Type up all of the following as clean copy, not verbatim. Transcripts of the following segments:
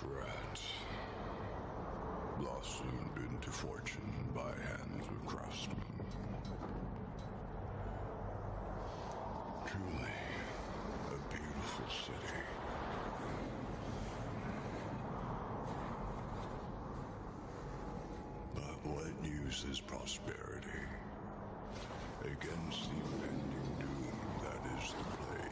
rat, blossomed into fortune by hands of craftsmen. Truly, a beautiful city. But what use is prosperity against the impending doom that is the plague?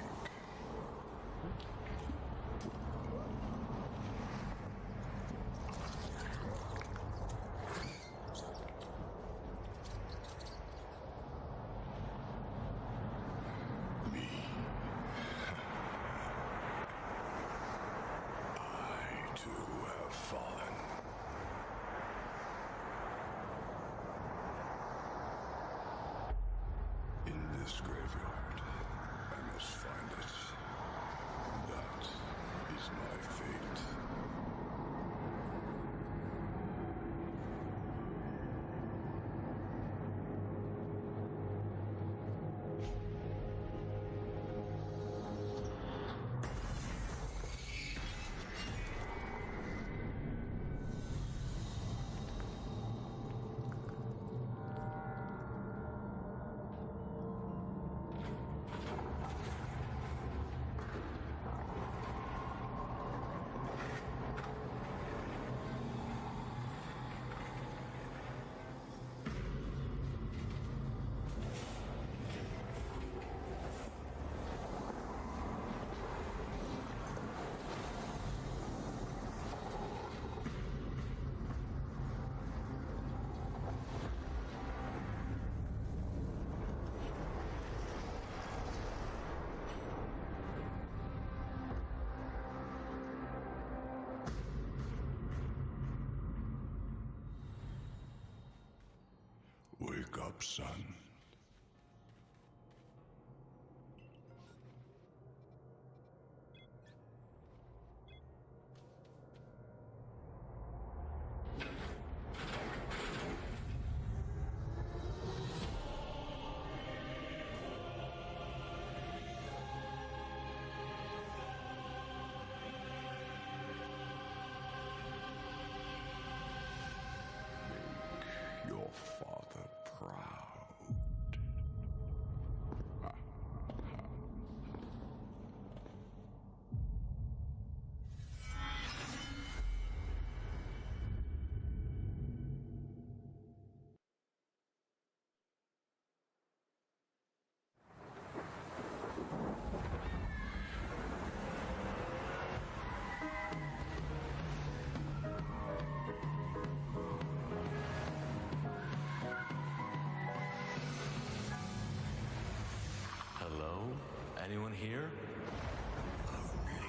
Me. I too have fallen. In this graveyard, I must find it. That is my fate. Wake up, son. Make your father proud. Hello? Anyone here? Only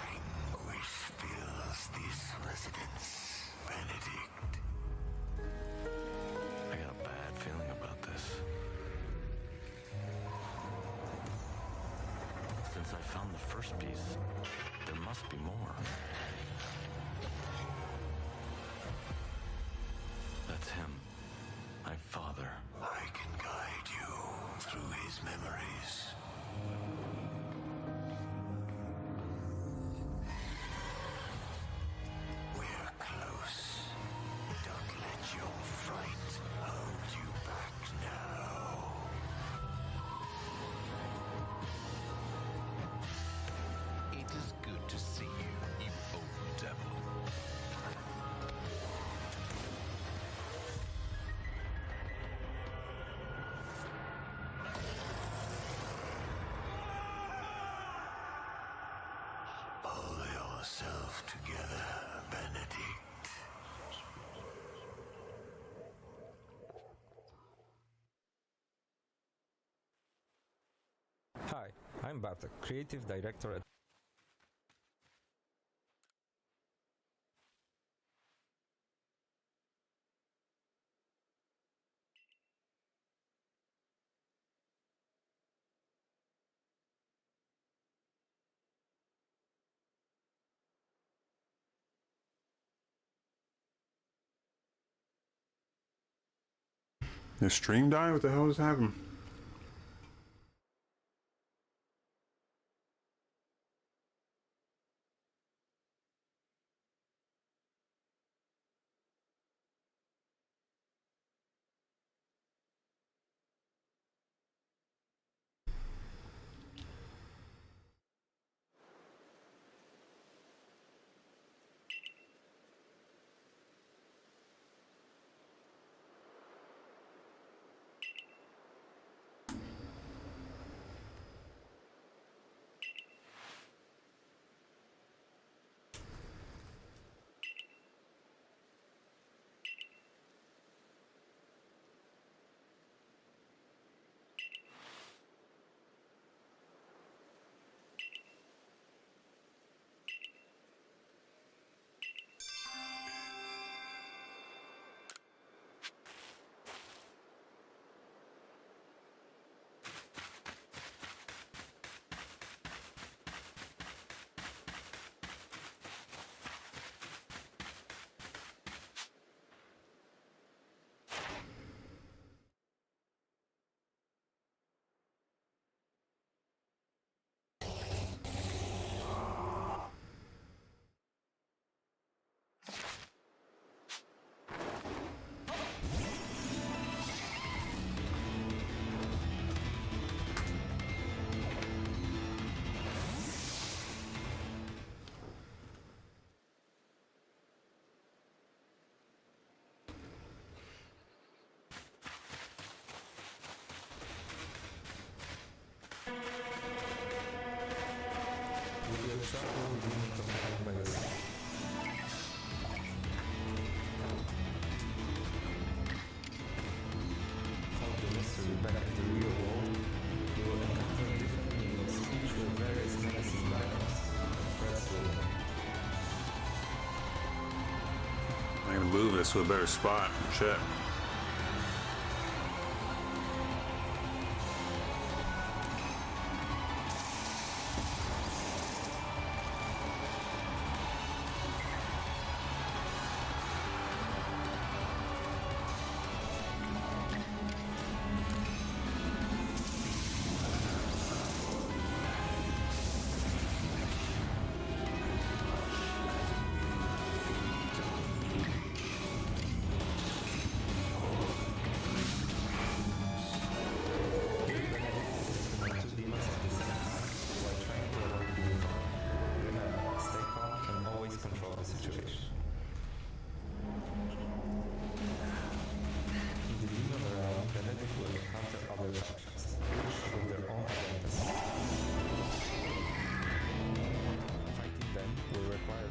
anguish fills this residence, Benedict. I got a bad feeling about this. Since I found the first piece, there must be more. That's him. My father. I can guide you through his memories. We're close. Don't let your fright hold you back now. It is good to see you, you old devil. Pull yourself together, Benedict. Hi, I'm Bartek, creative director at The stream died? What the hell is happening? full unit of health by the side. Follow the mystery back in the real world. You will encounter different minions, each with various menaces battles. Threats will remain. I'm gonna move this to a better spot. Shit.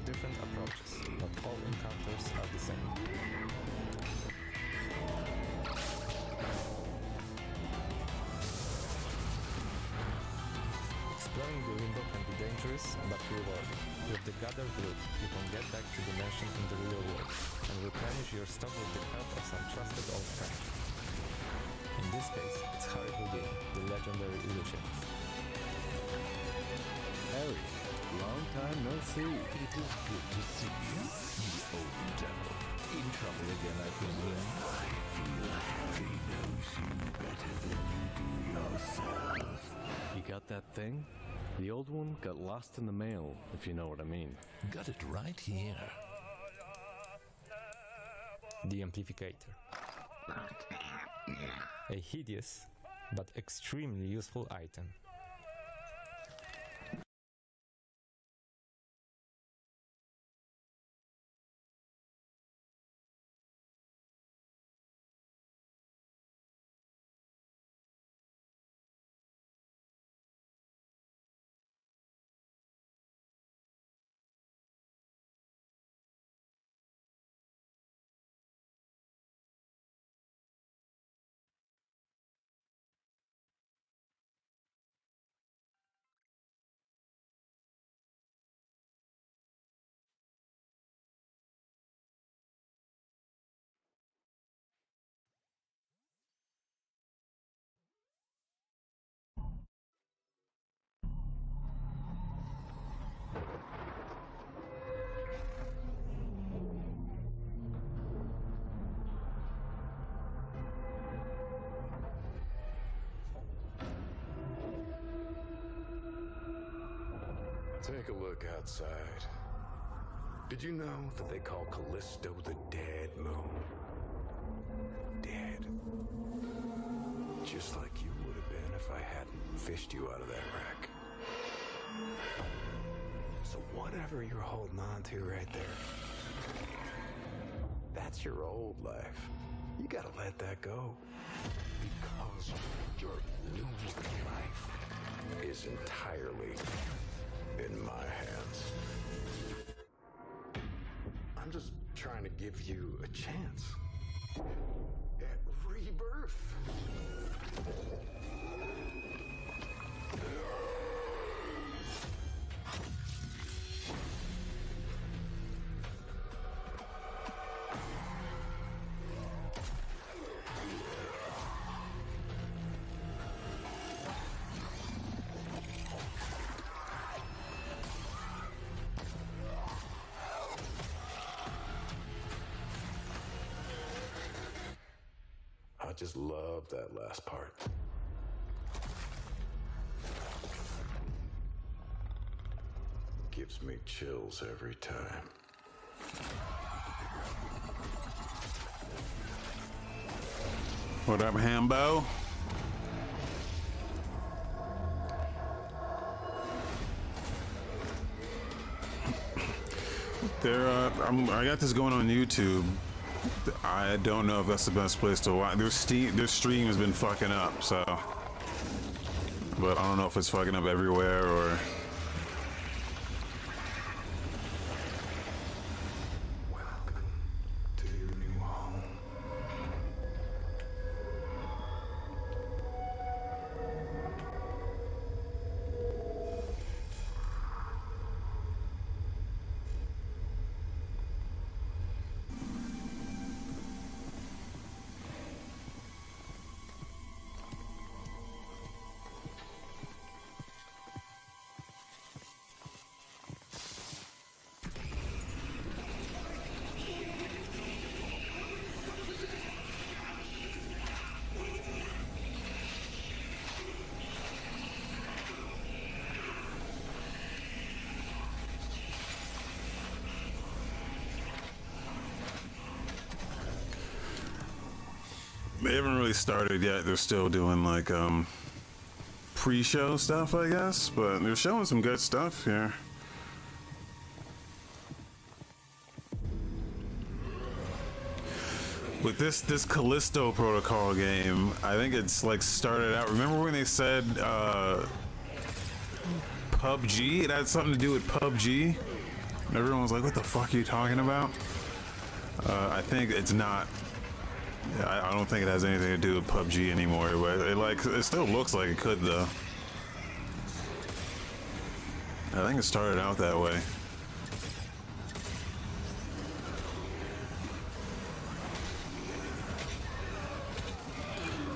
Different approaches, but all encounters are the same. Exploring the window can be dangerous but rewarding. With the gathered loot, you can get back to the mansion in the real world and replenish your stock with the help of some trusted old friends. In this case, it's Harry Houdin, the legendary illusionist. Harry, long time no see. It is good to see you, you old devil. In trouble again, I presume. I feel Harry knows you better than you do yourself. You got that thing? The old one got lost in the mail, if you know what I mean. Got it right here. The Amplificator. A hideous but extremely useful item. Take a look outside. Did you know that they call Callisto the Dead Moon? Dead. Just like you would have been if I hadn't fished you out of that wreck. So whatever you're holding on to right there, that's your old life. You gotta let that go. Because your new life is entirely in my hands. I'm just trying to give you a chance at rebirth. I just love that last part. Gives me chills every time. What up, Hambo? I got this going on YouTube. I don't know if that's the best place to watch. Their stream has been fucking up, so. But I don't know if it's fucking up everywhere or. They haven't really started yet. They're still doing like pre-show stuff, I guess, but they're showing some good stuff here. With this Callisto Protocol game, I think it's like started out. Remember when they said PUBG? It had something to do with PUBG. Everyone was like, "What the fuck are you talking about?" I think it's not. I don't think it has anything to do with PUBG anymore. But it still looks like it could though. I think it started out that way.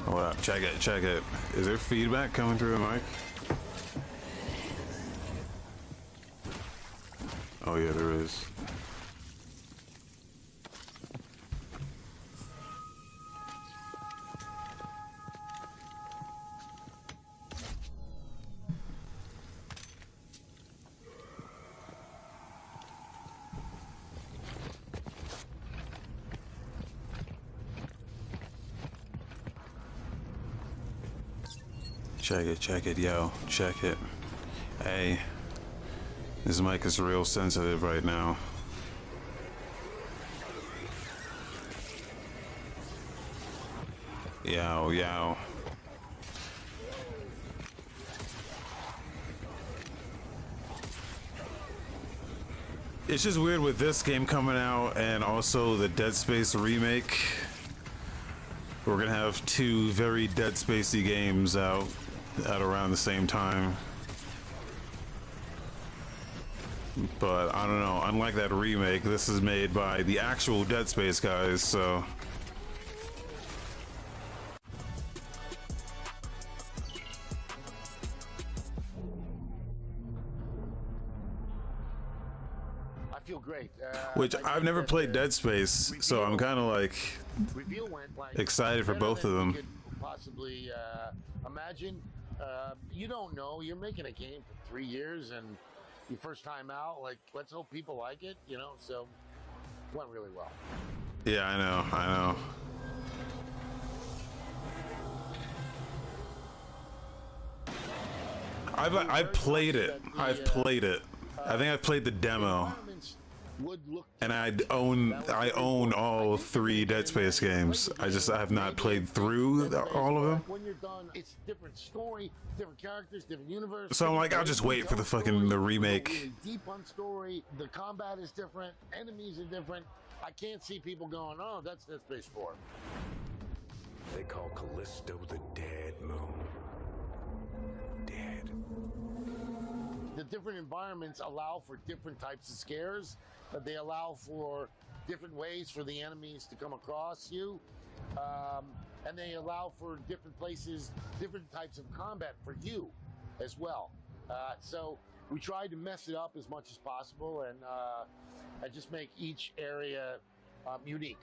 Hold up, check it, check it. Is there feedback coming through the mic? Oh yeah, there is. Check it, yo, check it. Hey, this mic is real sensitive right now. Yow, yow. It's just weird with this game coming out and also the Dead Space remake. We're gonna have two very Dead Spacey games out at around the same time. But I don't know, unlike that remake, this is made by the actual Dead Space guys, so I feel great. which I've never played Dead Space, so I'm kind of like excited for both of them. Possibly imagine. You don't know. You're making a game for 3 years, and your first time out. Like, let's hope people like it. You know, so it went really well. Yeah, I know. I've played it. I've played it. I think I've played the demo. And I own all 3 Dead Space games. I have not played through all of them. When you're done, it's different story, different characters, different universe. So I'm like, I'll just wait for the remake. Really deep on story. The combat is different. Enemies are different. I can't see people going, "Oh, that's Dead Space 4." They call Callisto the Dead Moon. Dead. The different environments allow for different types of scares. They allow for different ways for the enemies to come across you. And they allow for different places, different types of combat for you as well. So we tried to mess it up as much as possible and just make each area unique.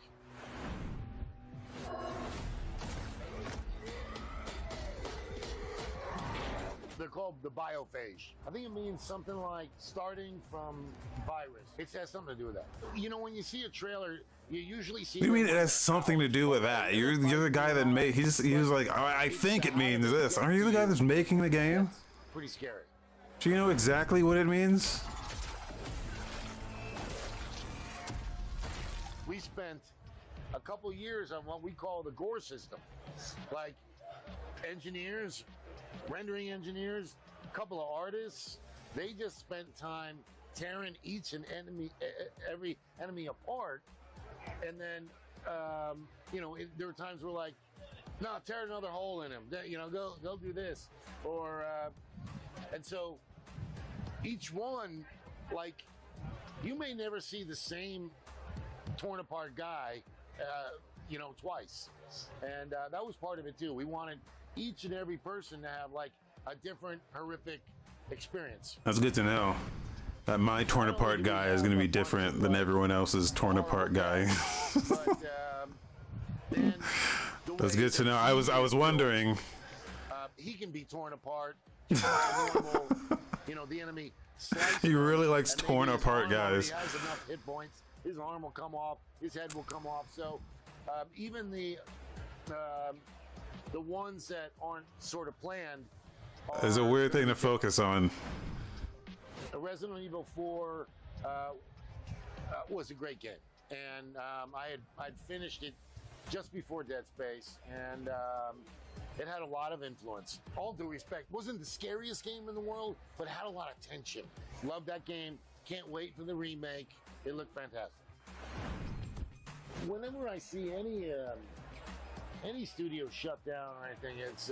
They're called the biophage. I think it means something like starting from virus. It has something to do with that. You know, when you see a trailer, you usually see. What do you mean it has something to do with that? You're the guy that made. He was like, I think it means this. Aren't you the guy that's making the game? That's pretty scary. Do you know exactly what it means? We spent a couple years on what we call the gore system, like engineers. Rendering engineers, a couple of artists, they just spent time tearing every enemy apart. And then, there were times where like, no, tear another hole in him. You know, go do this. And so each one, like, you may never see the same torn apart guy, twice. And that was part of it too. We wanted each and every person to have like a different horrific experience. That's good to know. That my torn apart guy is going to be different than everyone else's torn apart guy. That's good to know. I was wondering. He can be torn apart. The enemy. He really likes torn apart guys. He has enough hit points. His arm will come off. His head will come off. So even the the ones that aren't sort of planned. It's a weird thing to focus on. Resident Evil 4 was a great game, and I'd finished it just before Dead Space, and it had a lot of influence. All due respect, wasn't the scariest game in the world, but it had a lot of tension. Loved that game. Can't wait for the remake. It looked fantastic. Whenever I see any studio shut down or anything, it's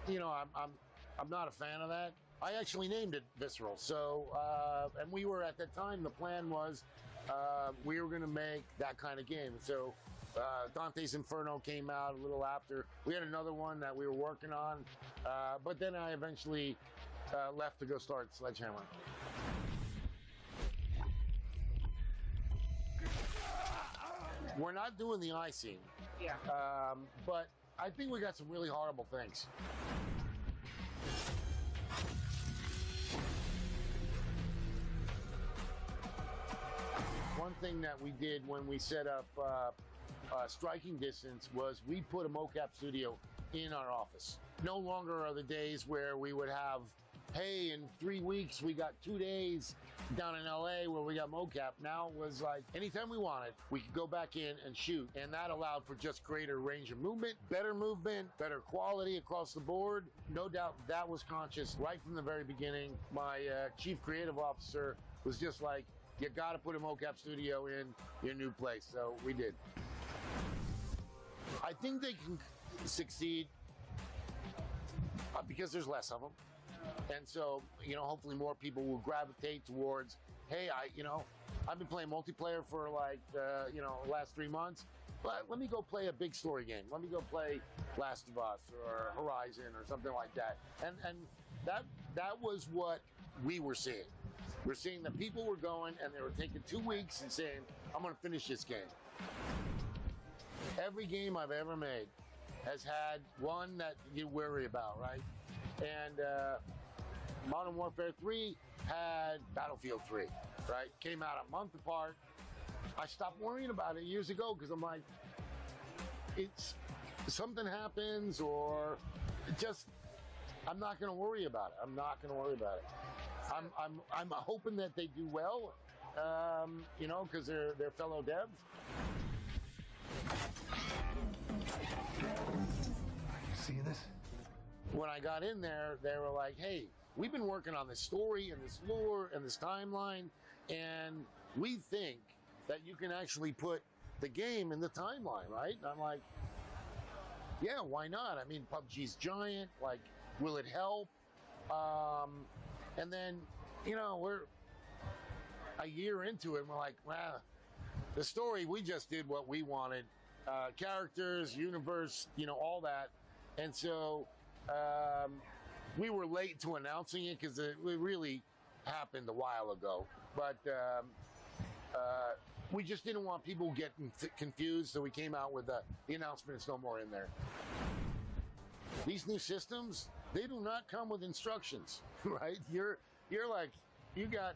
you know, I'm not a fan of that. I actually named it Visceral. So, and we were at that time, the plan was we were going to make that kind of game. So, Dante's Inferno came out a little after. We had another one that we were working on, but then I eventually left to go start Sledgehammer. We're not doing the eye scene. Yeah. But I think we got some really horrible things. One thing that we did when we set up striking distance was we put a mocap studio in our office. No longer are the days where we would have, hey, in 3 weeks we got 2 days down in LA where we got mocap. Now it was like anytime we wanted, we could go back in and shoot, and that allowed for just greater range of movement, better quality across the board. No doubt that was conscious right from the very beginning. My chief creative officer was just like, you got to put a mocap studio in your new place. So we did. I think they can succeed because there's less of them. And so, you know, hopefully more people will gravitate towards, hey, I've been playing multiplayer for like, the last 3 months, but let me go play a big story game. Let me go play Last of Us or Horizon or something like that. And that was what we were seeing. We're seeing that people were going and they were taking 2 weeks and saying, I'm going to finish this game. Every game I've ever made has had one that you worry about, right? And Modern Warfare 3 had Battlefield 3, right? Came out a month apart. I stopped worrying about it years ago because I'm like, it's something happens or just, I'm not going to worry about it. I'm not going to worry about it. I'm hoping that they do well, because they're fellow devs. You see this? When I got in there, they were like, hey, we've been working on this story and this lore and this timeline, and we think that you can actually put the game in the timeline, right? And I'm like, yeah, why not? I mean, PUBG's giant. Like, will it help? And then, we're a year into it, and we're like, well, the story, we just did what we wanted. Characters, universe, all that. And so we were late to announcing it because it really happened a while ago. But we just didn't want people getting confused, so we came out with the announcement, it's no more in there. These new systems, they do not come with instructions, right? You're like, you got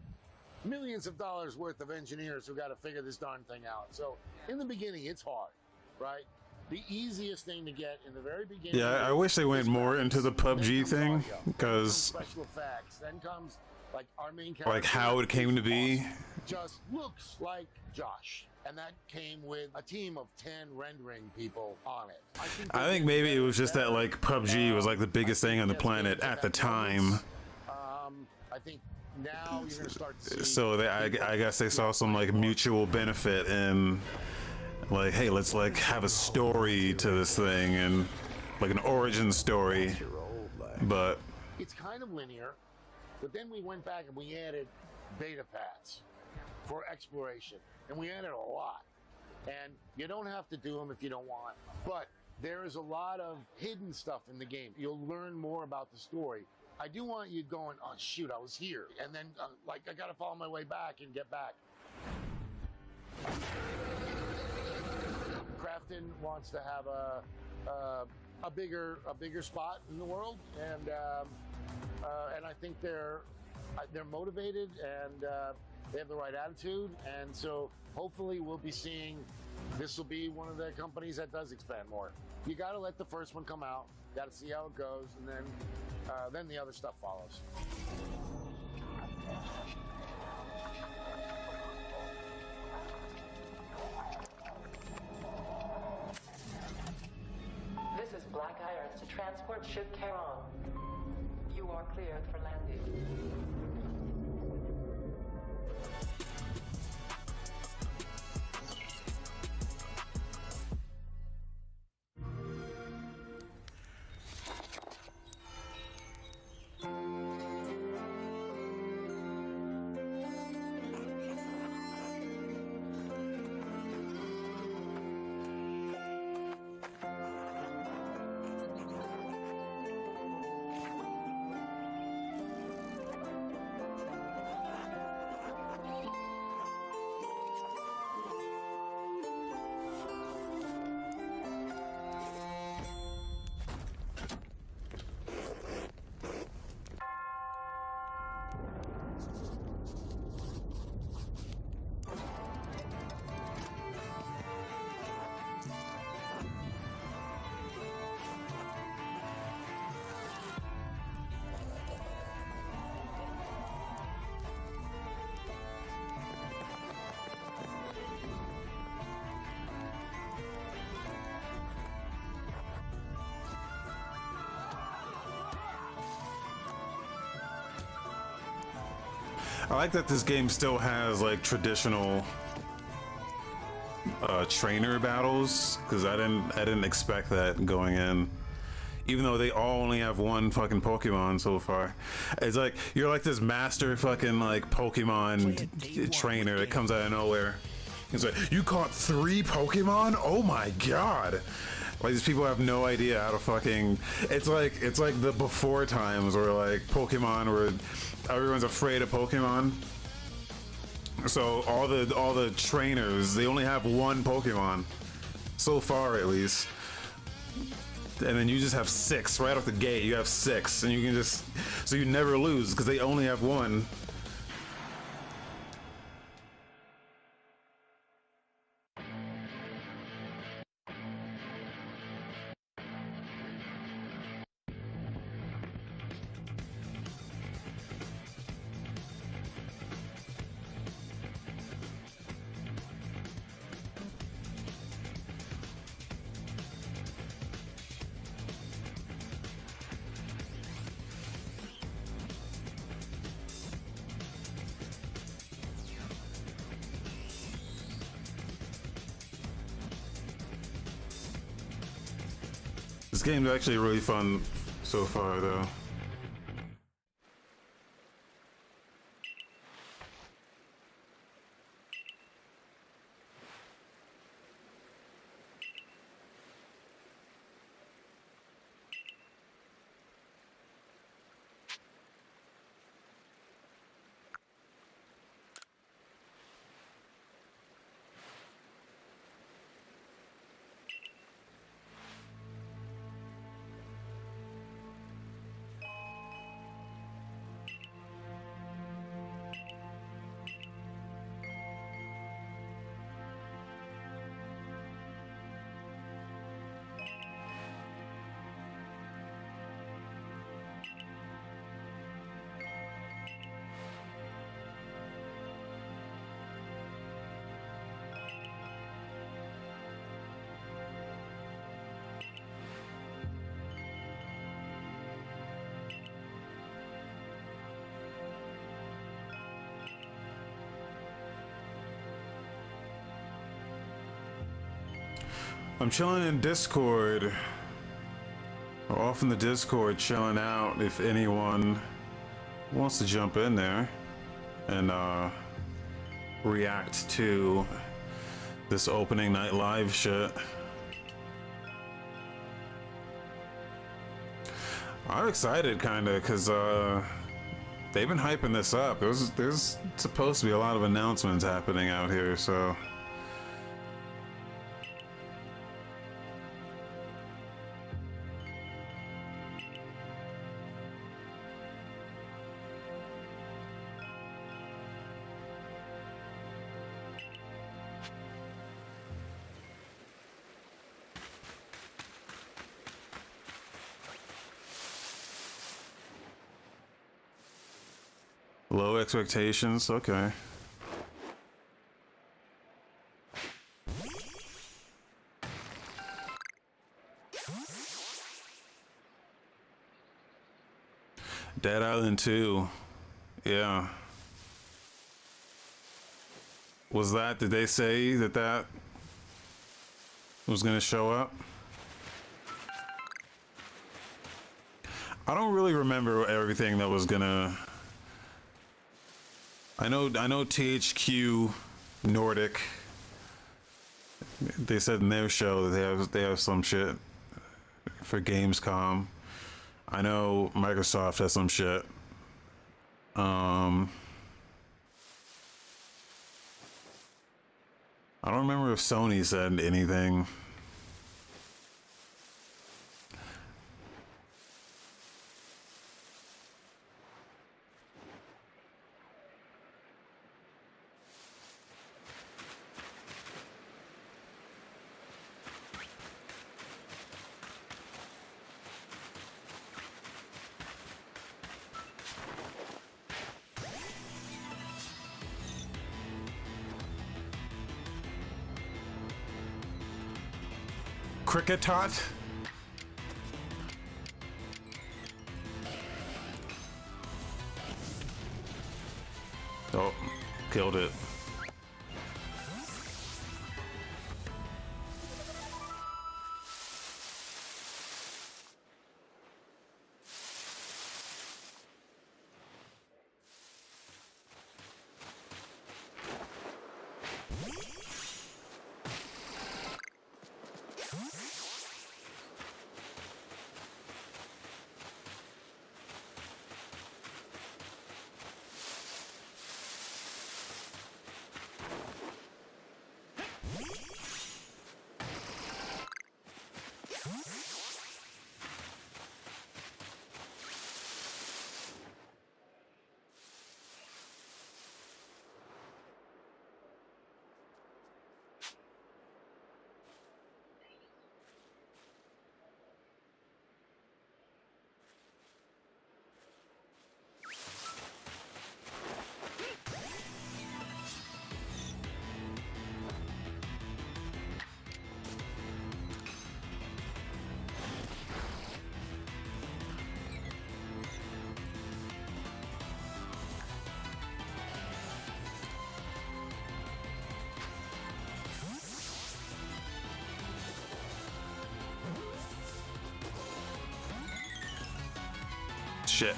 millions of dollars worth of engineers who got to figure this darn thing out. So in the beginning, it's hard, right? The easiest thing to get in the very beginning. Yeah, I wish they went more into the PUBG thing, because special effects. Then comes like our main character, like how it came to be. Just looks like Josh. And that came with a team of 10 rendering people on it. I think maybe it was just that like PUBG was like the biggest thing on the planet at the time. I think now you're gonna start to see. So I guess they saw some like mutual benefit in like, hey, let's like have a story to this thing and like an origin story. But it's kind of linear, but then we went back and we added beta paths for exploration. And we added a lot. And you don't have to do them if you don't want. But there is a lot of hidden stuff in the game. You'll learn more about the story. I do want you going, oh, shoot, I was here. And then, I got to follow my way back and get back. Crafton wants to have a bigger spot in the world. And I think they're motivated and they have the right attitude, and so hopefully we'll be seeing this will be one of the companies that does expand more. You got to let the first one come out. Got to see how it goes, and then the other stuff follows. This is Black Irons to transport ship Charon. You are cleared for landing. I like that this game still has like traditional trainer battles, because I didn't expect that going in. Even though they all only have one fucking Pokemon so far. It's like you're like this master fucking like Pokemon trainer that comes out of nowhere. It's like, you caught 3 Pokemon? Oh my god. Like, these people have no idea how to fucking... It's like the before times where like Pokemon were... Everyone's afraid of Pokemon. So all the trainers, they only have one Pokemon. So far, at least. And then you just have 6 right off the gate. You have 6, and you can just... So you never lose, because they only have one. This game's actually really fun so far, though. I'm chilling in Discord. We're off in the Discord, chilling out. If anyone wants to jump in there and react to this opening night live shit. I'm excited, kinda, cause they've been hyping this up. There's supposed to be a lot of announcements happening out here, so. Low expectations. Okay. Dead Island 2. Yeah. Was that, did they say that that was gonna show up? I don't really remember everything that was gonna... I know THQ Nordic, they said in their show that they have some shit for Gamescom. I know Microsoft has some shit. I don't remember if Sony said anything. Cricket tot? Oh, killed it. Shit.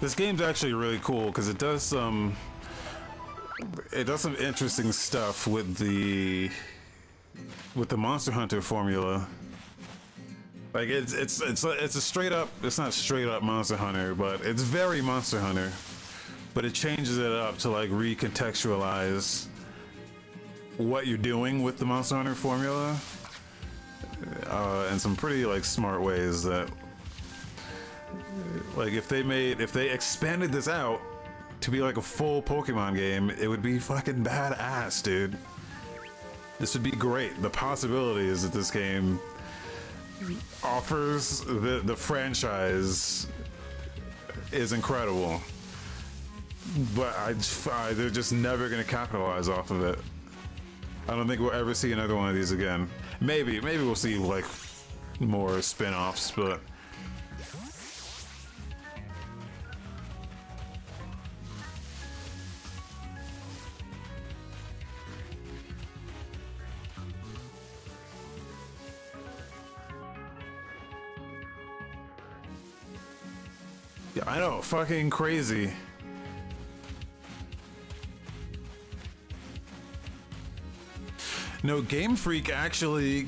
This game's actually really cool because it does some interesting stuff with the Monster Hunter formula. Like it's a straight up, it's not straight up Monster Hunter, but it's very Monster Hunter. But it changes it up to like recontextualize what you're doing with the Monster Hunter formula in some pretty like smart ways that, like if they expanded this out to be like a full Pokemon game, it would be fucking badass, dude. This would be great. The possibilities that this game offers the franchise is incredible, but they're just never gonna capitalize off of it. I don't think we'll ever see another one of these again. Maybe we'll see like more spin-offs, but yeah, I know, fucking crazy. No, Game Freak actually,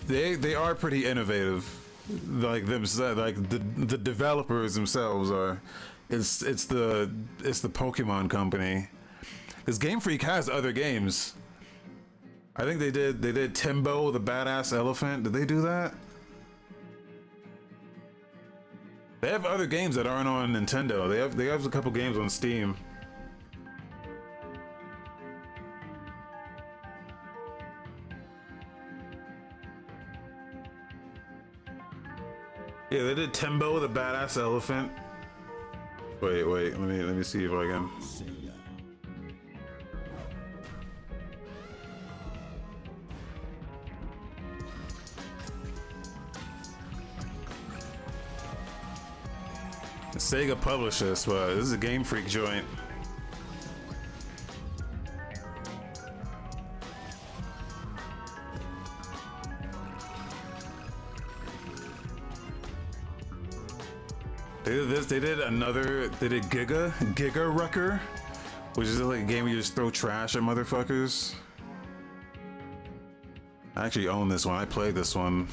they are pretty innovative. Like themselves, like the developers themselves are. It's the Pokemon company. Because Game Freak has other games. I think they did Timbo the Badass Elephant. Did they do that? They have other games that aren't on Nintendo. They have a couple games on Steam. Yeah, they did Tembo the Badass Elephant. Wait, let me see if I can. Sega published this, but this is a Game Freak joint. They did this, they did another, they did Giga Wrecker, which is like a game where you just throw trash at motherfuckers. I actually own this one, I played this one.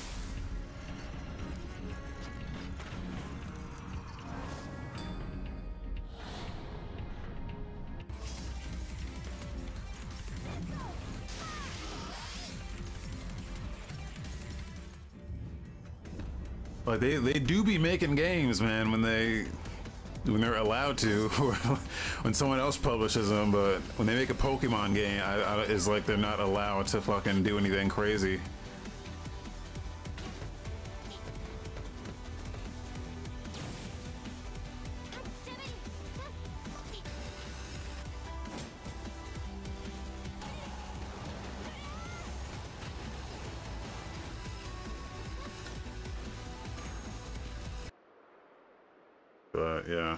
Like they do be making games, man, when they're allowed to, or when someone else publishes them. But when they make a Pokemon game, it's like they're not allowed to fucking do anything crazy. But yeah.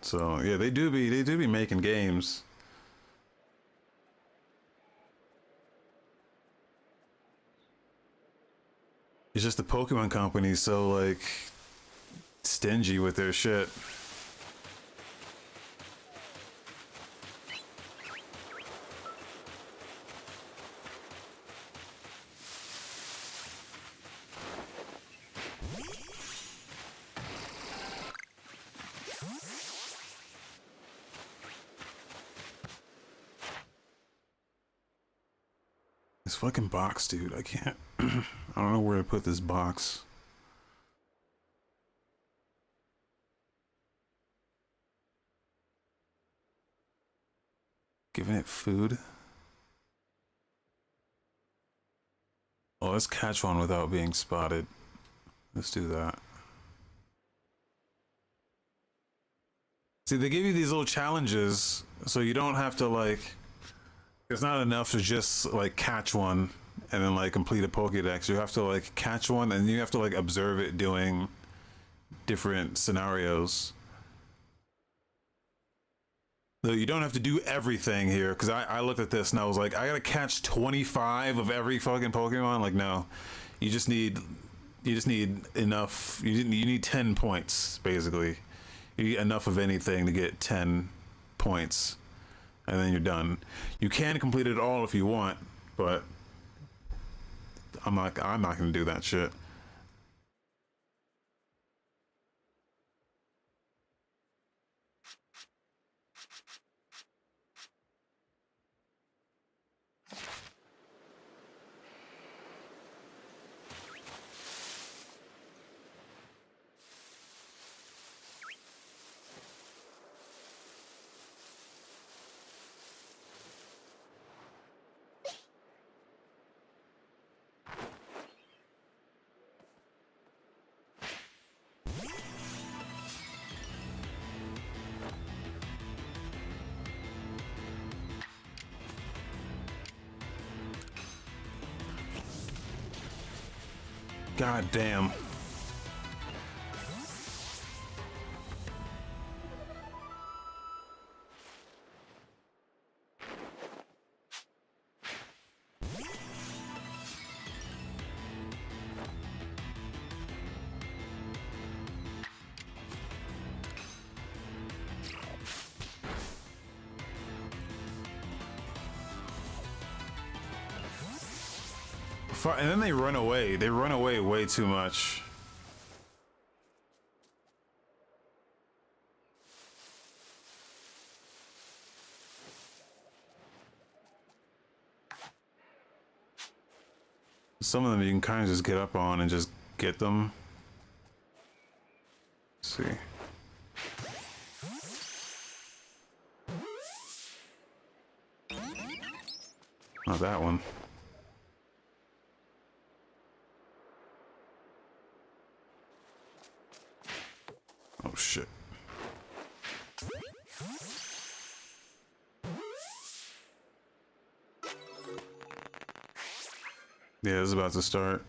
So yeah, they do be making games. It's just the Pokemon company's so like stingy with their shit. This fucking box, dude. I can't. I don't know where to put this box. Giving it food. Oh, let's catch one without being spotted. Let's do that. See, they give you these little challenges, so you don't have to like. It's not enough to just like catch one and then like complete a Pokédex. You have to like catch one and you have to like observe it doing different scenarios. Though you don't have to do everything here, because I looked at this and I was like, I gotta catch 25 of every fucking Pokemon. Like, no, you just need enough. You need 10 points basically. You need enough of anything to get 10 points. And then you're done. You can complete it all if you want, but I'm not gonna do that shit. God damn. And then they run away. They run away way too much. Some of them you can kind of just get up on and just get them. Let's see. Not that one. Oh shit. Yeah, it's about to start.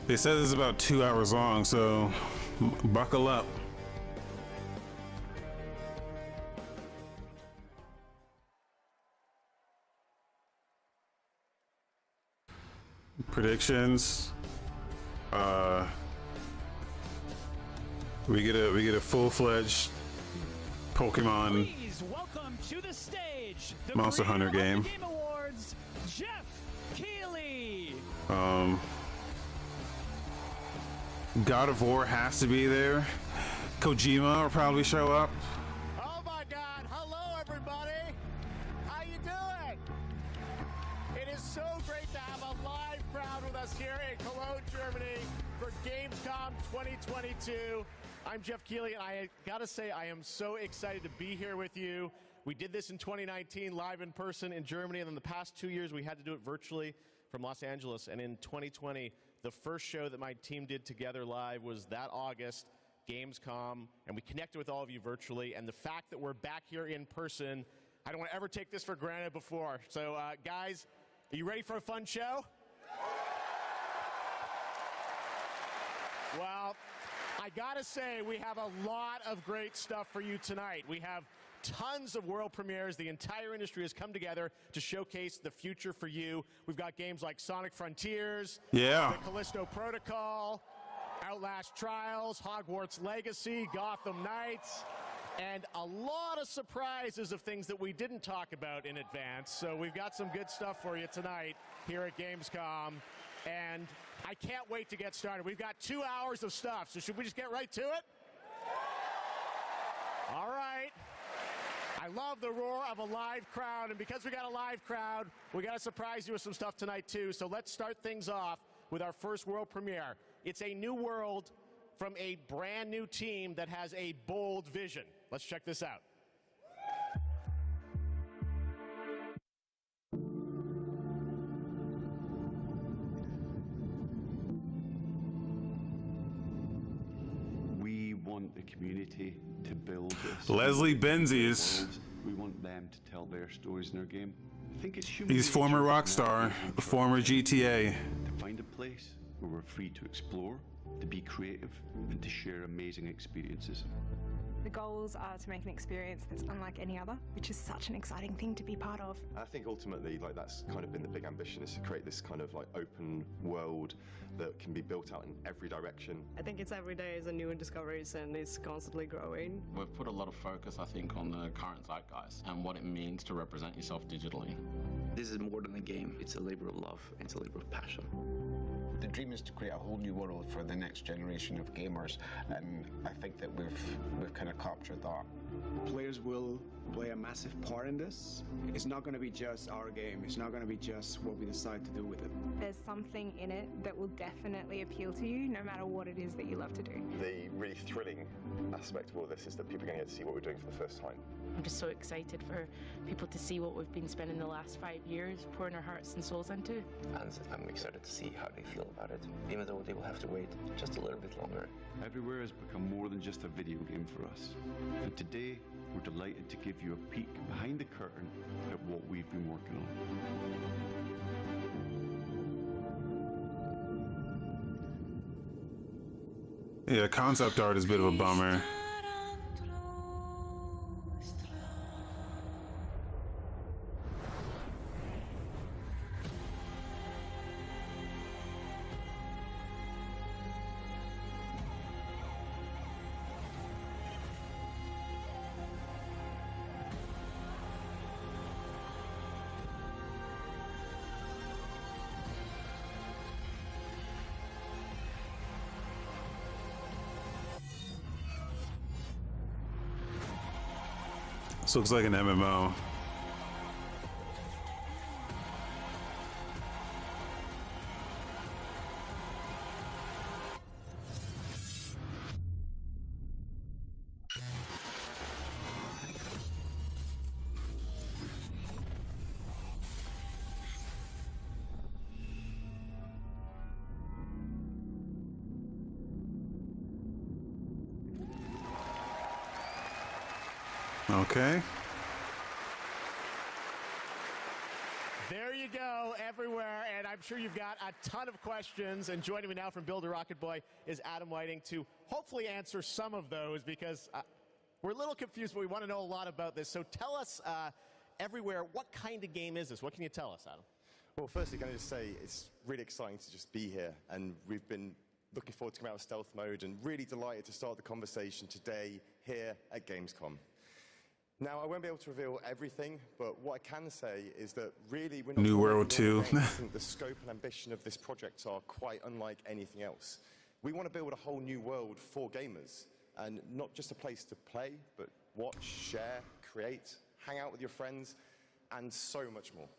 They said this is about 2 hours long, so buckle up. Predictions. We get a full-fledged Pokemon Please welcome to the stage the Monster Hunter creator of game. the Game Awards, Jeff Keighley. God of War has to be there. Kojima will probably show up. Oh my God! Hello, everybody. How you doing? It is so great to have a live crowd with us here in Cologne, Germany, for Gamescom 2022. I'm Jeff Keighley, and I gotta say, I am so excited to be here with you. We did this in 2019, live in person in Germany, and then the past 2 years, we had to do it virtually from Los Angeles. And in 2020, the first show that my team did together live was that August, Gamescom, and we connected with all of you virtually. And the fact that we're back here in person, I don't want to ever take this for granted before. So, guys, are you ready for a fun show? Well, I gotta say, we have a lot of great stuff for you tonight. We have tons of world premieres. The entire industry has come together to showcase the future for you. We've got games like Sonic Frontiers, Yeah. the Callisto Protocol, Outlast Trials, Hogwarts Legacy, Gotham Knights, and a lot of surprises of things that we didn't talk about in advance. So we've got some good stuff for you tonight here at Gamescom, and I can't wait to get started. We've got 2 hours of stuff, so should we just get right to it? All right. I love the roar of a live crowd, and because we got a live crowd, we got to surprise you with some stuff tonight too. So let's start things off with our first world premiere. It's a new world from a brand new team that has a bold vision. Let's check this out. We want the community to build this. Leslie Benzies. We want them to tell their stories in our game. I think it's human He's former nature Rockstar, to former GTA. find a place where we're free to explore, to be creative, and to share amazing experiences. The goals are to make an experience that's unlike any other, which is such an exciting thing to be part of. I think ultimately, like, that's kind of been the big ambition, is to create this kind of like open world that can be built out in every direction. I think it's every day is a new discoveries and it's constantly growing. We've put a lot of focus, I think, on the current zeitgeist and what it means to represent yourself digitally. This is more than a game. It's a labor of love. It's a labor of passion. The dream is to create a whole new world for the next generation of gamers, and I think that we've kind of captured that. Players will play a massive part in this. It's not going to be just our game. It's not going to be just what we decide to do with it. There's something in it that will definitely appeal to you, no matter what it is that you love to do. The really thrilling aspect of all of this is that people are going to get to see what we're doing for the first time. I'm just so excited for people to see what we've been spending the last 5 years pouring our hearts and souls into. And I'm excited to see how they feel about it, even though they will have to wait just a little bit longer. Everywhere has become more than just a video game for us. And today, we're delighted to give you a peek behind the curtain at what we've been working on. Yeah, concept art is a bit of a bummer. This looks like an MMO. Okay. There you go, everywhere, and I'm sure you've got a ton of questions. And joining me now from Builder Rocket Boy is Adam Whiting to hopefully answer some of those, because we're a little confused, but we want to know a lot about this. So tell us, everywhere, what kind of game is this? What can you tell us, Adam? Well, firstly, can I just say it's really exciting to just be here, and we've been looking forward to coming out of stealth mode, and really delighted to start the conversation today here at Gamescom. Now, I won't be able to reveal everything, but what I can say is that really we're not New World 2. I think the scope and ambition of this project are quite unlike anything else. We want to build a whole new world for gamers, and not just a place to play, but watch, share, create, hang out with your friends, and so much more.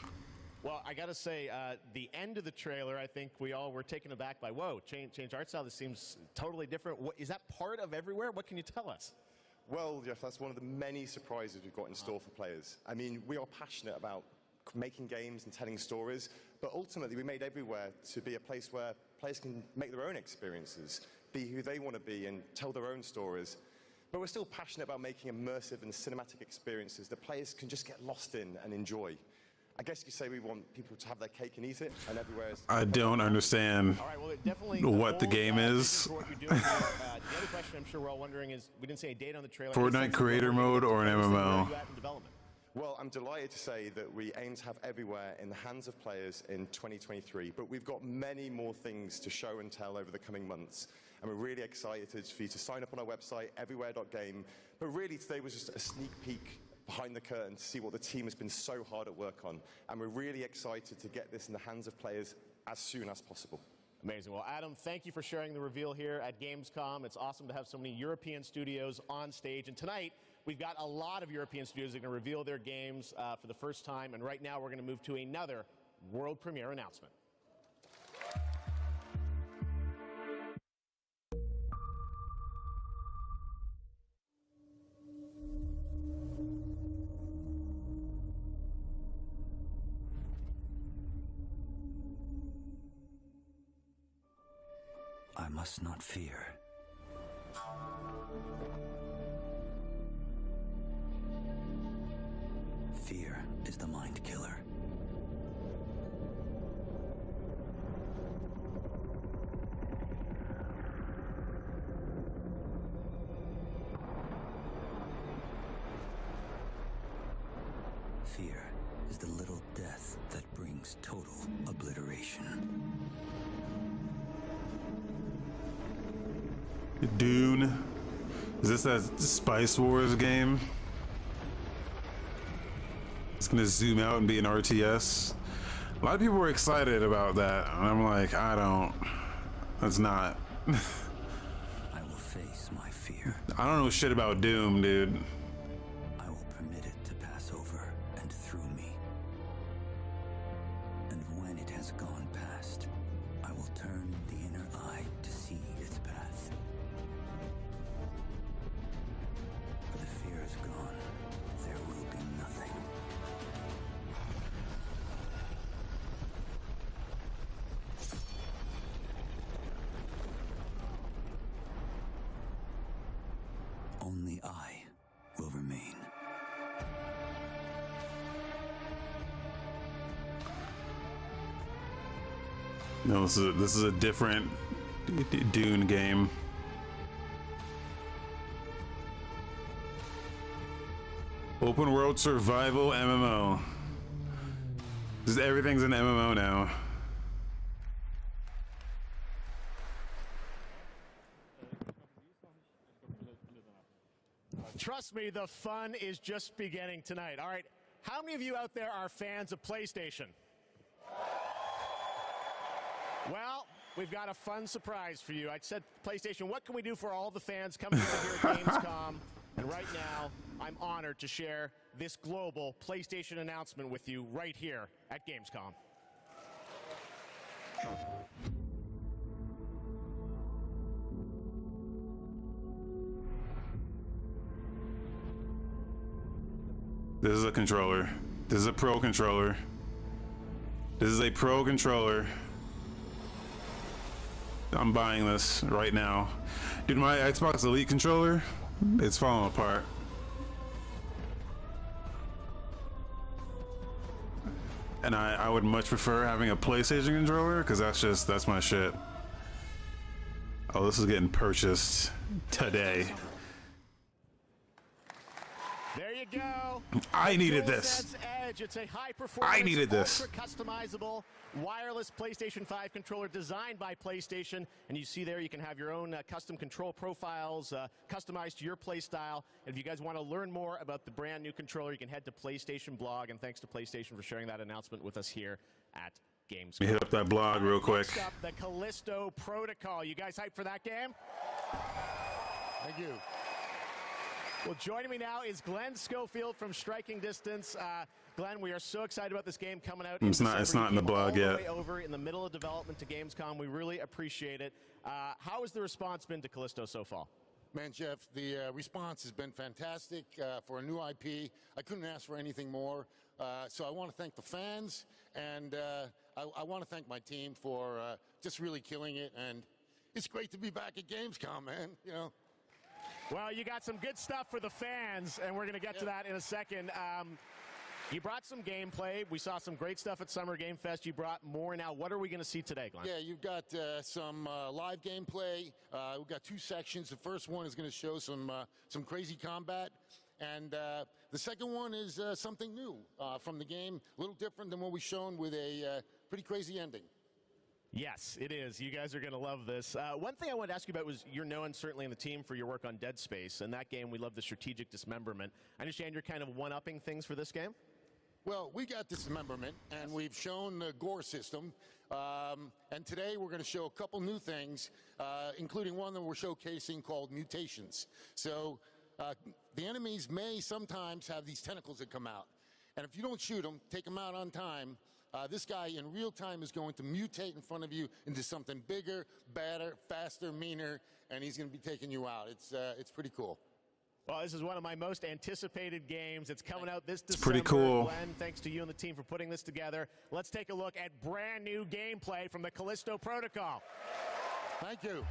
Well, I gotta say, the end of the trailer, I think we all were taken aback by, whoa, change art style, this seems totally different. Is that part of Everywhere? What can you tell us? Well, Jeff, that's one of the many surprises we've got in store for players. I mean, we are passionate about making games and telling stories, but ultimately we made Everywhere to be a place where players can make their own experiences, be who they want to be, and tell their own stories. But we're still passionate about making immersive and cinematic experiences that players can just get lost in and enjoy. I guess you could say we want people to have their cake and eat it, and Everywhere is... I don't understand what the game is. The other question I'm sure we're all wondering is, we didn't say a date on the trailer. Fortnite creator mode or an MMO? Well, I'm delighted to say that we aim to have Everywhere in the hands of players in 2023, but we've got many more things to show and tell over the coming months, and we're really excited for you to sign up on our website, everywhere.game. But really, today was just a sneak peek behind the curtain to see what the team has been so hard at work on, and we're really excited to get this in the hands of players as soon as possible. Amazing. Well, Adam, thank you for sharing the reveal here at Gamescom. It's awesome to have so many European studios on stage, and tonight we've got a lot of European studios that are going to reveal their games for the first time, and right now we're going to move to another world premiere announcement. I must not fear. Fear is the mind killer. Fear is the little death that brings total obliteration. Dune. Is this that Spice Wars game? It's gonna zoom out and be an RTS. A lot of people were excited about that, and I'm like, I don't. That's not. I will face my fear. I don't know shit about Doom, dude. I will permit it to pass over and through me. And when it has gone past, I will turn the inner eye to see its path. Where the fear is gone, there I will remain. No, this is a different Dune game. Open world survival MMO. Everything's an MMO now. Trust me, the fun is just beginning tonight. All right, how many of you out there are fans of PlayStation? Well, we've got a fun surprise for you. I said, PlayStation, what can we do for all the fans coming over here at Gamescom? And right now, I'm honored to share this global PlayStation announcement with you right here at Gamescom. This is a controller. This is a pro controller. This is a pro controller. I'm buying this right now. Dude, my Xbox Elite controller, it's falling apart. And I would much prefer having a PlayStation controller, because that's my shit. Oh, this is getting purchased today. There you go. I needed this. Edge. It's a high-performance, I needed this. ultra-customizable wireless PlayStation 5 controller designed by PlayStation. And you see there, you can have your own custom control profiles customized to your play style. And if you guys want to learn more about the brand new controller, you can head to PlayStation blog. And thanks to PlayStation for sharing that announcement with us here at Gamescom. Let me hit up that blog real quick. Next up, the Callisto Protocol. You guys hyped for that game? Thank you. Well, joining me now is Glenn Schofield from Striking Distance. Glenn, we are so excited about this game coming out. It's not in the blog yet. All the way over in the middle of development to Gamescom. We really appreciate it. How has the response been to Callisto so far? Man, Jeff, the response has been fantastic for a new IP. I couldn't ask for anything more. So I want to thank the fans, and I want to thank my team for just really killing it. And it's great to be back at Gamescom, man. You know. Well, you got some good stuff for the fans, and we're going to get to that in a second. You brought some gameplay. We saw some great stuff at Summer Game Fest. You brought more now. What are we going to see today, Glenn? Yeah, you've got some live gameplay. We've got two sections. The first one is going to show some crazy combat. And the second one is something new from the game, a little different than what we've shown, with a pretty crazy ending. Yes, it is. You guys are going to love this. One thing I wanted to ask you about was, you're known certainly in the team for your work on Dead Space. And that game, we love the strategic dismemberment. I understand you're kind of one-upping things for this game? Well, we got dismemberment, and we've shown the gore system. And today we're going to show a couple new things, including one that we're showcasing called mutations. So the enemies may sometimes have these tentacles that come out. And if you don't shoot them, take them out on time, this guy in real time is going to mutate in front of you into something bigger, badder, faster, meaner, and he's going to be taking you out. It's pretty cool. Well, this is one of my most anticipated games. It's coming out this December. It's pretty cool. Glenn, thanks to you and the team for putting this together. Let's take a look at brand new gameplay from the Callisto Protocol. Thank you.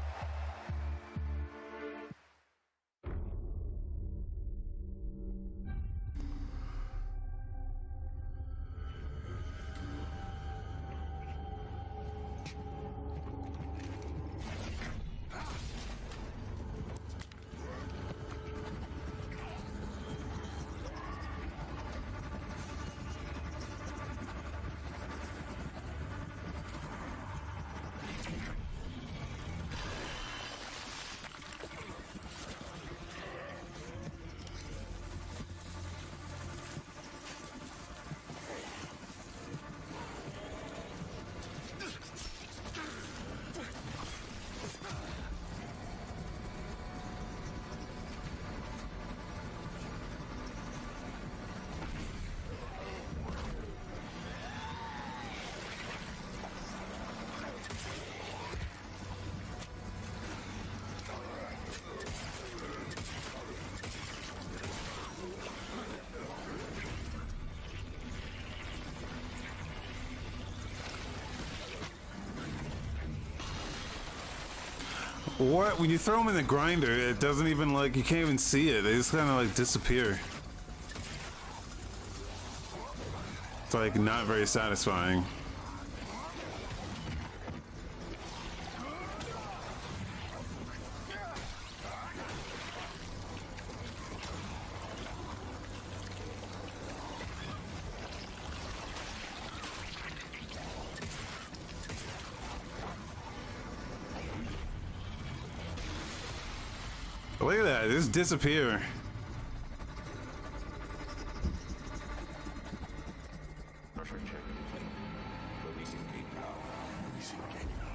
What? When you throw them in the grinder, it doesn't even, like, you can't even see it. They just kind of, like, disappear. It's, like, not very satisfying. Look at that, just disappear. Pressure check. Releasing gate now. Releasing gate now.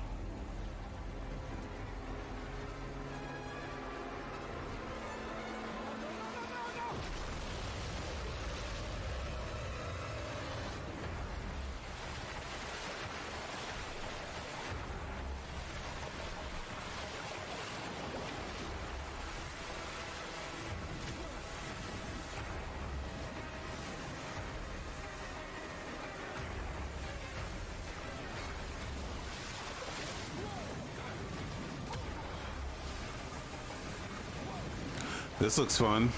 This looks fun.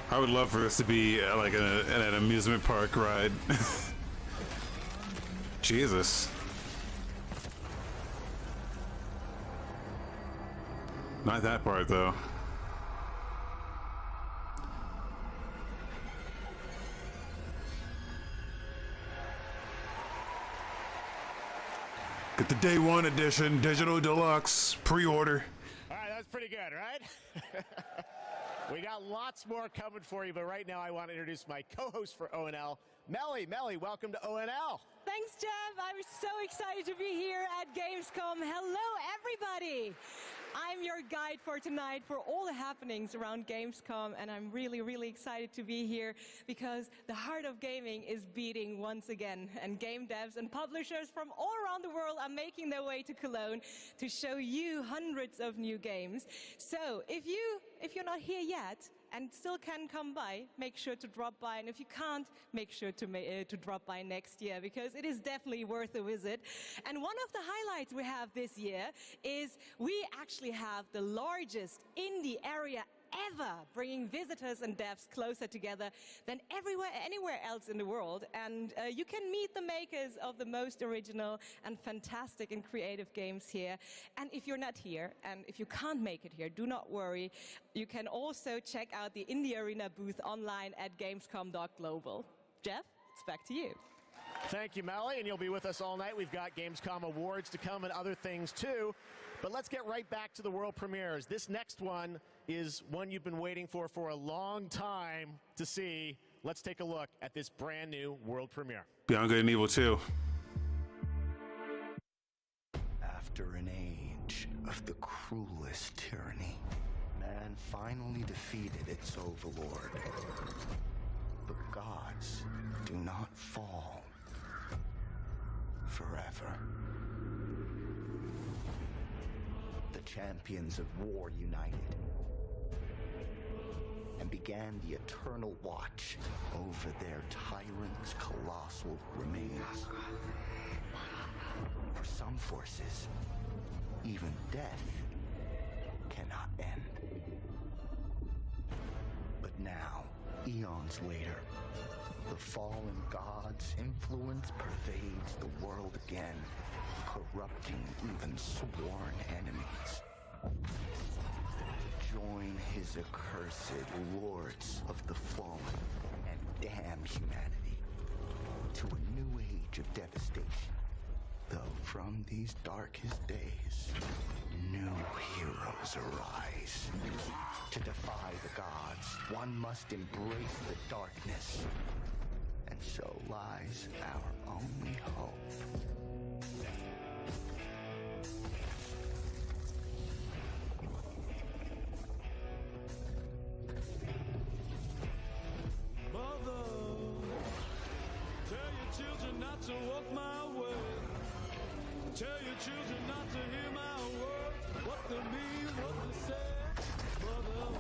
I would love for this to be like an amusement park ride. Jesus. Not that part, though. Get the day one edition, digital deluxe, pre-order. All right, that's pretty good, right? We got lots more coming for you, but right now I want to introduce my co-host for ONL, Melly. Melly, welcome to ONL. Thanks, Jeff. I'm so excited to be here at Gamescom. Hello, everybody. I'm your guide for tonight for all the happenings around Gamescom, and I'm really, really excited to be here because the heart of gaming is beating once again, and game devs and publishers from all around the world are making their way to Cologne to show you hundreds of new games. So if you're not here yet and still can come by, make sure to drop by. And if you can't, make sure to drop by next year because it is definitely worth a visit. And one of the highlights we have this year is we actually have the largest indie area ever, bringing visitors and devs closer together than anywhere else in the world. And you can meet the makers of the most original and fantastic and creative games here. And if you're not here, and if you can't make it here, do not worry. You can also check out the Indie Arena booth online at gamescom.global. Jeff, it's back to you. Thank you, Melly, and you'll be with us all night. We've got Gamescom awards to come and other things, too. But let's get right back to the world premieres. This next one is one you've been waiting for a long time to see. Let's take a look at this brand new world premiere. Beyond Good and Evil 2. After an age of the cruelest tyranny, man finally defeated its overlord. But gods do not fall forever. The champions of war united and began the eternal watch over their tyrant's colossal remains. For some forces, even death cannot end. But now, eons later, the fallen god's influence pervades the world again, corrupting even sworn enemies. Join his accursed lords of the fallen and damn humanity to a new age of devastation. Though from these darkest days, new heroes arise. To defy the gods, one must embrace the darkness. And so lies our only hope. Mother! to walk my way. Tell your children not to hear my words, what they mean, what they say, brother.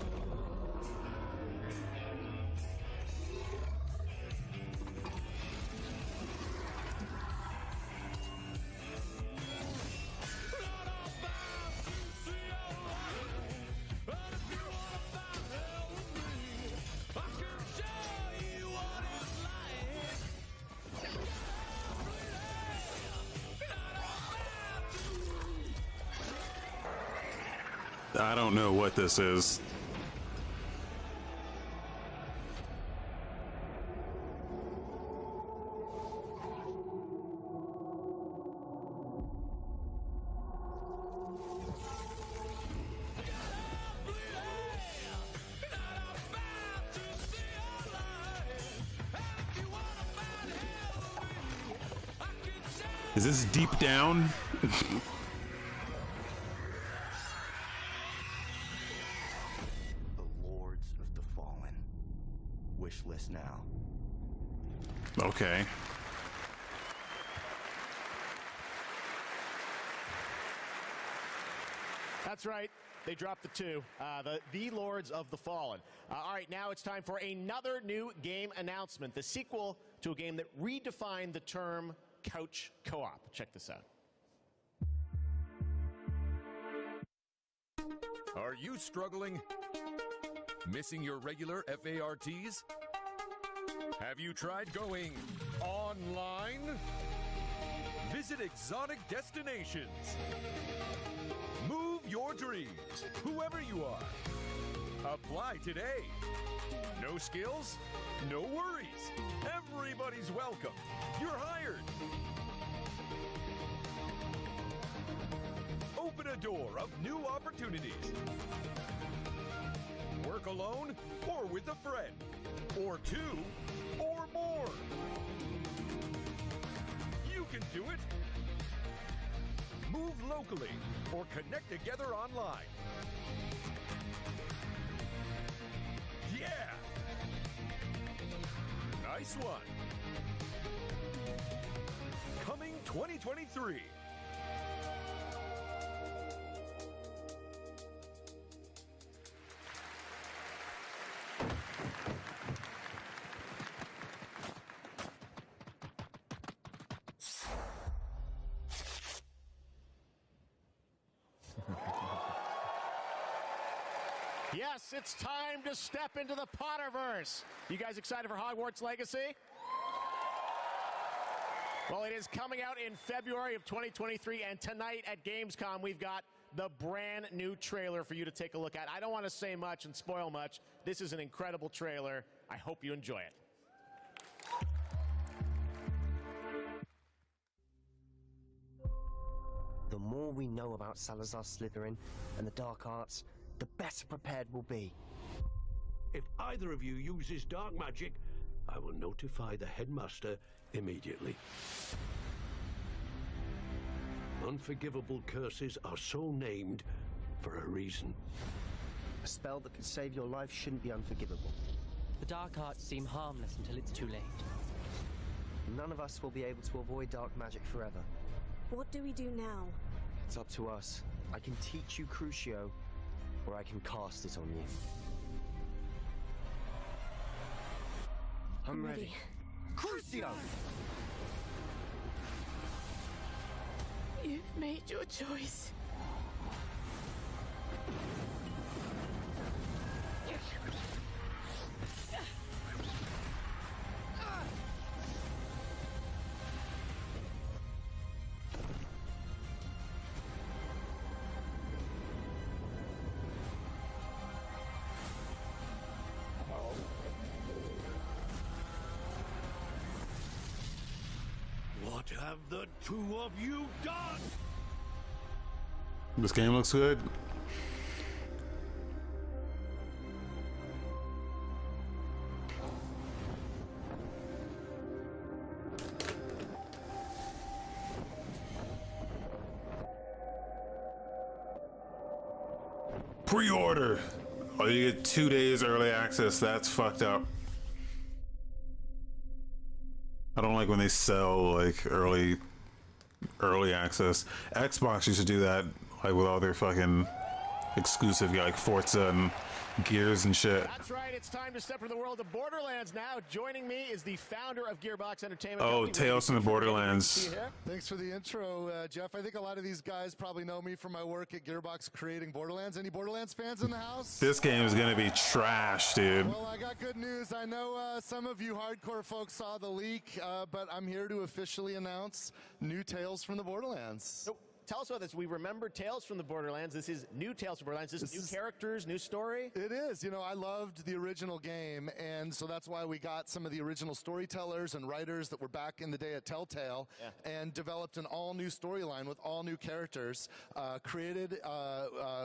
I don't know what this is. Is this Deep Down? Wish list now. Okay. That's right. They dropped the two. The Lords of the Fallen. All right, now it's time for another new game announcement. The sequel to a game that redefined the term couch co-op. Check this out. Are you struggling? Missing your regular FARTs? Have you tried going online? Visit Exotic Destinations. Move your dreams, whoever you are. Apply today. No skills? No worries. Everybody's welcome. You're hired. Open a door of new opportunities. Work alone or with a friend, or two, or more. You can do it. Move locally or connect together online. Yeah! Nice one. Coming 2023. Yes, it's time to step into the Potterverse. You guys excited for Hogwarts Legacy? Well, it is coming out in February of 2023, and tonight at Gamescom, we've got the brand new trailer for you to take a look at. I don't want to say much and spoil much. This is an incredible trailer. I hope you enjoy it. The more we know about Salazar Slytherin and the dark arts, the better prepared we'll be. If either of you uses dark magic, I will notify the headmaster immediately. Unforgivable curses are so named for a reason. A spell that could save your life shouldn't be unforgivable. The dark arts seem harmless until it's too late. None of us will be able to avoid dark magic forever. What do we do now? It's up to us. I can teach you Crucio, or I can cast it on you. I'm ready. Crucio! You've made your choice. What have the two of you done? This game looks good. Pre-order. Oh, you get 2 days early access. That's fucked up. I don't like when they sell like early access. Xbox used to do that like with all their fucking exclusive like Forza and Gears and shit. That's right. It's time to step into the world of Borderlands now. Joining me is the founder of Gearbox Entertainment. Oh, Company. Tales from the Borderlands. Thanks for the intro, Jeff. I think a lot of these guys probably know me from my work at Gearbox creating Borderlands. Any Borderlands fans in the house? This game is gonna be trash, dude. Well, I got good news. I know some of you hardcore folks saw the leak, but I'm here to officially announce new Tales from the Borderlands. So, tell us about this. We remember Tales from the Borderlands. This is new Tales from Borderlands. This is new characters, new story. It is. You know, I loved the original game, and so that's why we got some of the original storytellers and writers that were back in the day at Telltale and developed an all-new storyline with all new characters, created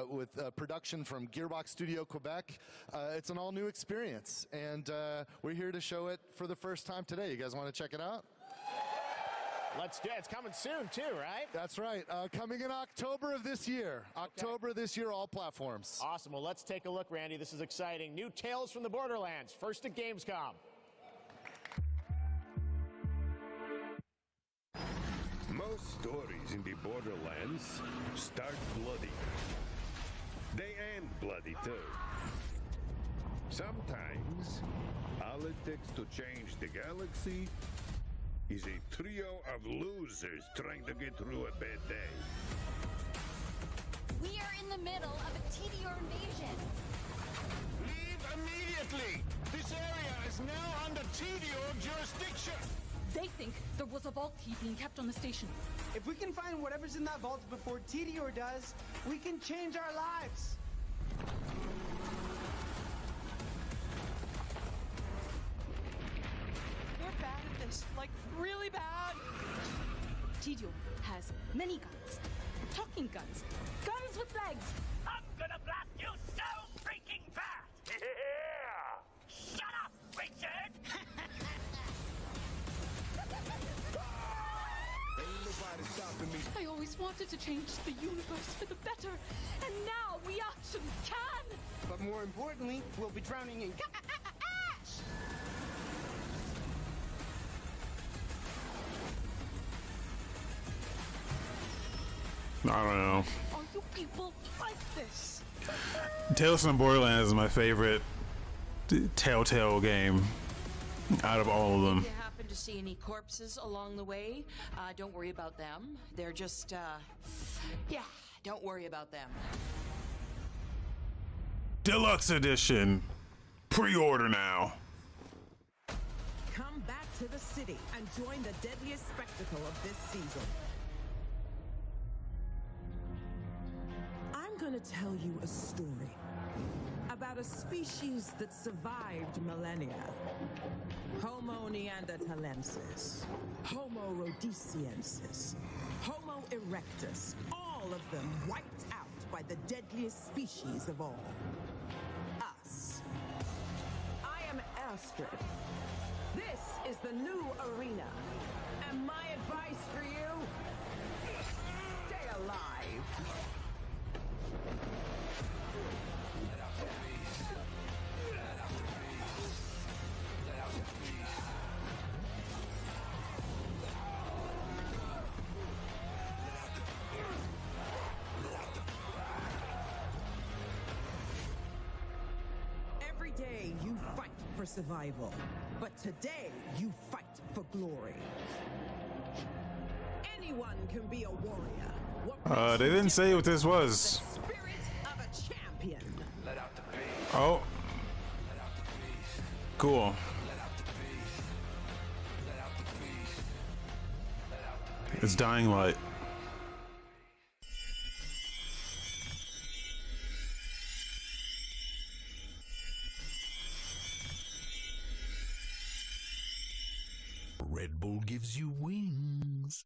with production from Gearbox Studio Quebec. It's an all-new experience, and we're here to show it for the first time today. You guys want to check it out? Let's do it. It's coming soon, too, right? That's right. Coming in October of this year. October this year, all platforms. Awesome. Well, let's take a look, Randy. This is exciting. New Tales from the Borderlands. First at Gamescom. Most stories in the Borderlands start bloody. They end bloody, too. Sometimes, all it takes to change the galaxy is a trio of losers trying to get through a bad day. We are in the middle of a Tediore invasion. Leave immediately! This area is now under Tediore jurisdiction! They think there was a vault key being kept on the station. If we can find whatever's in that vault before Tediore does, we can change our lives. We're bad at this, like really bad. Tediore has many guns, talking guns, guns with legs. I'm gonna blast you so freaking fast! Yeah! Shut up, Richard! Ain't nobody stopping me. I always wanted to change the universe for the better, and now we actually can. But more importantly, we'll be drowning in ash. I don't know. Are you people like this? Tales from the Borderlands is my favorite Telltale game out of all of them. If you happen to see any corpses along the way, don't worry about them. They're just, yeah, don't worry about them. Deluxe Edition. Pre-order now. Come back to the city and join the deadliest spectacle of this season. I'm gonna tell you a story about a species that survived millennia. Homo neanderthalensis, Homo rhodesiensis, Homo erectus, all of them wiped out by the deadliest species of all. Us. I am Astrid. This is the new arena. And my advice for you, stay alive. Every day you fight for survival, but today you fight for glory. Anyone can be a warrior. They didn't say what this was. Spirit of a champion. Oh. Cool. It's Dying Light. Red Bull gives you wings.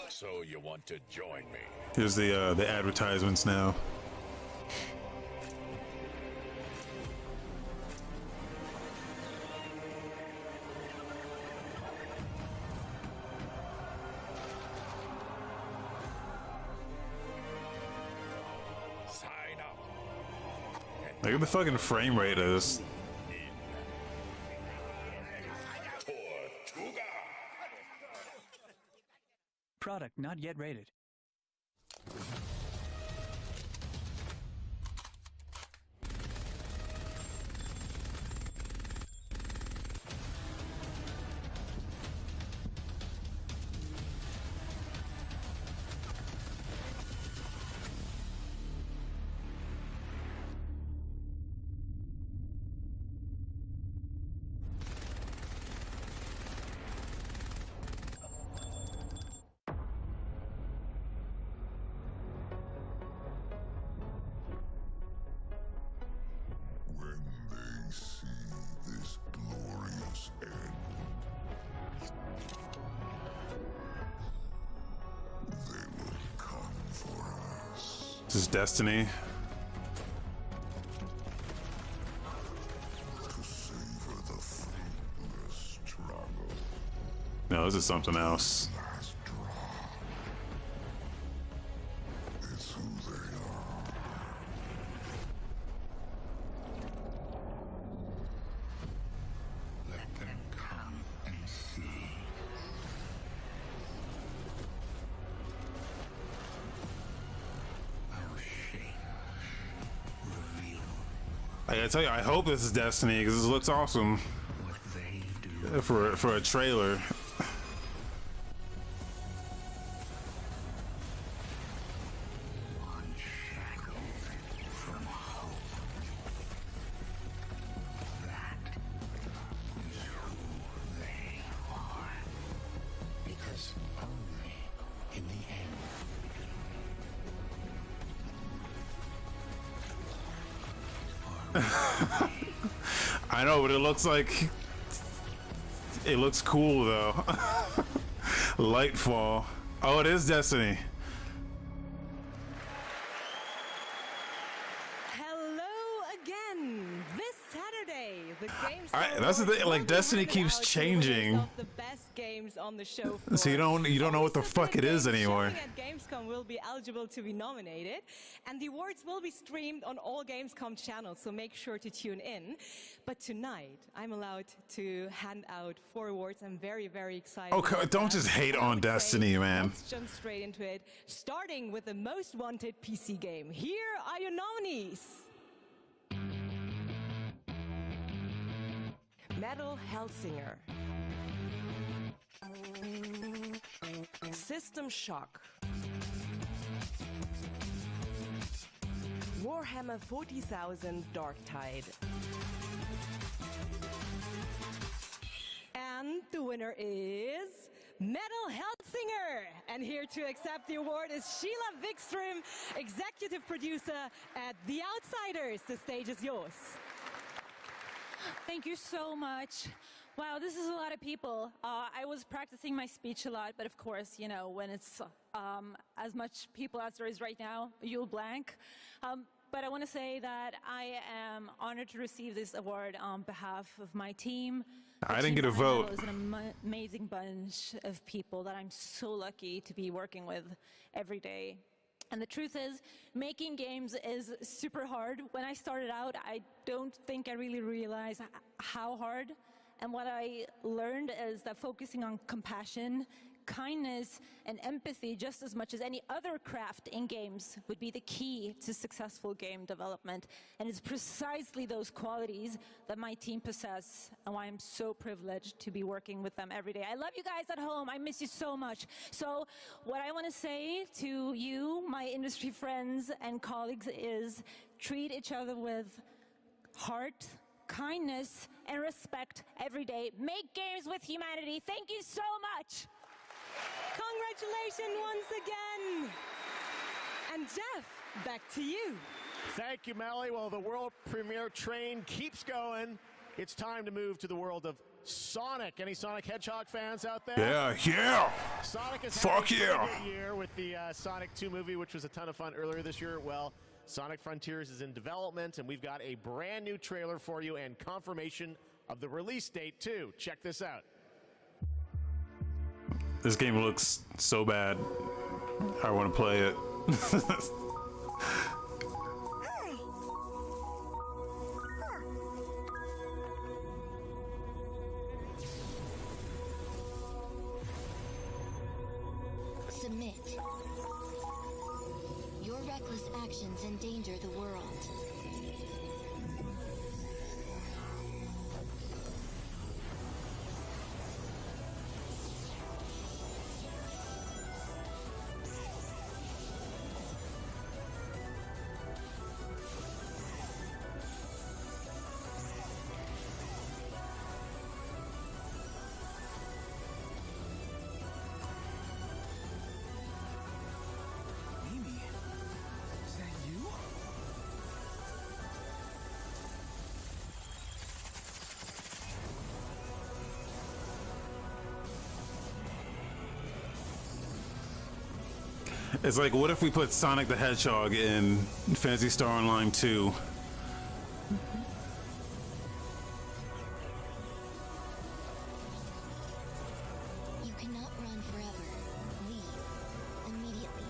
So you want to join me? Here's the advertisements now. Sign up. Look at the fucking frame rate of this. not yet rated. When they see this glorious end, they will come for us. This is Destiny. To savor the fruitless struggle. No, this is something else. Last drop. It's who they are. Let them come and see. Our shame reveal I gotta tell you, I hope this is Destiny because this looks awesome what they do. for a trailer. Unshackled from hope. That is who they are. Because only in the end. I know, but it looks like it looks cool though. Lightfall. Oh, it is Destiny. Hello again. This Saturday, the Gamescom. That's the thing. Like, will be Destiny handing keeps out the changing. winners of the best games on the show floor. So you don't know what the fuck it is anymore. Showing at Gamescom will be eligible to be nominated, and the awards will be streamed on all Gamescom channels. So make sure to tune in. But tonight, I'm allowed to hand out 4 awards. I'm very, very excited. Oh, about don't that. just hate And I on would say, Destiny, man. Let's jump straight into it. Starting with the most wanted PC game. Here are your nominees. Metal Hellsinger, System Shock, Warhammer 40,000 Darktide, and the winner is Metal Hellsinger. And here to accept the award is Sheila Wikström, executive producer at The Outsiders. The stage is yours. Thank you so much. Wow, this is a lot of people. I was practicing my speech a lot, but of course, you know, when it's as much people as there is right now, you'll blank. But I want to say that I am honored to receive this award on behalf of my team. I didn't get a vote. It's an amazing bunch of people that I'm so lucky to be working with every day. And the truth is, making games is super hard. When I started out, I don't think I really realized how hard. And what I learned is that focusing on compassion, kindness, and empathy just as much as any other craft in games would be the key to successful game development. And it's precisely those qualities that my team possess and why I'm so privileged to be working with them every day. I love you guys at home. I miss you so much. So what I want to say to you, my industry friends and colleagues, is treat each other with heart, kindness, and respect every day. Make games with humanity. Thank you so much. Congratulations once again. And Jeff, back to you. Thank you, Melly. Well, the world premiere train keeps going. It's time to move to the world of Sonic. Any Sonic Hedgehog fans out there? Yeah. Sonic has Fuck had a yeah. pretty good year with the Sonic 2 movie, which was a ton of fun earlier this year. Well, Sonic Frontiers is in development, and we've got a brand new trailer for you and confirmation of the release date, too. Check this out. This game looks so bad. I want to play it. Submit. reckless actions endanger the world. Amy, is that you? It's like, what if we put Sonic the Hedgehog in Phantasy Star Online 2? You cannot run forever. Leave. Immediately.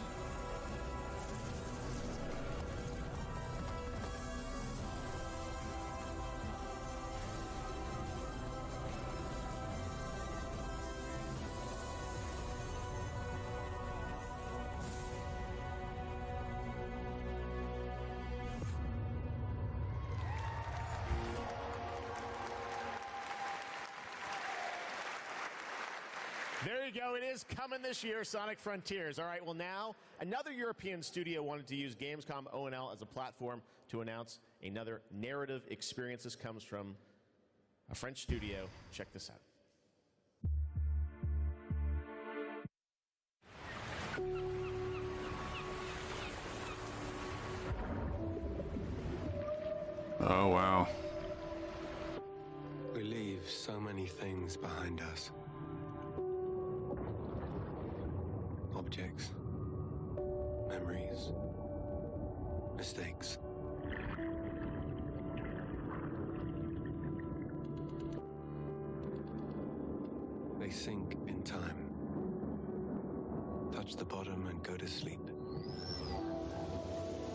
There you go. It is coming this year, Sonic Frontiers. All right, well now, another European studio wanted to use Gamescom O&L as a platform to announce another narrative experience. This comes from a French studio. Check this out. Oh, wow. We leave so many things behind us. Objects, memories, mistakes. They sink in time, touch the bottom and go to sleep.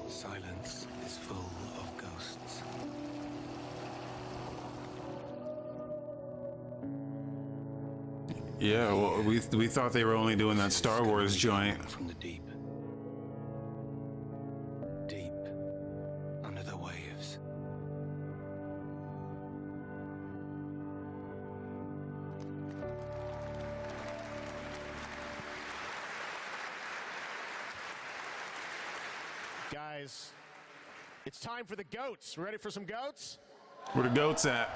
Silence is full of ghosts. Yeah, well, we thought they were only doing that Star Wars joint. From the deep. Deep under the waves. Guys, it's time for the goats. Ready for some goats? Where the goats at?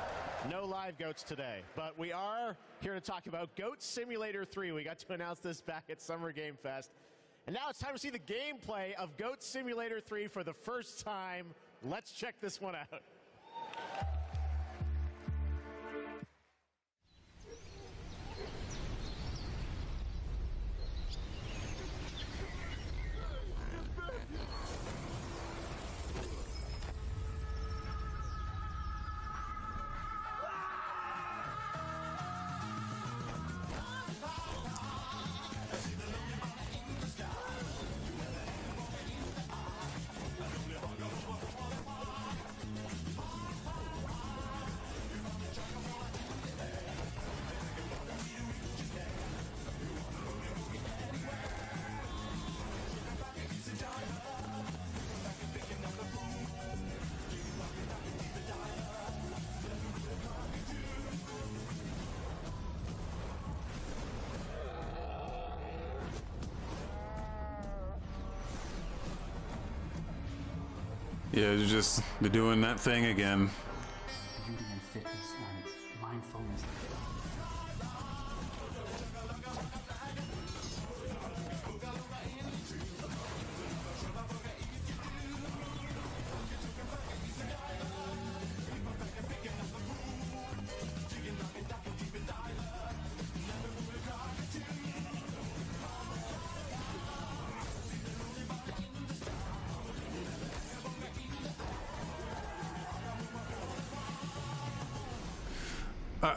No live goats today, but we are here to talk about Goat Simulator 3. We got to announce this back at Summer Game Fest. And now it's time to see the gameplay of Goat Simulator 3 for the first time. Let's check this one out. Yeah, they're doing that thing again. Beauty and fitness and mindfulness.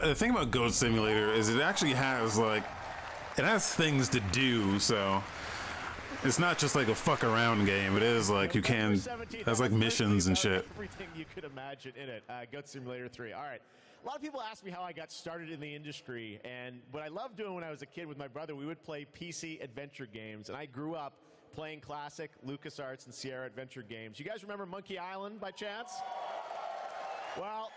The thing about Goat Simulator is it actually has it has things to do, so it's not just like a fuck around game. It is like you can, it has like missions and shit. Everything you could imagine in it. Goat Simulator 3. All right. A lot of people ask me how I got started in the industry, and what I loved doing when I was a kid with my brother, we would play PC adventure games, and I grew up playing classic LucasArts and Sierra Adventure games. You guys remember Monkey Island by chance? Well,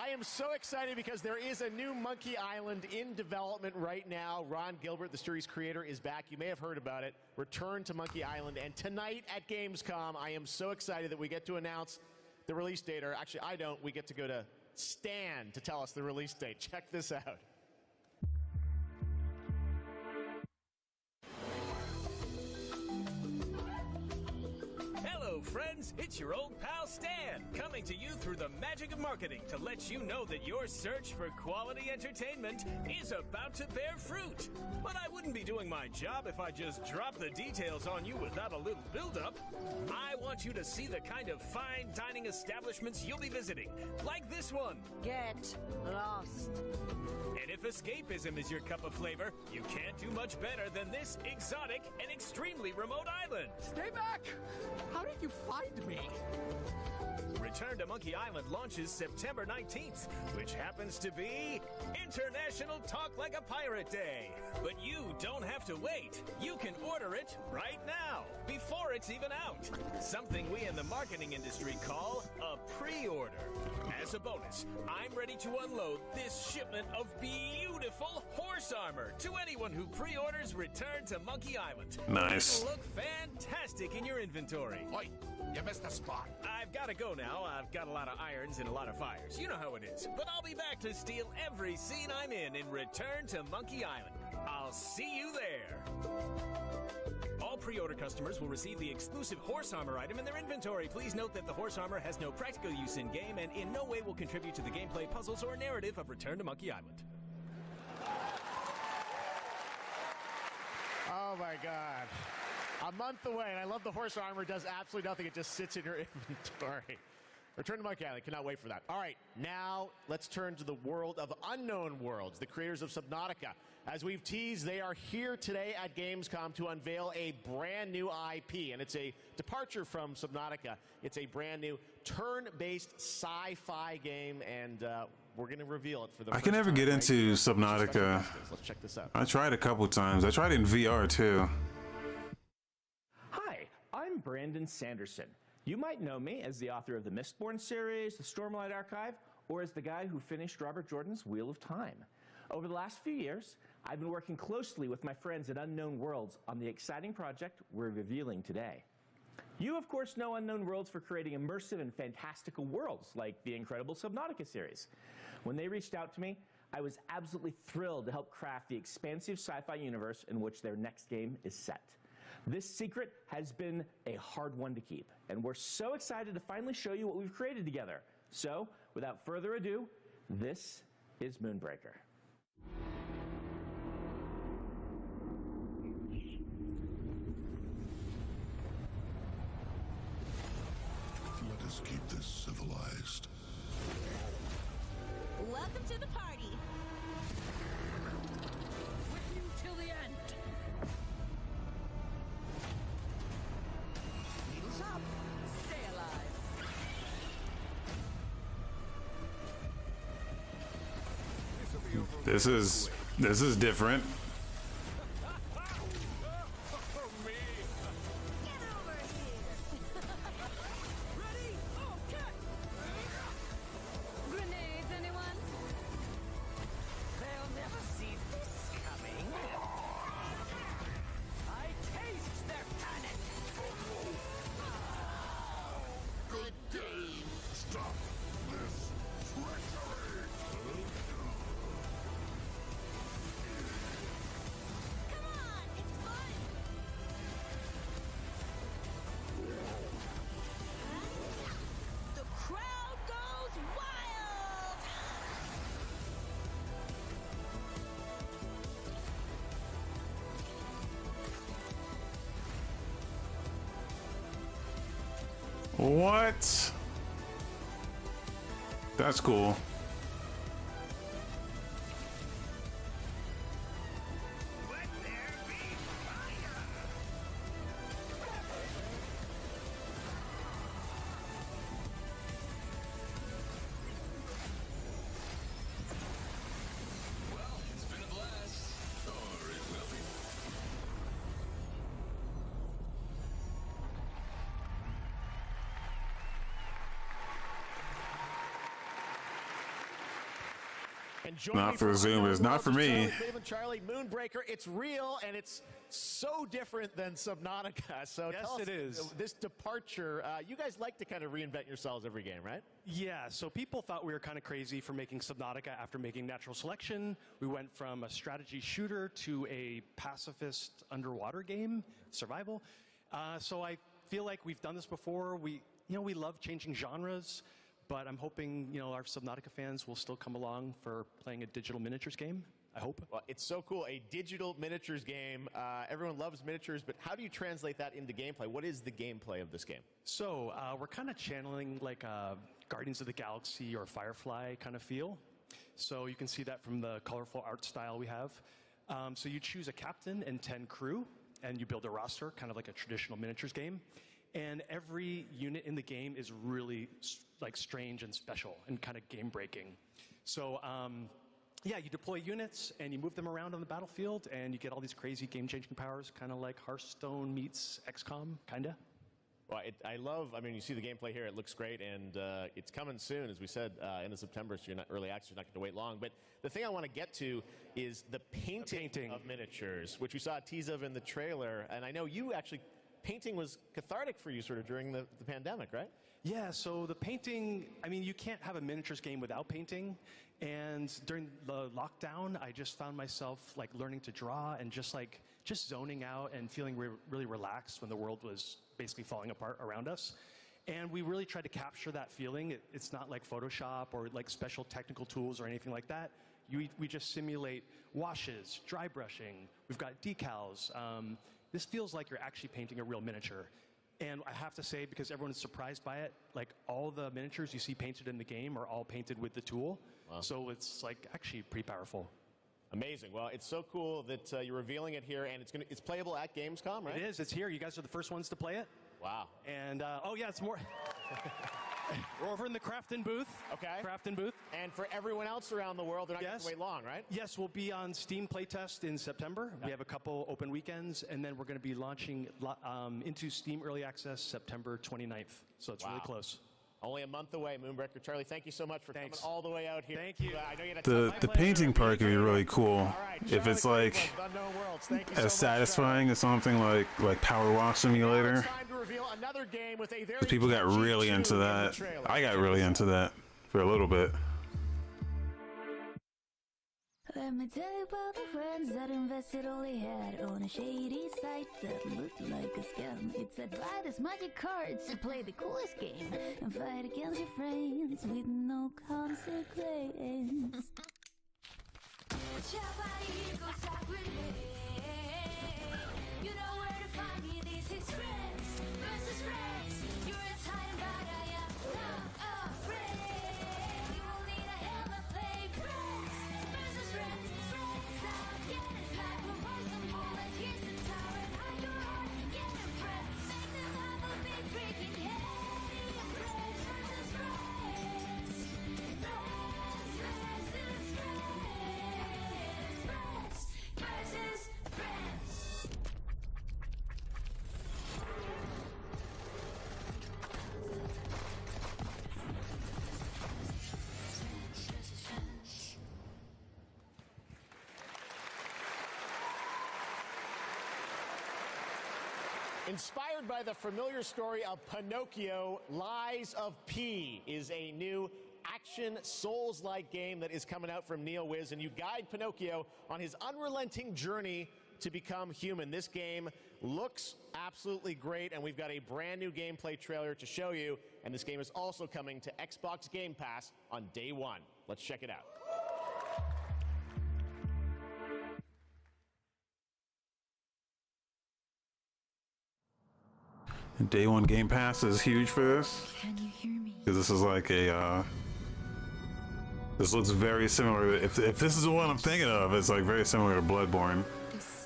I am so excited because there is a new Monkey Island in development right now. Ron Gilbert, the series creator, is back. You may have heard about it. Return to Monkey Island. And tonight at Gamescom, I am so excited that we get to announce the release date. Or actually, I don't. We get to go to Stan to tell us the release date. Check this out. Hello, friends. It's your old pal Stan, coming to you through the magic of marketing to let you know that your search for quality entertainment is about to bear fruit. But I wouldn't be doing my job if I just dropped the details on you without a little build-up. I want you to see the kind of fine dining establishments you'll be visiting, like this one. Get lost. And if escapism is your cup of flavor, you can't do much better than this exotic and extremely remote island. Stay back! How did you find me? Return to Monkey Island launches September 19th, which happens to be International Talk Like a Pirate Day. But you don't have to wait. You can order it right now, before it's even out. Something we in the marketing industry call a pre-order. As a bonus, I'm ready to unload this shipment of beautiful horse armor to anyone who pre-orders Return to Monkey Island. Nice. It'll look fantastic in your inventory. Oi, you missed a spot. I've got to go now. I've got a lot of irons and a lot of fires. You know how it is. But I'll be back to steal every scene I'm in Return to Monkey Island. I'll see you there. All pre-order customers will receive the exclusive horse armor item in their inventory. Please note that the horse armor has no practical use in-game and in no way will contribute to the gameplay, puzzles, or narrative of Return to Monkey Island. Oh my God. A month away, and I love the horse armor does absolutely nothing. It just sits in your inventory. Return to Monkey Island. Cannot wait for that. All right, now let's turn to the world of Unknown Worlds, the creators of Subnautica. As we've teased, they are here today at Gamescom to unveil a brand new IP, and it's a departure from Subnautica. It's a brand new turn-based sci-fi game, and we're going to reveal it for the I first can never time get right into here. Subnautica. Let's check this out. I tried a couple times. I tried it in VR too. Hi, I'm Brandon Sanderson. You might know me as the author of the Mistborn series, the Stormlight Archive, or as the guy who finished Robert Jordan's Wheel of Time. Over the last few years, I've been working closely with my friends at Unknown Worlds on the exciting project we're revealing today. You, of course, know Unknown Worlds for creating immersive and fantastical worlds like the incredible Subnautica series. When they reached out to me, I was absolutely thrilled to help craft the expansive sci-fi universe in which their next game is set. This secret has been a hard one to keep, and we're so excited to finally show you what we've created together. So, without further ado, this is Moonbreaker. Let us keep this civilized. Welcome to the party. With you till the end. Needles up. Stay alive. This is different. Grenades, anyone? They'll never see this coming. I taste their panic. Good game. Stop this treachery. Come on, it's fun. The crowd goes wild. What? That's cool. It's been a blast. Or it will be. not for the Zoomers, not for me. Cleveland Charlie, Moonbreaker, it's real and it's so different than Subnautica. So yes, tell us, it is. This departure, you guys like to kind of reinvent yourselves every game, right? Yeah, so people thought we were kind of crazy for making Subnautica after making Natural Selection. We went from a strategy shooter to a pacifist underwater game, survival. So I feel like we've done this before. We love changing genres, but I'm hoping, our Subnautica fans will still come along for playing a digital miniatures game. I hope. Well, it's so cool. A digital miniatures game. Everyone loves miniatures, but how do you translate that into gameplay? What is the gameplay of this game? So we're kind of channeling like a Guardians of the Galaxy or Firefly kind of feel. So you can see that from the colorful art style we have. So you choose a captain and 10 crew, and you build a roster, kind of like a traditional miniatures game. And every unit in the game is really like strange and special and kind of game breaking. So yeah, you deploy units and you move them around on the battlefield and you get all these crazy game-changing powers, kind of like Hearthstone meets XCOM, kind of. Well, I mean, you see the gameplay here, it looks great, and it's coming soon, as we said, end of September, so you're not early access, you're not going to wait long. But the thing I want to get to is the painting of miniatures, which we saw a tease of in the trailer, and I know you actually, painting was cathartic for you sort of during the pandemic, right? Yeah, so the painting, I mean, you can't have a miniatures game without painting. And during the lockdown, I just found myself like learning to draw and just zoning out and feeling really relaxed when the world was basically falling apart around us. And we really tried to capture that feeling. It's not like Photoshop or like special technical tools or anything like that. We just simulate washes, dry brushing. We've got decals. This feels like you're actually painting a real miniature. And I have to say, because everyone's surprised by it, like all the miniatures you see painted in the game are all painted with the tool. Wow. So it's like actually pretty powerful. Amazing. Well, it's so cool that you're revealing it here, and it's playable at Gamescom, right? It is. It's here. You guys are the first ones to play it. Wow. And oh yeah, it's more. We're over in the Crafton booth. Okay. Crafton booth. And for everyone else around the world, they're not going to wait long, right? Yes, we'll be on Steam Playtest in September. Yeah. We have a couple open weekends, and then we're going to be launching into Steam Early Access September 29th. So it's really close. Only a month away, Moonbreaker. Charlie, thank you so much for coming all the way out here. Thank you. I know you had The painting part could be really cool if it's like as satisfying as something like Power Wash Simulator. Because people got really into that. I got really into that for a little bit. Let me tell you about the friends that invested all they had on a shady site that looked like a scam. It said buy this magic cards to play the coolest game and fight against your friends with no consequence. You know where to find me, this is friends versus friends. You're a time, but I am not afraid. You will need a helmet, play friends versus friends. Friends again, it's like we're both bullets. Here's the tower and hide your heart. Get them friends, make them have a big freaking head. Friends versus friends. Friends versus friends. Friends versus friends. Inspired by the familiar story of Pinocchio, Lies of P is a new action Souls-like game that is coming out from NeoWiz, and you guide Pinocchio on his unrelenting journey to become human. This game looks absolutely great, and we've got a brand new gameplay trailer to show you, and this game is also coming to Xbox Game Pass on day one. Let's check it out. Day one Game Pass is huge for this. Can you hear me? Because this is like a, this looks very similar. If this is the one I'm thinking of, it's like very similar to Bloodborne.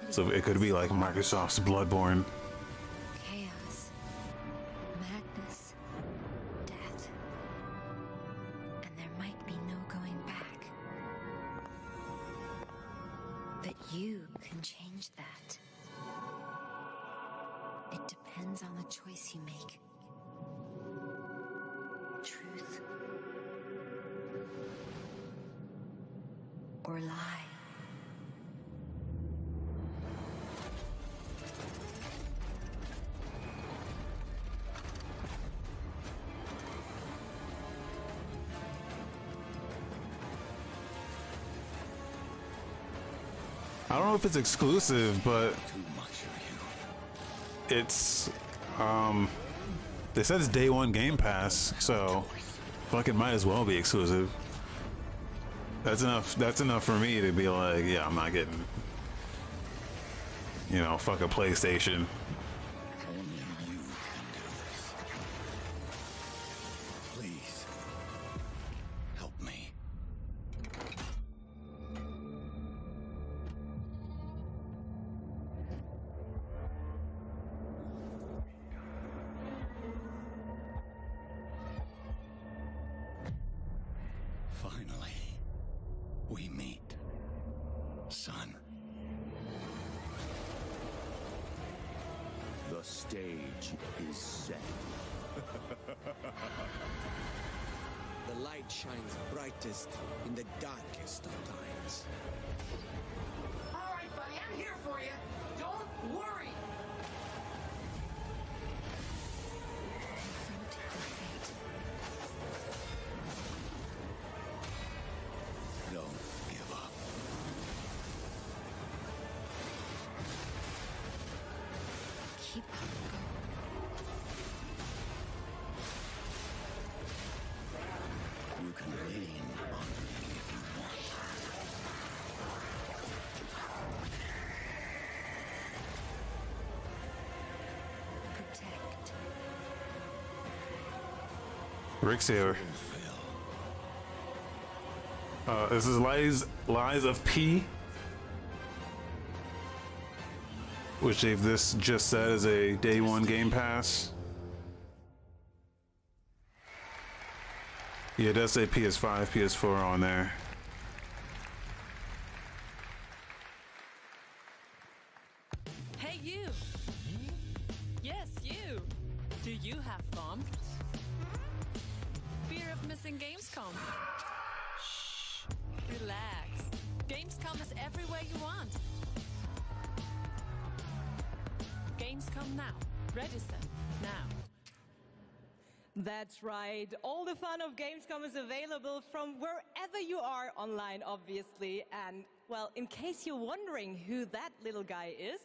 So it could be like Microsoft's Bloodborne. Chaos, madness, death, and there might be no going back. But you can change that. It depends on the choice you make. Truth or lie. I don't know if it's exclusive, but it's they said it's day one Game Pass, so fucking might as well be exclusive. That's enough for me to be like, yeah, I'm not getting, you know, fuck a PlayStation. Please, help me. Finally, we meet, son. The stage is set. The light shines brightest in the darkest of times. All right, buddy, I'm here for you. Don't worry. Don't give up. Keep on You can lean on me if you want. Protect. Rick's here. This is Lies of P, which they've just said is a day one Game Pass. Yeah, it does say PS5, PS4 on there. Hey, you! Yes, you! Do you have fun? Fear of missing Gamescom? Shh, relax. Gamescom is everywhere you want. Gamescom now. Register now. That's right. All the fun of Gamescom is available from wherever you are online, obviously. And, well, in case you're wondering who that little guy is,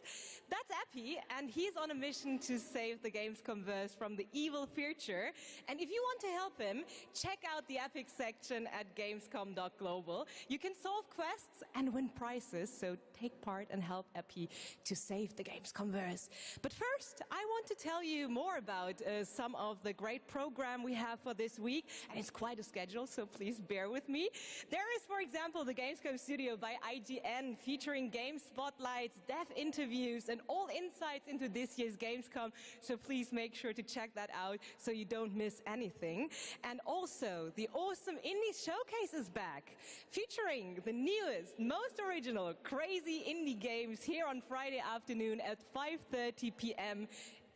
that's Epi, and he's on a mission to save the Gamescomverse from the evil future. And if you want to help him, check out the Epic section at gamescom.global. You can solve quests and win prizes, so take part and help Epi to save the Gamescomverse. But first, I want to tell you more about some of the great program we have for this week, and it's quite a schedule, so please bear with me. There is, for example, the Gamescom Studio by IGN, featuring game spotlights, dev interviews, and all insights into this year's Gamescom, so please make sure to check that out so you don't miss anything. And also, the awesome Indie Showcase is back, featuring the newest, most original, crazy indie games here on Friday afternoon at 5:30 p.m.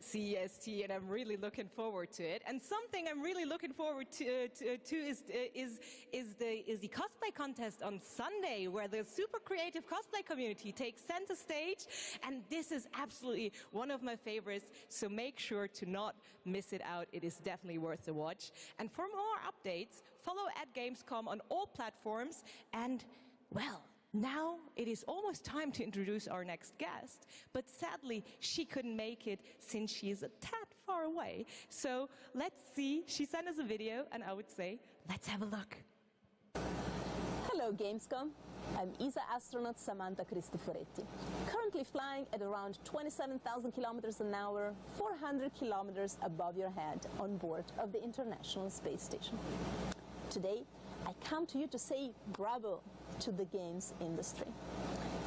CEST, and I'm really looking forward to it. And something I'm really looking forward to is the cosplay contest on Sunday, where the super creative cosplay community takes center stage, and this is absolutely one of my favorites, so make sure to not miss it out. It is definitely worth the watch. And for more updates, follow at Gamescom on all platforms. And, well, now it is almost time to introduce our next guest, but sadly she couldn't make it since she is a tad far away. So let's see, she sent us a video, and I would say, let's have a look. Hello Gamescom, I'm ESA astronaut Samantha Cristoforetti, currently flying at around 27,000 kilometers an hour, 400 kilometers above your head on board of the International Space Station. Today, I come to you to say bravo to the games industry.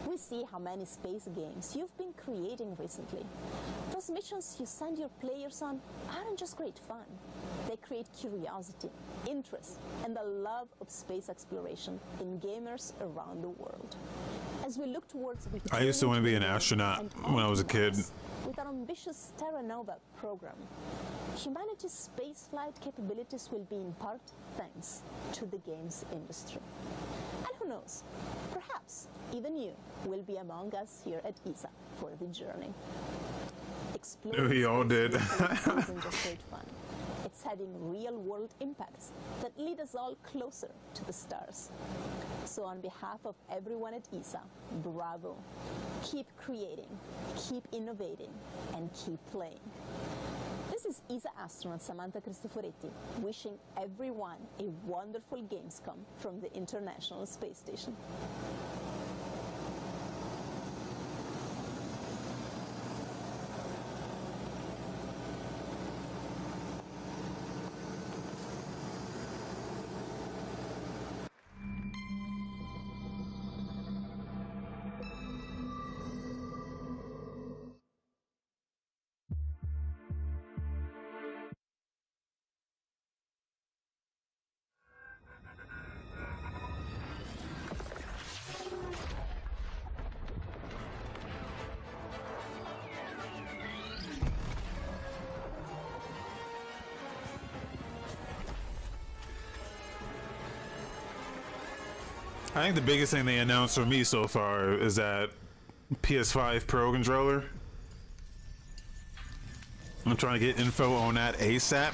We see how many space games you've been creating recently. Those missions you send your players on aren't just great fun. They create curiosity, interest, and the love of space exploration in gamers around the world. As we look towards I used to want to be an astronaut when I was a kid. With our ambitious Terra Nova program, humanity's spaceflight capabilities will be in part thanks to the games industry. And who who knows? Perhaps even you will be among us here at ESA for the journey. Exploring We all did. isn't just great fun. It's having real-world impacts that lead us all closer to the stars. So on behalf of everyone at ESA, bravo. Keep creating, keep innovating, and keep playing. This is ESA astronaut Samantha Cristoforetti wishing everyone a wonderful Gamescom from the International Space Station. I think the biggest thing they announced for me so far is that PS5 Pro controller. I'm trying to get info on that ASAP.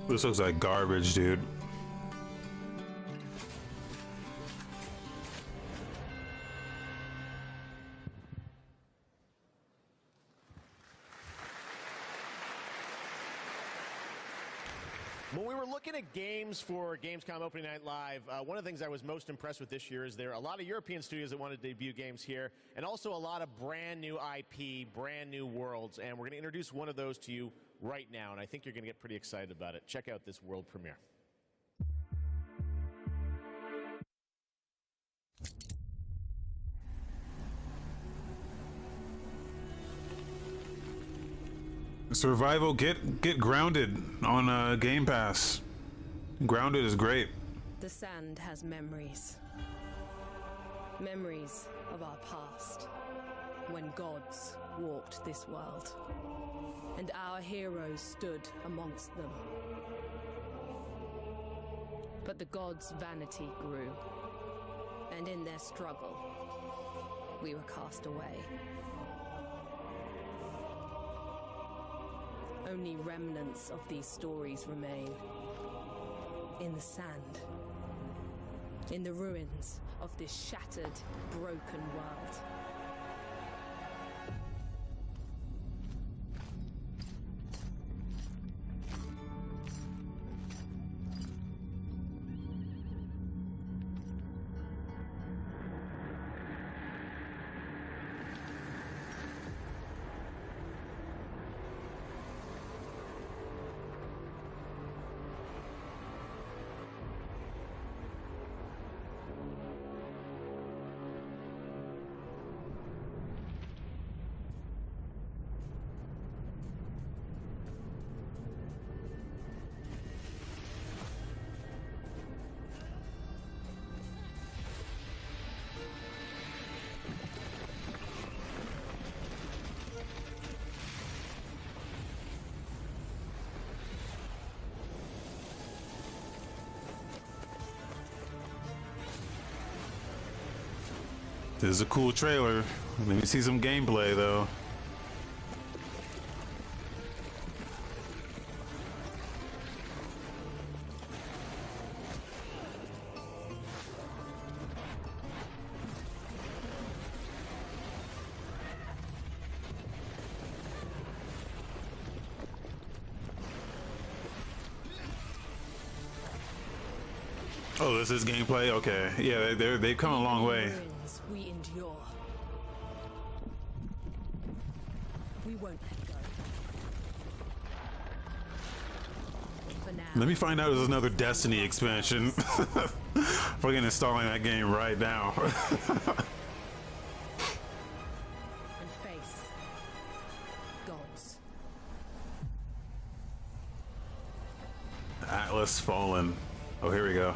This looks like garbage, dude. When we were looking at games for Gamescom Opening Night Live, one of the things I was most impressed with this year is there are a lot of European studios that want to debut games here, and also a lot of brand new IP, brand new worlds, and we're going to introduce one of those to you right now, and I think you're going to get pretty excited about it. Check out this world premiere. Survival, get Grounded on Game Pass. Grounded is great. The sand has memories. Memories of our past, when gods walked this world, and our heroes stood amongst them. But the gods' vanity grew, and in their struggle, we were cast away. Only remnants of these stories remain. In the sand. In the ruins of this shattered, broken world. This is a cool trailer. Let me see some gameplay though. Oh, this is gameplay? Okay. Yeah, they've come a long way. We endure. Let me find out there's another Destiny expansion. Fucking installing that game right now. And face gods. Atlas Fallen. Oh, here we go.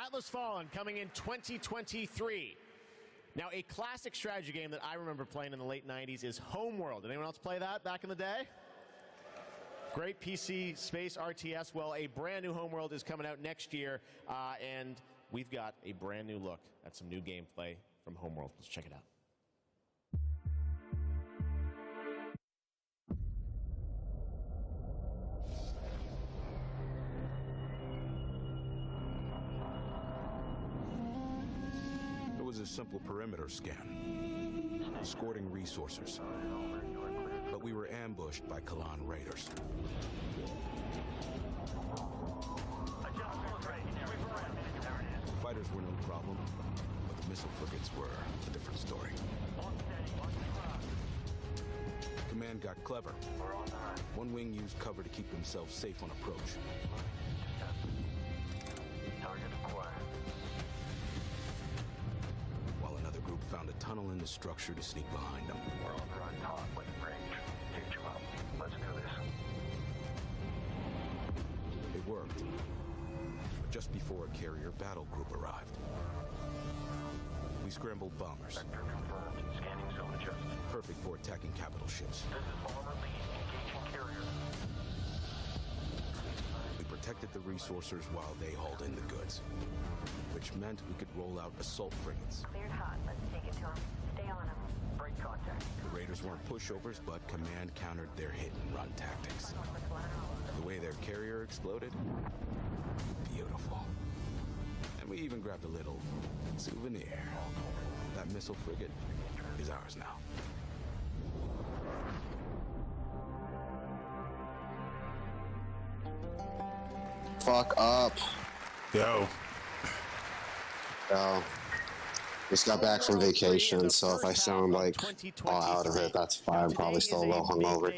Atlas Fallen coming in 2023. Now, a classic strategy game that I remember playing in the late 90s is Homeworld. Did anyone else play that back in the day? Great PC space RTS. Well, a brand new Homeworld is coming out next year, and we've got a brand new look at some new gameplay from Homeworld. Let's check it out. It was a simple perimeter scan, escorting resources. But we were ambushed by Kalan raiders. Fighters were no problem, but the missile frigates were a different story. Command got clever. One wing used cover to keep themselves safe on approach. While another group found a tunnel in the structure to sneak behind them. We're on the right path with range. Teach them up. Let's do this. It worked. But just before a carrier battle group arrived. We scrambled bombers. Vector confirmed. Scanning zone adjusted. Perfect for attacking capital ships. This is bomber lead. Engaging carrier. We protected the resourcers while they hauled in the goods. Which meant we could roll out assault frigates. Cleared hot. Let's take it to them. Stay on them. Break contact. The raiders weren't pushovers, but command countered their hit-and-run tactics. The way their carrier exploded, beautiful. And we even grabbed a little souvenir. That missile frigate is ours now. Fuck up. Yo. Just got back from vacation, so if I sound like all out of it, that's fine. I'm probably still a little hungover.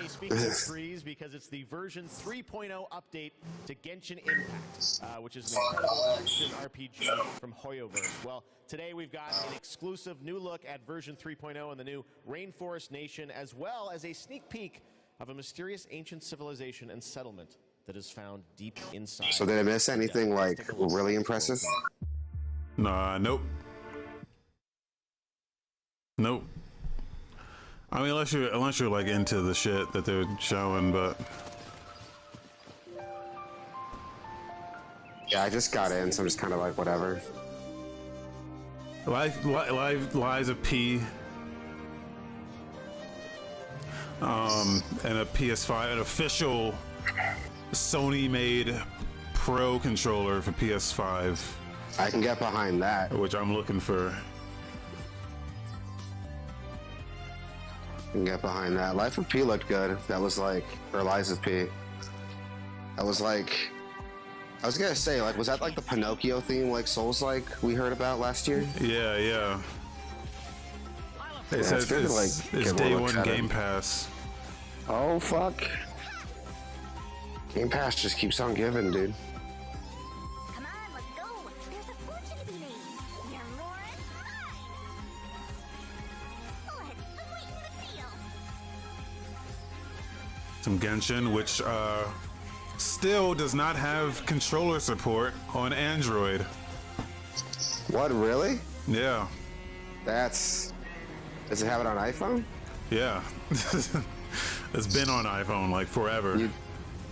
Because it's the version 3.0 update to Genshin Impact, which is an incredible action RPG from Hoyoverse. Well, today we've got an exclusive new look at version 3.0 and the new Rainforest Nation, as well as a sneak peek of a mysterious ancient civilization and settlement that is found deep inside. So did I miss anything like really impressive? Nah, nope. Nope. I mean, unless you're like into the shit that they're showing, but yeah, I just got in, so I'm just kind of like whatever. Liza P. And a PS5, an official Sony-made Pro controller for PS5. I can get behind that. Which I'm looking for. Can get behind that. Life of P looked good. That was like, or Liza P. That was like, I was gonna say, like, was that like the Pinocchio theme, like Souls-like we heard about last year? Yeah, yeah. It says it's day one Game Pass. Oh fuck! Game Pass just keeps on giving, dude. Come on, let's go. There's a fortune to be made. You're more than mine. Let's sweeten the deal. Some Genshin, which still does not have controller support on Android. What, really? Yeah. Does it have it on iPhone? Yeah. It's been on iPhone like forever. You'd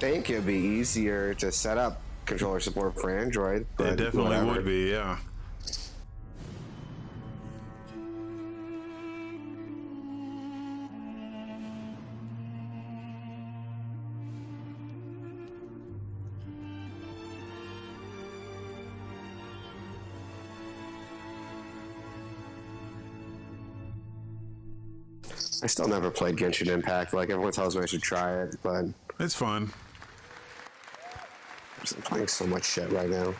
think it'd be easier to set up controller support for Android, but it definitely whatever. would be, yeah. I still never played Genshin Impact. Like, everyone tells me I should try it, but it's fun. I'm playing so much shit right now.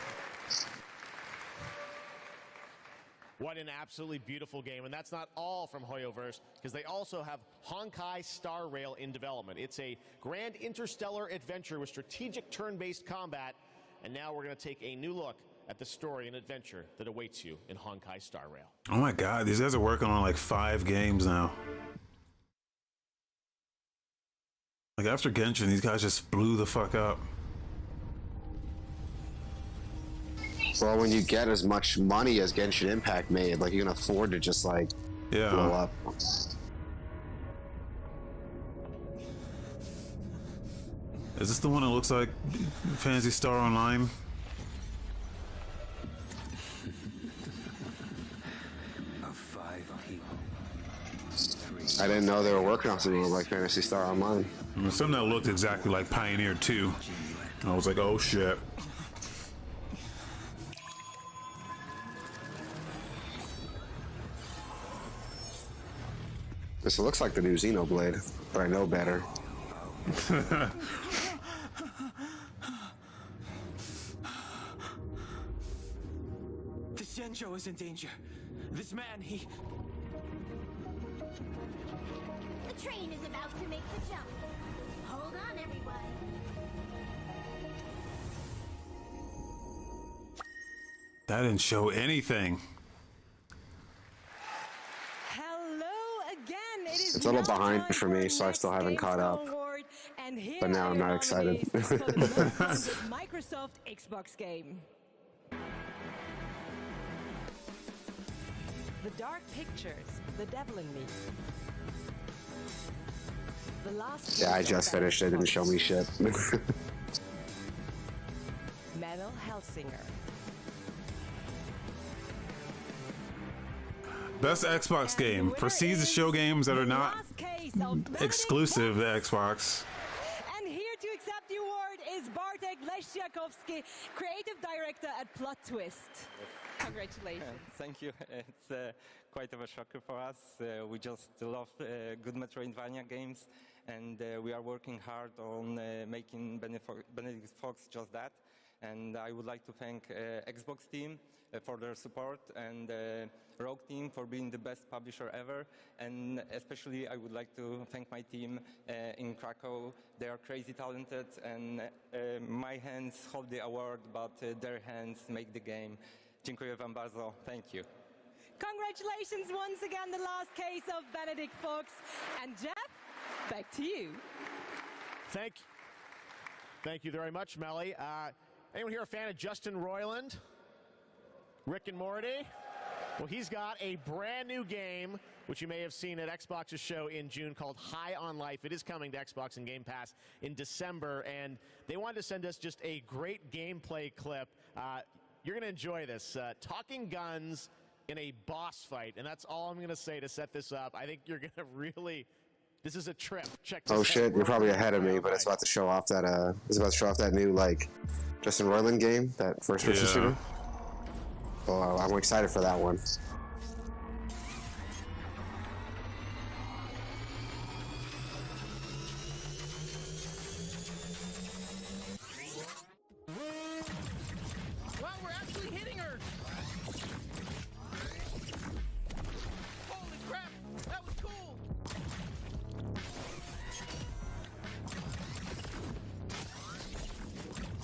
What an absolutely beautiful game. And that's not all from Hoyoverse, because they also have Honkai Star Rail in development. It's a grand interstellar adventure with strategic turn-based combat. And now we're going to take a new look at the story and adventure that awaits you in Honkai Star Rail. Oh my god, these guys are working on like 5 games now. Like after Genshin, these guys just blew the fuck up. Well, when you get as much money as Genshin Impact made, like you can afford to just like blow up. Is this the one that looks like Phantasy Star Online? I didn't know they were working on something like Phantasy Star Online. Something that looked exactly like Pioneer 2. I was like, oh shit. This looks like the new Xenoblade, but I know better. The Senjo is in danger. This man, he... The train is about to make the jump. Hold on, everyone. That didn't show anything. It's a little behind for me, so I still haven't caught up. But now I'm not excited. Microsoft Xbox game. The Dark Pictures, The Devil in Me. The last Yeah, I just finished. It didn't show me shit. Metal Hellsinger. Best Xbox game proceeds to show games that are not exclusive to Xbox. And here to accept the award is Bartek Leszczakowski, creative director at Plot Twist. Congratulations. Thank you. It's quite of a shocker for us. We just love good Metroidvania games, and we are working hard on making Benedict Fox just that. And I would like to thank Xbox team for their support, and Rogue team for being the best publisher ever. And especially I would like to thank my team in Krakow. They are crazy talented, and my hands hold the award, but their hands make the game. Dziękuję wam bardzo. Thank you. Congratulations once again, the last case of Benedict Fox. And Jeff, back to you. Thank you very much, Melly. Anyone here a fan of Justin Roiland? Rick and Morty? Well, he's got a brand new game, which you may have seen at Xbox's show in June, called High on Life. It is coming to Xbox and Game Pass in December, and they wanted to send us just a great gameplay clip. You're going to enjoy this. Talking guns in a boss fight, and that's all I'm going to say to set this up. I think you're going to really... This is a trip. Check this out. Oh shit, you're probably ahead of me, but it's about to show off that new like Justin Roiland game, that first person shooter. Oh, I'm excited for that one. Wow, we're actually hitting her! Holy crap, that was cool!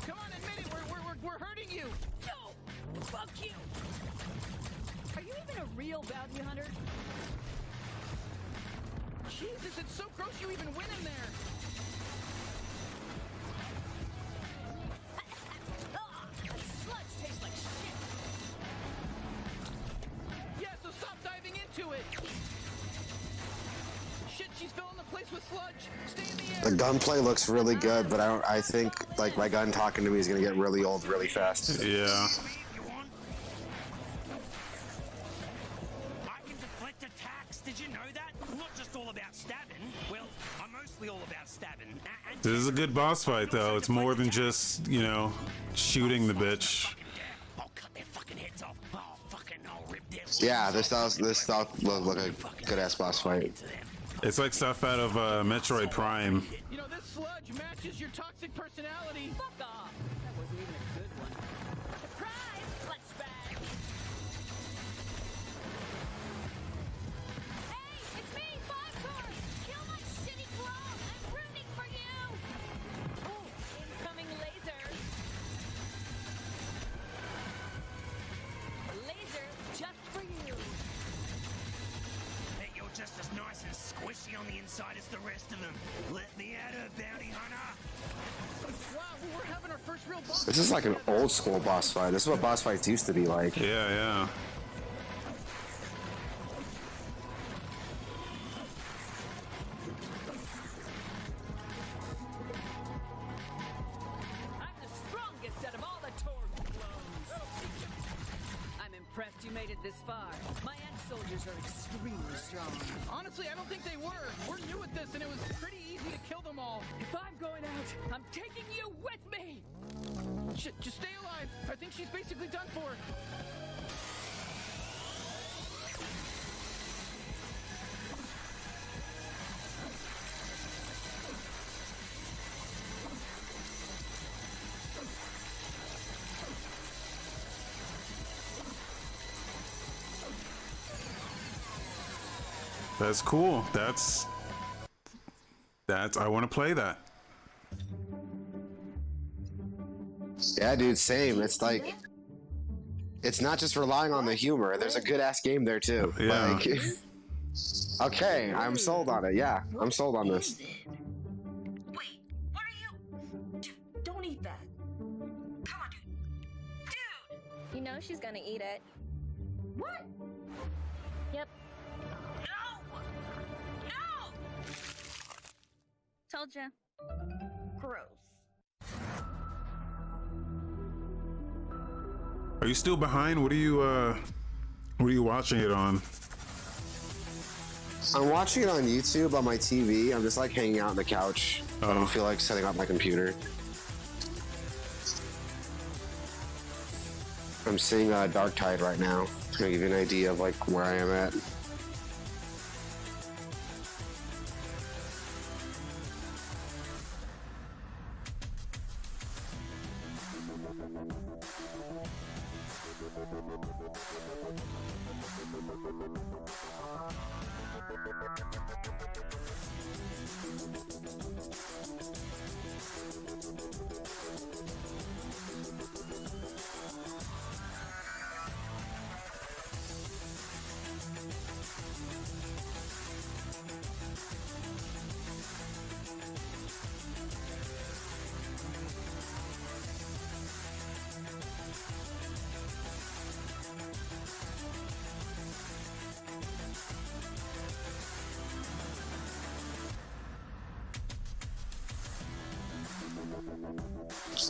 Come on, admit it, we're hurting you! No! Fuck you! Are you even a real bounty hunter? Jesus, it's so gross you even went in there! Sludge tastes like shit. Yeah, so stop diving into it! Shit, she's filling the place with sludge! Stay in the air! The gunplay looks really good, but I think like my gun talking to me is gonna get really old really fast. Yeah. I can deflect attacks. Did you know that? I'm not just all about stabbing. Well, I'm mostly all about stabbing. This is a good boss fight, though. It's more than just, you know, shooting the bitch. Yeah, this does look like a good ass boss fight. It's like stuff out of Metroid Prime. You know, this sludge matches your toxic personality. Fuck off. That was This is like an old school boss fight. This is what boss fights used to be like. Yeah, yeah. I'm the strongest out of all the Torg clones. I'm impressed you made it this far. My ant soldiers are extremely strong. Honestly, I don't think they were. We're new at this, and it was pretty easy to kill them all. If I'm going out, I'm taking you with me! Just stay alive. I think she's basically done for. That's cool. That's I want to play that. Yeah, dude, same. It's like, it's not just relying on the humor. There's a good ass game there too. Yeah. Like, okay, I'm sold on it. Yeah, I'm sold on this. Don't eat that. Come on, dude. You know she's gonna eat it. What? Yep. No! No! Told ya. Gross. Are you still behind? What are you watching it on? I'm watching it on YouTube on my TV. I'm just like hanging out on the couch. I don't feel like setting up my computer. I'm seeing Dark Tide right now. It's gonna give you an idea of like where I am at.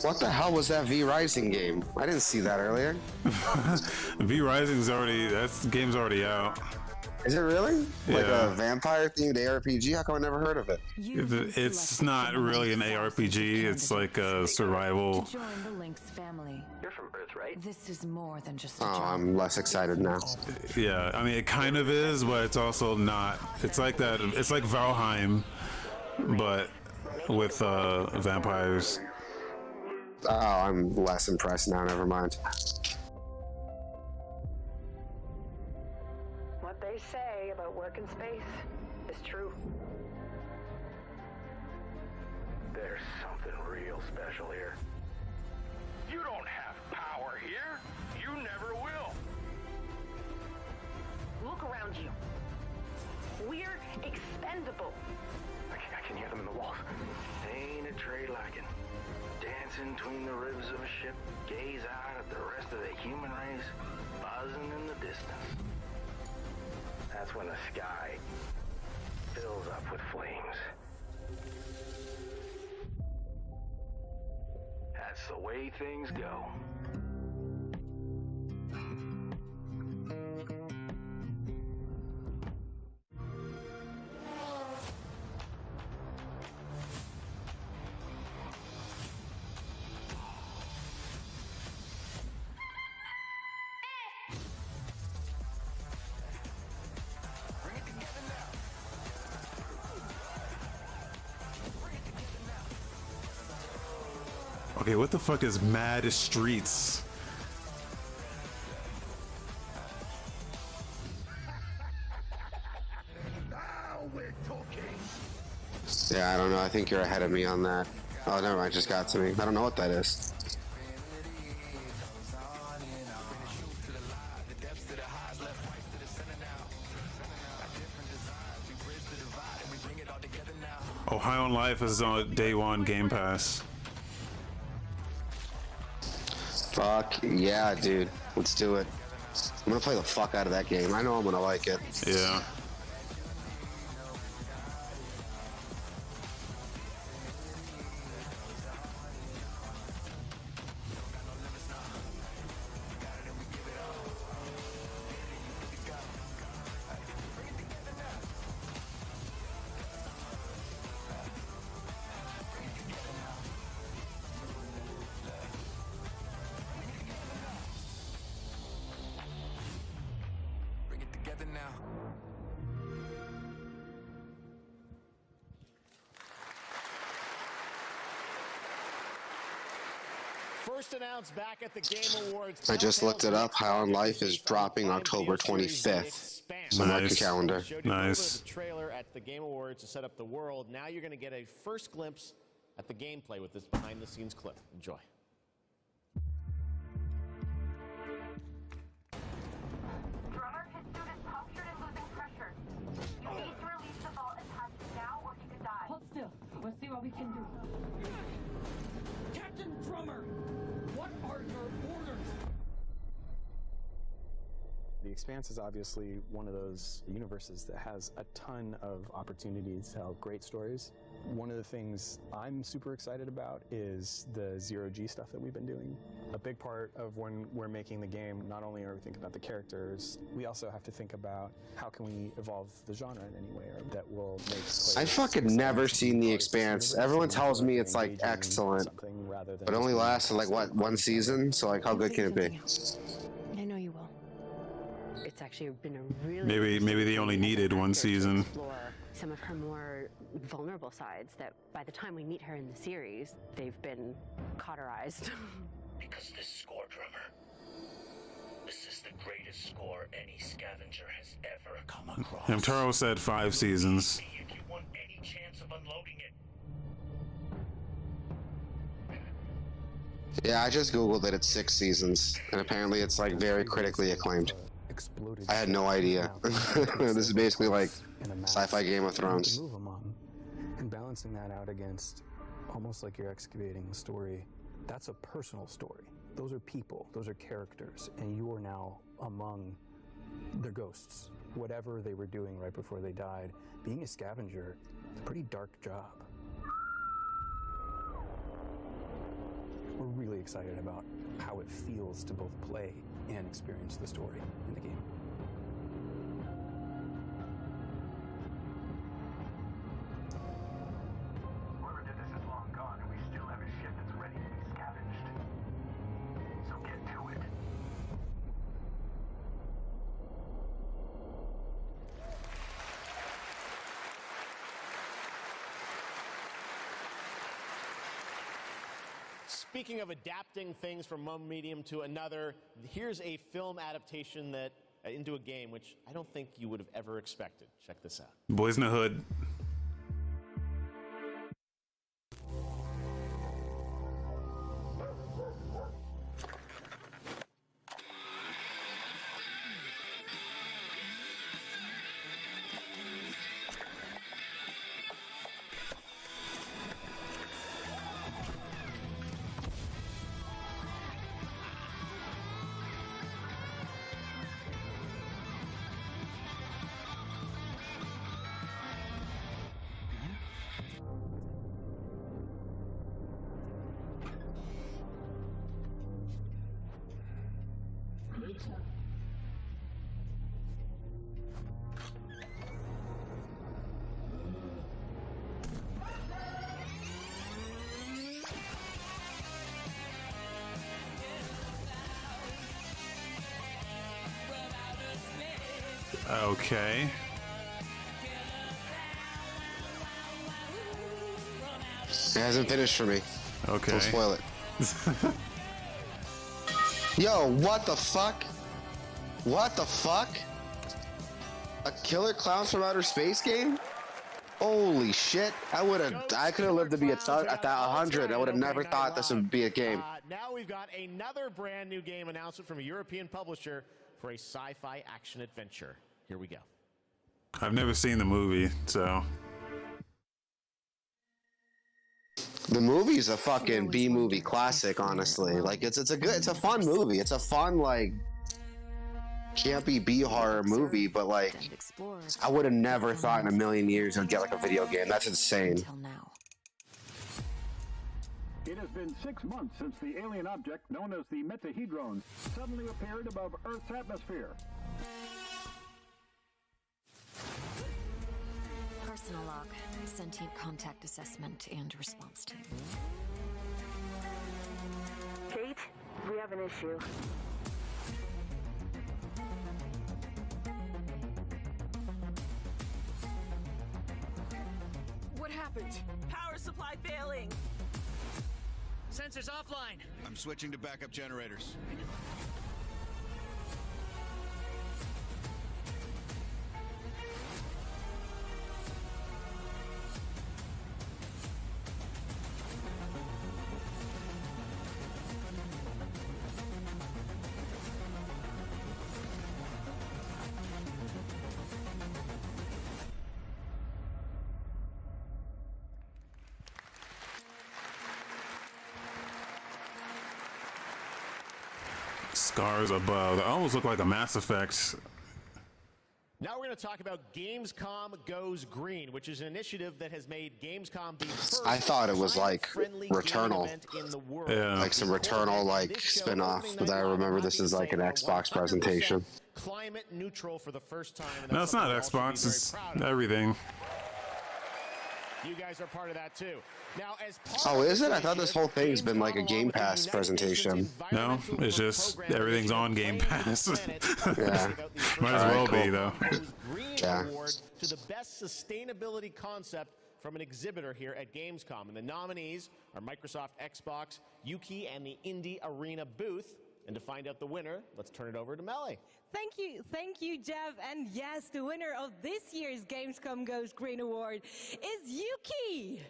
What the hell was that V Rising game? I didn't see that earlier. V Rising's already, that game's already out. Is it really? Like Yeah. a vampire themed ARPG? How come I never heard of it? It's not really an ARPG. It's like a survival. Join the Lynx family. You're from Earth, right? This is more than just a Oh, job. I'm less excited now. Yeah, I mean it kind of is, but it's also not. It's like that. It's like Valheim, but with vampires. Oh, I'm less impressed now. Never mind. What they say about work in space is true. There's something real special here. You don't have power here. You never will. Look around you. We're expendable. I can hear them in the walls. Ain't a tray lacking. Dancing between the ribs of a ship, gaze out at the rest of the human race, buzzing in the distance. That's when the sky fills up with flames. That's the way things go. Okay, what the fuck is Mad Streets? Yeah, I don't know. I think you're ahead of me on that. Oh, never mind. It just got to me. I don't know what that is. Oh, High on Life is on day one Game Pass. Fuck yeah, dude. Let's do it. I'm gonna play the fuck out of that game. I know I'm gonna like it. Yeah. First announced back at the Game Awards. I just looked it up. High on Life is dropping October 25th. So mark your calendar. Nice. The trailer at the Game Awards to set up the world. Now you're going to get a first glimpse at the gameplay with this behind-the-scenes clip. Enjoy. Drummer, his suit is punctured and losing pressure. You need to release the vault attached now or he could die. Hold still. We'll see what we can do. Captain Drummer, what are your orders? The Expanse is obviously one of those universes that has a ton of opportunities to tell great stories. One of the things I'm super excited about is the zero-G stuff that we've been doing. A big part of when we're making the game, not only are we thinking about the characters, we also have to think about how can we evolve the genre in any way that will make players. I fucking never seen The Expanse. Everyone tells me it's like excellent, but it only lasted like what, one season? So like, how good can it be? I know you will. It's actually been a really Maybe they only needed one season. explore some of her more vulnerable sides that by the time we meet her in the series, they've been cauterized. Because this score, Drummer, this is the greatest score any scavenger has ever come across. Taro said 5 seasons. If you want any chance of unloading it. Yeah, I just googled it. It's 6 seasons, and apparently it's like very critically acclaimed. I had no idea. This is basically like sci-fi Game of Thrones. Move them on. And balancing that out against almost like you're excavating a story. That's a personal story. Those are people, those are characters, and you are now among their ghosts. Whatever they were doing right before they died, being a scavenger, it's a pretty dark job. We're really excited about how it feels to both play and experience the story in the game. Whoever did this is long gone, and we still have a ship that's ready to be scavenged. So get to it. Speaking of adapting things from one medium to another, here's a film adaptation that into a game which I don't think you would have ever expected. Check this out. Boys in the Hood. Okay. It hasn't finished for me. Okay. Don't spoil it. Yo, what the fuck? What the fuck? A Killer Clowns from Outer Space game? Holy shit! I could have lived to be at 100. I would have never thought this would be a game. Now we've got another brand new game announcement from a European publisher for a sci-fi action adventure. Here we go. I've never seen the movie, so. The movie's a fucking B-movie classic, honestly. Like it's a fun movie. It's a fun, like, campy B-horror movie, but like I would have never thought in a million years it would get like a video game. That's insane. It has been 6 months since the alien object known as the Metahedron suddenly appeared above Earth's atmosphere. Personal log, sentient contact assessment and response team. Kate, we have an issue. What happened? Power supply failing. Sensors offline. I'm switching to backup generators. Scars above. That almost look like a Mass Effect. Now we're going to talk about Gamescom Goes Green, which is an initiative that has made Gamescom the first. I thought it was like Returnal, yeah, like some Returnal like spin-off. But I remember this is like an Xbox presentation. Climate neutral for the first time. No, it's not Xbox. It's everything. You guys are part of that too. Now, as oh, is it? I thought this whole thing's been like a Game Pass presentation. No, it's just everything's on Game Pass. Yeah, might as well be though. Yeah. Award to the best sustainability concept from an exhibitor here at Gamescom, and the nominees are Microsoft, Xbox, Yuki, and the Indie Arena booth. And to find out the winner, let's turn it over to Melly. Thank you, Jeff. And yes, the winner of this year's Gamescom Goes Green Award is Yuki.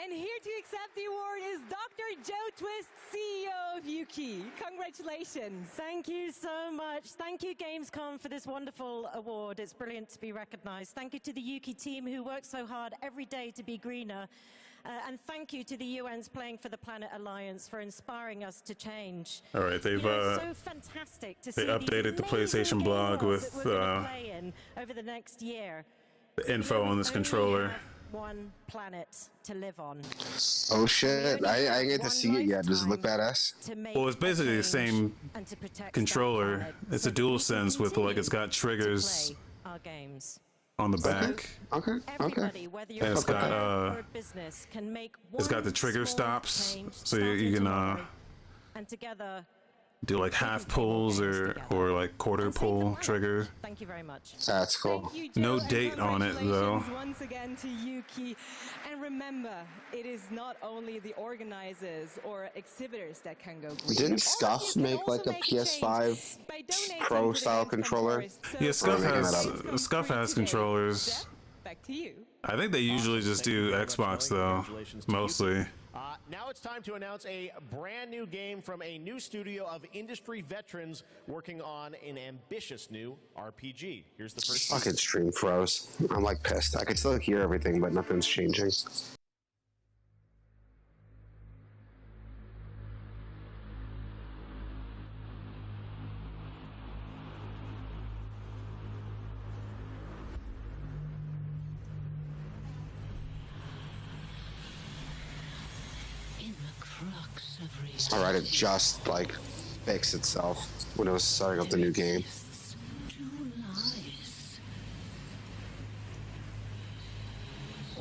And here to accept the award is Dr. Joe Twist, CEO of Yuki. Congratulations. Thank you so much. Thank you, Gamescom, for this wonderful award. It's brilliant to be recognized. Thank you to the Yuki team who works so hard every day to be greener. And thank you to the UN's Playing for the Planet Alliance for inspiring us to change. All right, they've so fantastic to they see updated the PlayStation blog with over the next year. The info on this controller. One planet to live on. Oh shit! I ain't get to see it yet. Does it look badass? Well, it's basically the same controller. It's a DualSense with like it's got triggers our games. on the back. Okay. And it's got it's got the trigger stops, so you can and together do like half pulls or like quarter pull trigger. Thank you very much. That's cool. No date on it though. Once again to Yuki. And remember, it is not only the organizers or exhibitors that can go green. Didn't Scuff make like a PS5 Pro style controller? Yeah, Scuff has controllers. Back to you. I think they usually just do Xbox though, mostly. Now it's time to announce a brand new game from a new studio of industry veterans working on an ambitious new RPG. Here's the first. Fucking stream froze. I'm like pissed. I can still hear everything, but nothing's changing. Alright, it just like fixed itself when it was starting up the new game.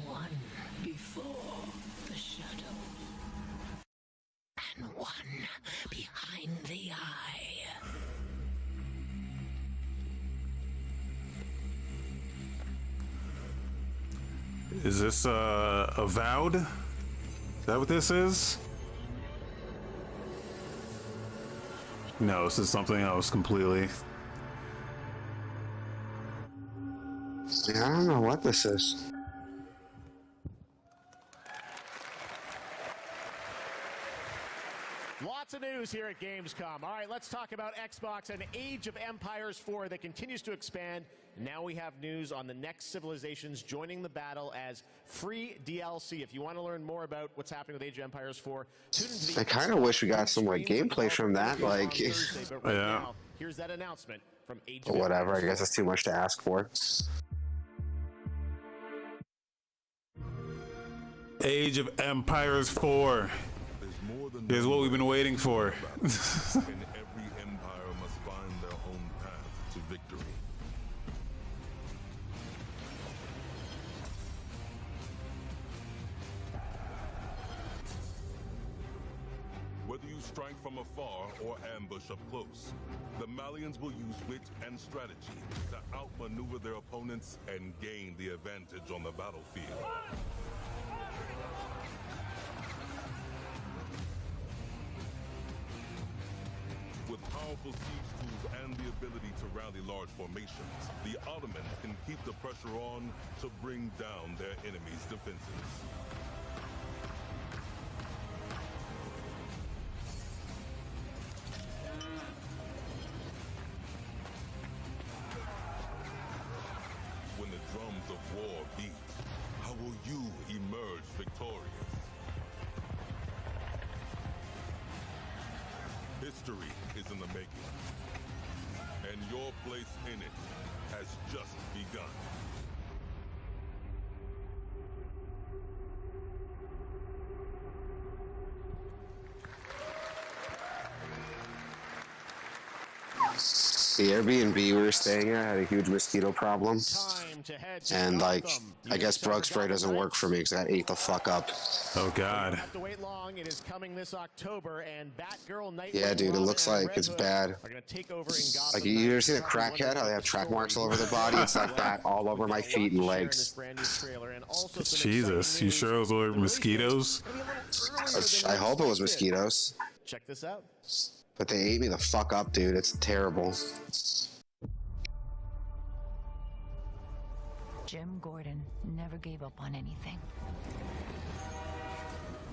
One before the shadow, and one behind the eye. Is this Avowed? Is that what this is? No, this is something else completely. Yeah, I don't know what this is. Lots of news news here at Gamescom. All right, let's talk about Xbox and Age of Empires 4 that continues to expand. Now we have news on the next civilizations joining the battle as free DLC. If you want to learn more about what's happening with Age of Empires 4, tune into the I kind of wish we got some like gameplay from that. Like, Thursday, but right now, here's that announcement from Age of whatever. I Empires guess that's too much to ask for. Age of Empires 4. Here's what we've been waiting for. And every empire must find their own path to victory. Whether you strike from afar or ambush up close, the Malians will use wit and strategy to outmaneuver their opponents and gain the advantage on the battlefield. With powerful siege tools and the ability to rally large formations, the Ottomans can keep the pressure on to bring down their enemies' defenses. When the drums of war beat, how will you emerge victorious? History is in the making, and your place in it has just begun. The Airbnb we were staying at had a huge mosquito problem. And like, I guess bug spray doesn't work for me because I ate the fuck up. Oh god. Have to wait long. It is coming this October, and Batgirl, Nightwing, Yeah, dude, it Robin, looks and like it's Red bad. Hood are gonna take over in Gotham Like, you ever seen a crackhead? How they have track marks all over their body? It's like that all over my feet and legs. Jesus, you sure those were mosquitoes? I hope it was mosquitoes. Check this out. But they ate me the fuck up, dude. It's terrible. Jim Gordon never gave up on anything.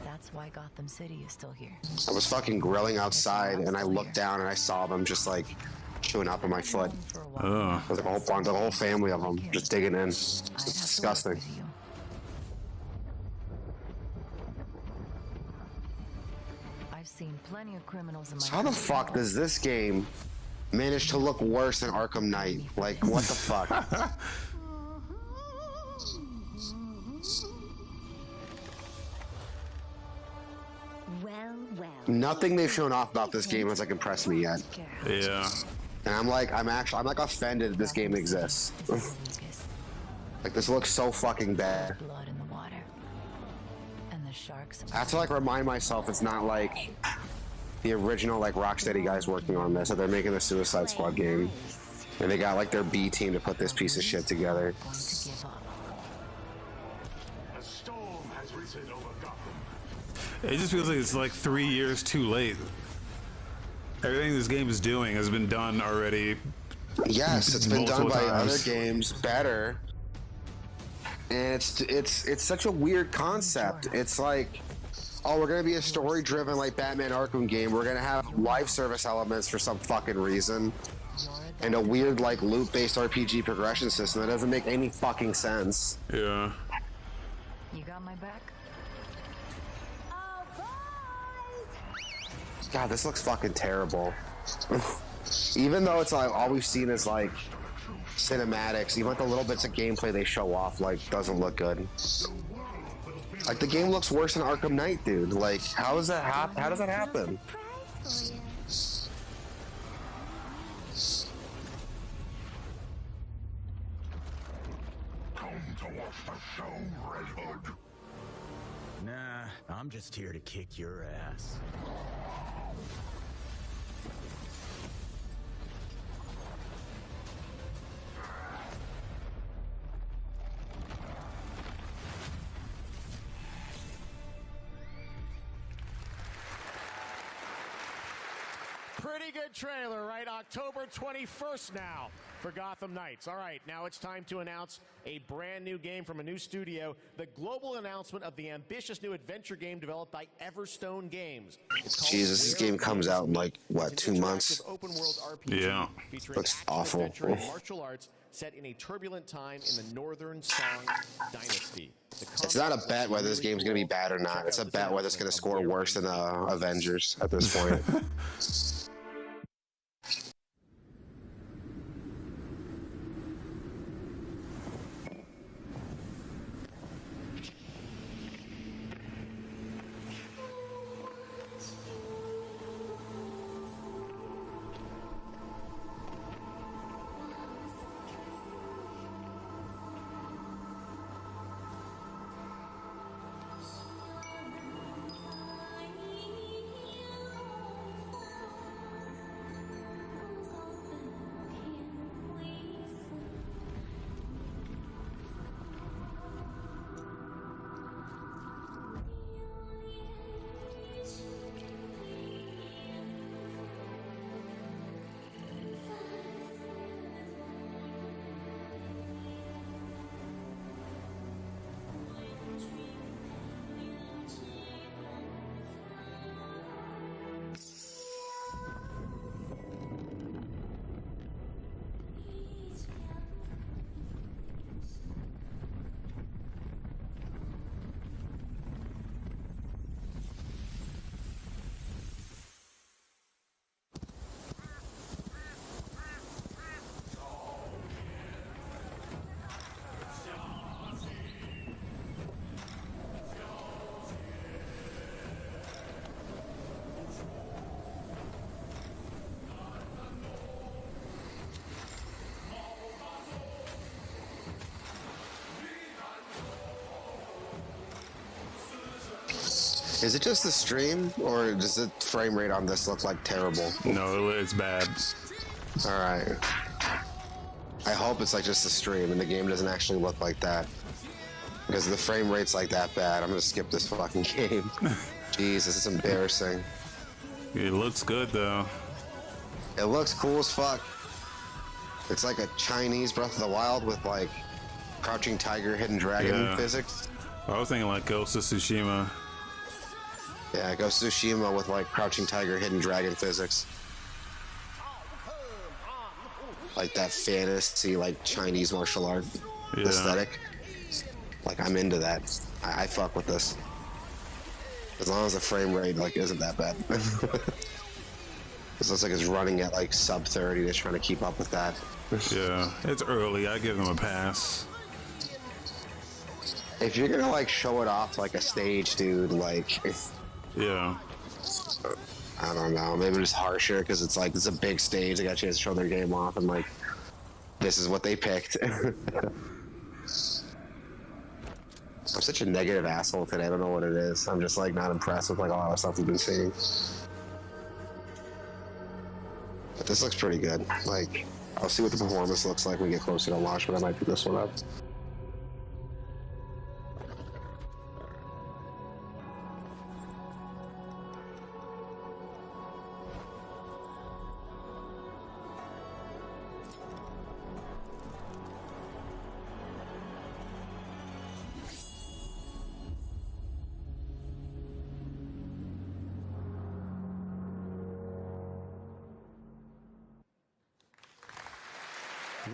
That's why Gotham City is still here. I was fucking grilling outside, and I looked down and I saw them just like chewing up on my foot. Oh. There's like a whole bunch, like a whole family of them just digging in. It's disgusting. I've seen plenty of criminals in my How the fuck does this game manage to look worse than Arkham Knight? Like, what the fuck? Nothing they've shown off about this game has like impressed me yet. Yeah. And I'm like offended that this game exists. Like, this looks so fucking bad. Blood in the water. And the sharks. I have to like remind myself it's not like the original like Rocksteady guys working on this. That they're making the Suicide Squad game, and they got like their B team to put this piece of shit together. A storm has risen over Gotham. It just feels like it's like 3 years too late. Everything this game is doing has been done already. Yes, it's been done by times. other games better. And it's such a weird concept. It's like, oh, we're gonna be a story-driven like Batman Arkham game. We're gonna have live service elements for some fucking reason, and a weird like loop-based RPG progression system that doesn't make any fucking sense. Yeah. You got my back? God, this looks fucking terrible. Even though it's like all we've seen is like cinematics, even like the little bits of gameplay they show off, like doesn't look good. Like the game looks worse than Arkham Knight, dude. Like, how does that happen? How does that happen? Come to watch the show, Red Hood. Nah, I'm just here to kick your ass. Pretty good trailer, right? October 21st now for Gotham Knights. All right, now it's time to announce a brand new game from a new studio. The global announcement of the ambitious new adventure game developed by Everstone Games. Jesus, this game comes out in like, what, 2 months? Open world RPG Yeah. featuring Looks action, awful. adventure, and martial arts set in a turbulent time in the Northern Song Dynasty. It's not a bet whether this game's going to be bad or not. It's a bet whether it's going to score worse than Avengers at this point. Is it just the stream, or does the frame rate on this look like terrible? No, it's bad. All right. I hope it's like just the stream and the game doesn't actually look like that. Because if the frame rate's like that bad, I'm gonna skip this fucking game. Jesus, it's embarrassing. It looks good though. It looks cool as fuck. It's like a Chinese Breath of the Wild with like Crouching Tiger, Hidden Dragon physics. I was thinking like Ghost of Tsushima. Yeah, Ghost of Tsushima with like Crouching Tiger, Hidden Dragon physics. Like that fantasy, like Chinese martial art aesthetic. Like I'm into that. I fuck with this. As long as the frame rate like isn't that bad. It looks like it's running at like sub 30. They're trying to keep up with that. Yeah, it's early. I give them a pass. If you're gonna like show it off like a stage, dude, like yeah, I don't know, maybe just harsher because it's like it's a big stage. They got a chance to show their game off, and like this is what they picked. I'm such a negative asshole today. I don't know what it is. I'm just like not impressed with like a lot of stuff we've been seeing. But this looks pretty good. Like I'll see what the performance looks like when we get closer to launch, but I might pick this one up.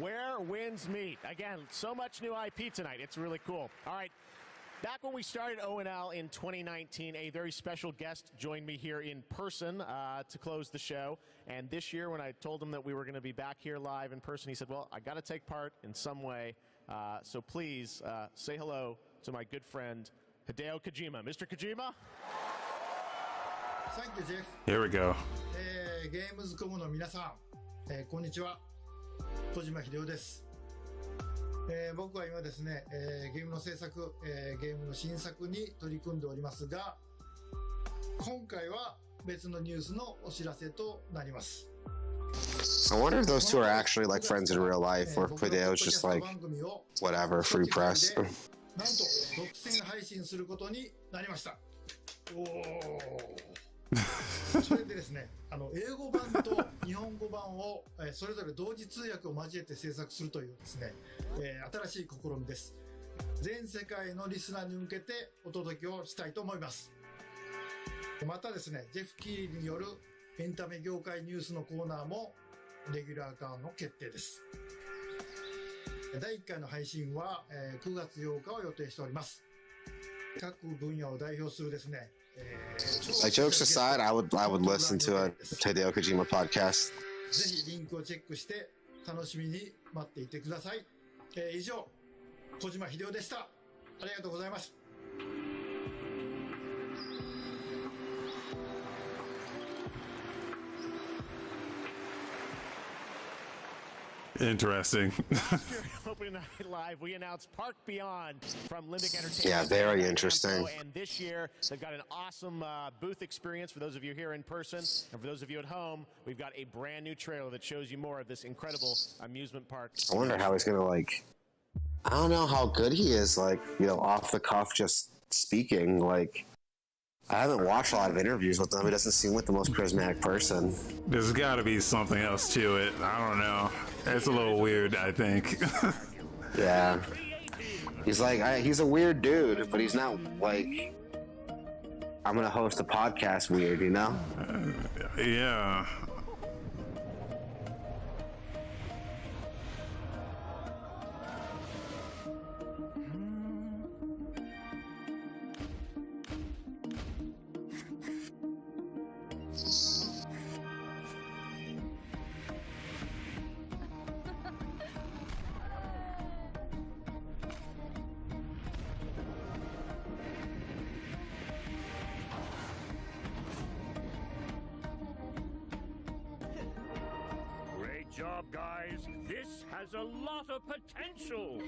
Where winds meet. Again, so much new IP tonight. It's really cool. All right. Back when we started ONL in 2019, a very special guest joined me here in person to close the show. And this year, when I told him that we were going to be back here live in person, he said, well, I got to take part in some way. So please say hello to my good friend, Hideo Kojima. Mr. Kojima? Thank you, Jeff. Here we go. Gamescom の皆さん、こんにちは。小島秀夫です。僕は今ですね、ゲームの制作、ゲームの新作に取り組んでおりますが、今回は別のニュースのお知らせとなります。I wonder if those two are actually like friends in real life, or if Hideo's just like whatever, free press. なんと独占配信することになりました。おー。それでですね、英語版と日本語版をそれぞれ同時通訳を交えて制作するというですね、新しい試みです。全世界のリスナーに向けてお届けをしたいと思います。またですね、ジェフ・キーによるエンタメ業界ニュースのコーナーもレギュラー化の決定です。第1回の配信は9月8日を予定しております。各分野を代表するですね、Like jokes aside, I would listen to a Hideo Kojima podcast. ぜひリンクをチェックして楽しみに待っていてください。以上、小島秀夫でした。ありがとうございます。Interesting. Opening night live, we announced Park Beyond from Limbic Entertainment. Yeah, very interesting. And this year, they've got an awesome booth experience for those of you here in person. And for those of you at home, we've got a brand new trailer that shows you more of this incredible amusement park. I wonder how he's gonna like. I don't know how good he is, like, you know, off the cuff, just speaking. Like, I haven't watched a lot of interviews with him. He doesn't seem like the most charismatic person. There's got to be something else to it. I don't know. It's a little weird, I think. Yeah. He's like, he's a weird dude, but he's not like, I'm gonna host a podcast weird, you know? Yeah. Great job, guys. This has a lot of potential.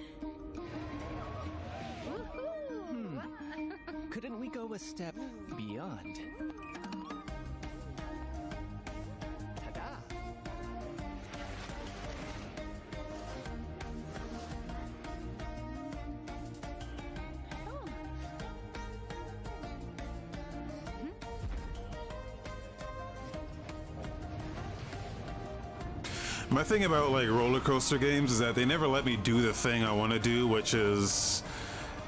Couldn't we go a step beyond? Ta-da! My thing about like roller coaster games is that they never let me do the thing I want to do, which is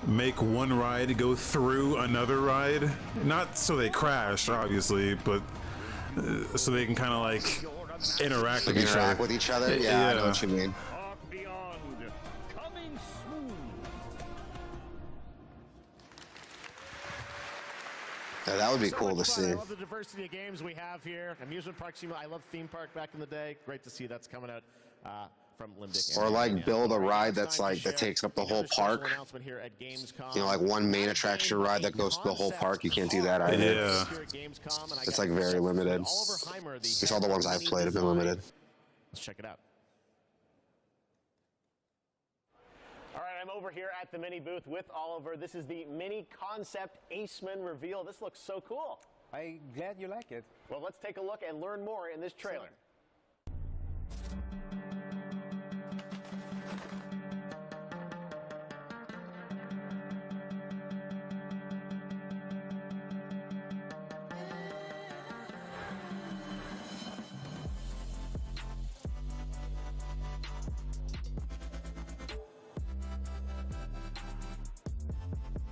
make one ride go through another ride. Not so they crash, obviously, but so they can kind of like interact with each other. With each other? Yeah, I know what you mean. Park Beyond, coming soon. Yeah, that would be cool to see. I love the diversity of games we have here. Amusement Park Simulator. I love Theme Park back in the day. Great to see that's coming out from Limbic. Or like build a ride that's like, that takes up the whole park. You know, like one main attraction ride that goes to the whole park. You can't do that either. Yeah. It's like very limited. At least all the ones I've played have been limited. Let's check it out. All right, I'm over here at the mini booth with Oliver. This is the mini concept Aceman reveal. This looks so cool. I'm glad you like it. Well, let's take a look and learn more in this trailer.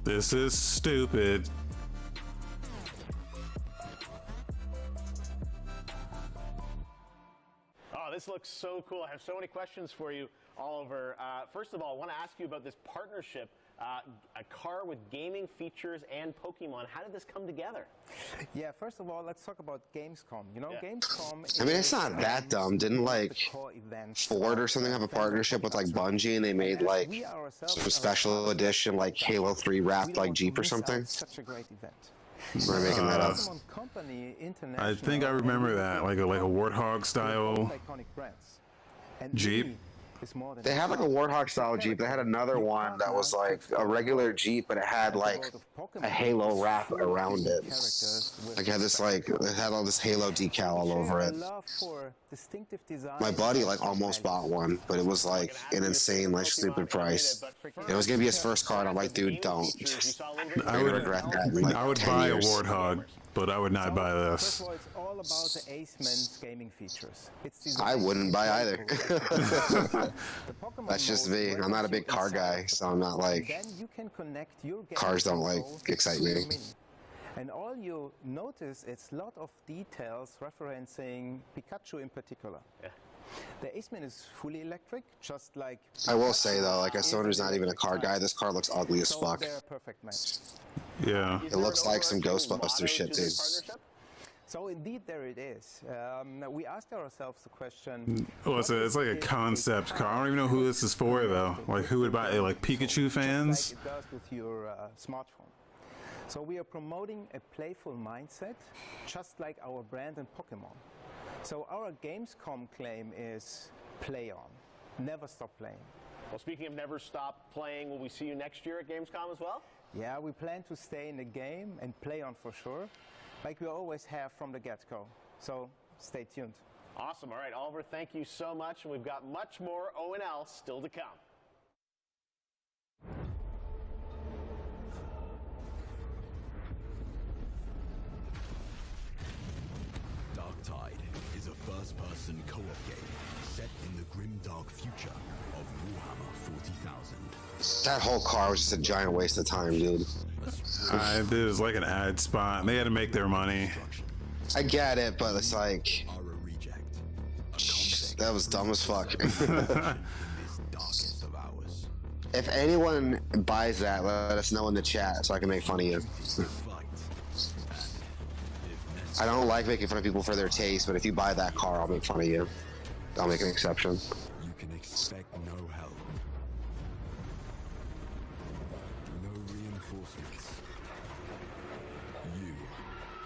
This is stupid. Oh, this looks so cool. I have so many questions for you, Oliver. First of all, I want to ask you about this partnership, a car with gaming features and Pokemon. How did this come together? Yeah, first of all, let's talk about Gamescom. You know, Gamescom... I mean, it's not that dumb. Didn't like Ford or something have a partnership with like Bungie and they made like some special edition like Halo 3 wrapped like Jeep or something? Such a great event. We're making that up. I think I remember that, like a Warthog style Jeep. They had like a Warthog style Jeep. They had another one that was like a regular Jeep, but it had like a Halo wrap around it. Like it had this like, it had all this Halo decal all over it. My buddy like almost bought one, but it was like an insane, like stupid price. It was gonna be his first car, and I'm like, dude, don't. I would regret that in like I would 10 buy years. a Warthog. but I would not buy First this. of all, it's all about the Aceman's gaming features. It's I designed wouldn't to buy be either. playful. The Pokemon That's just mode me. I'm renders not a you big car inside guy, of the so I'm not Pokemon. like Then you can connect your game cars don't like console excite to your me. Mini. And all you notice is a lot of details referencing Pikachu in particular. Yeah. The Aceman is fully electric, just like I will say though, like as someone who's not even a car guy, this car looks ugly as fuck. they're a perfect match. Yeah. It looks like some Ghostbusters shit, dude. So indeed, there it is. We asked ourselves the question. Well, it's like a concept car. I don't even know who this is for though. Like who would buy it? Like Pikachu fans? Like it does with your smartphone. So we are promoting a playful mindset, just like our brand and Pokemon. So our Gamescom claim is play on, never stop playing. Well, speaking of never stop playing, will we see you next year at Gamescom as well? Yeah, we plan to stay in the game and play on for sure, like we always have from the get-go. So stay tuned. Awesome. All right, Oliver, thank you so much. And we've got much more O&L still to come. Darktide is a first-person co-op game set in the grim-dark future of Warhammer 40,000. That whole car was just a giant waste of time, dude. It was like an ad spot. They had to make their money. I get it, but it's like that was dumb as fuck. If anyone buys that, let us know in the chat so I can make fun of you. I don't like making fun of people for their taste, but if you buy that car, I'll make fun of you. I'll make an exception. You can expect no help. No reinforcements. You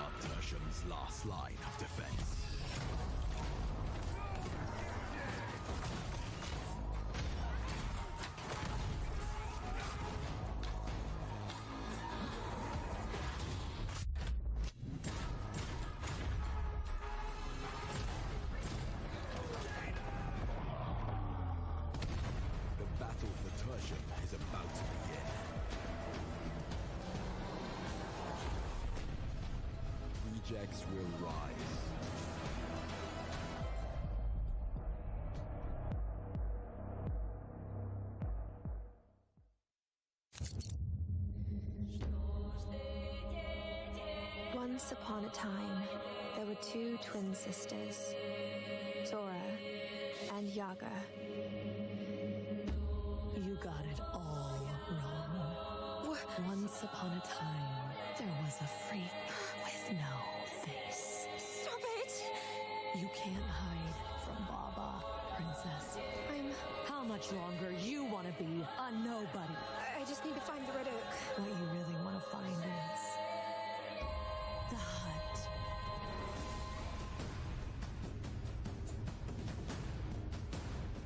are Tertium's last line of defense. The battle for Tertium is about to begin. Rejects will rise. Once upon a time, there were two twin sisters, Zora and Yaga. You got it all wrong. Once upon a time, there was a freak with no face. Stop it! You can't hide from Baba, princess. How much longer you want to be a nobody? I just need to find the Red Oak. What you really want to find is the hut.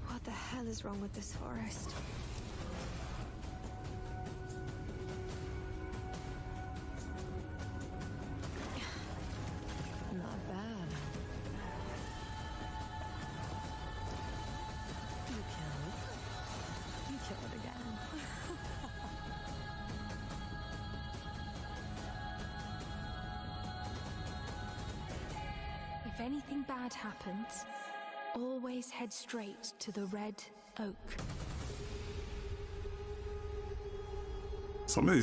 What the hell is wrong with this forest? Not bad. You killed. You killed again. If anything bad happens, always head straight to the Red Oak. Some of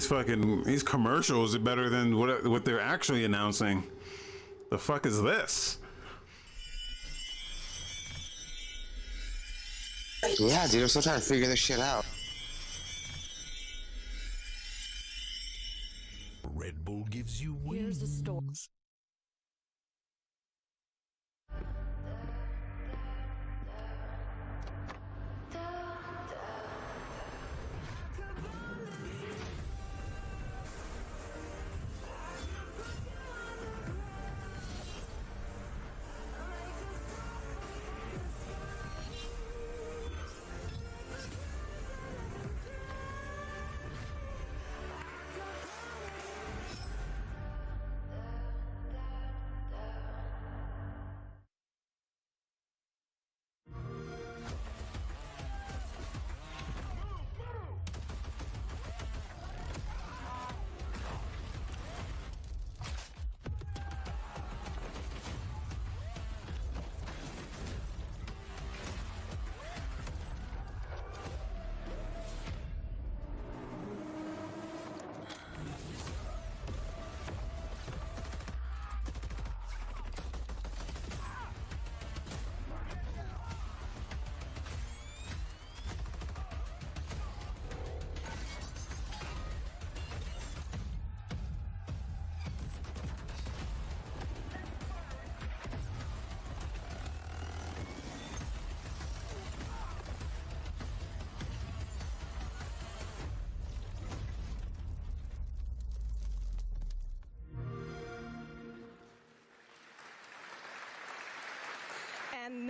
these commercials are better than what they're actually announcing. The fuck is this? Yeah, dude, I'm still trying to figure this shit out. Red Bull gives you wings. Here's the story.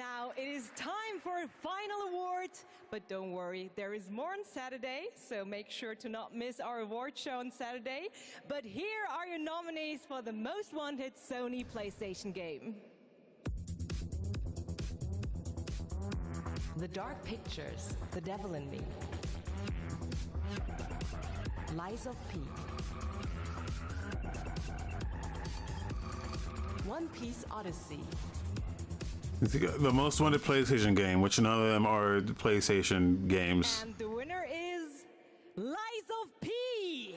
Now it is time for a final award, but don't worry, there is more on Saturday, so make sure to not miss our award show on Saturday. But here are your nominees for the most wanted Sony PlayStation game. The Dark Pictures, The Devil in Me. Lies of P. One Piece Odyssey. The most wanted PlayStation game, which none of them are PlayStation games. And the winner is Lies of P.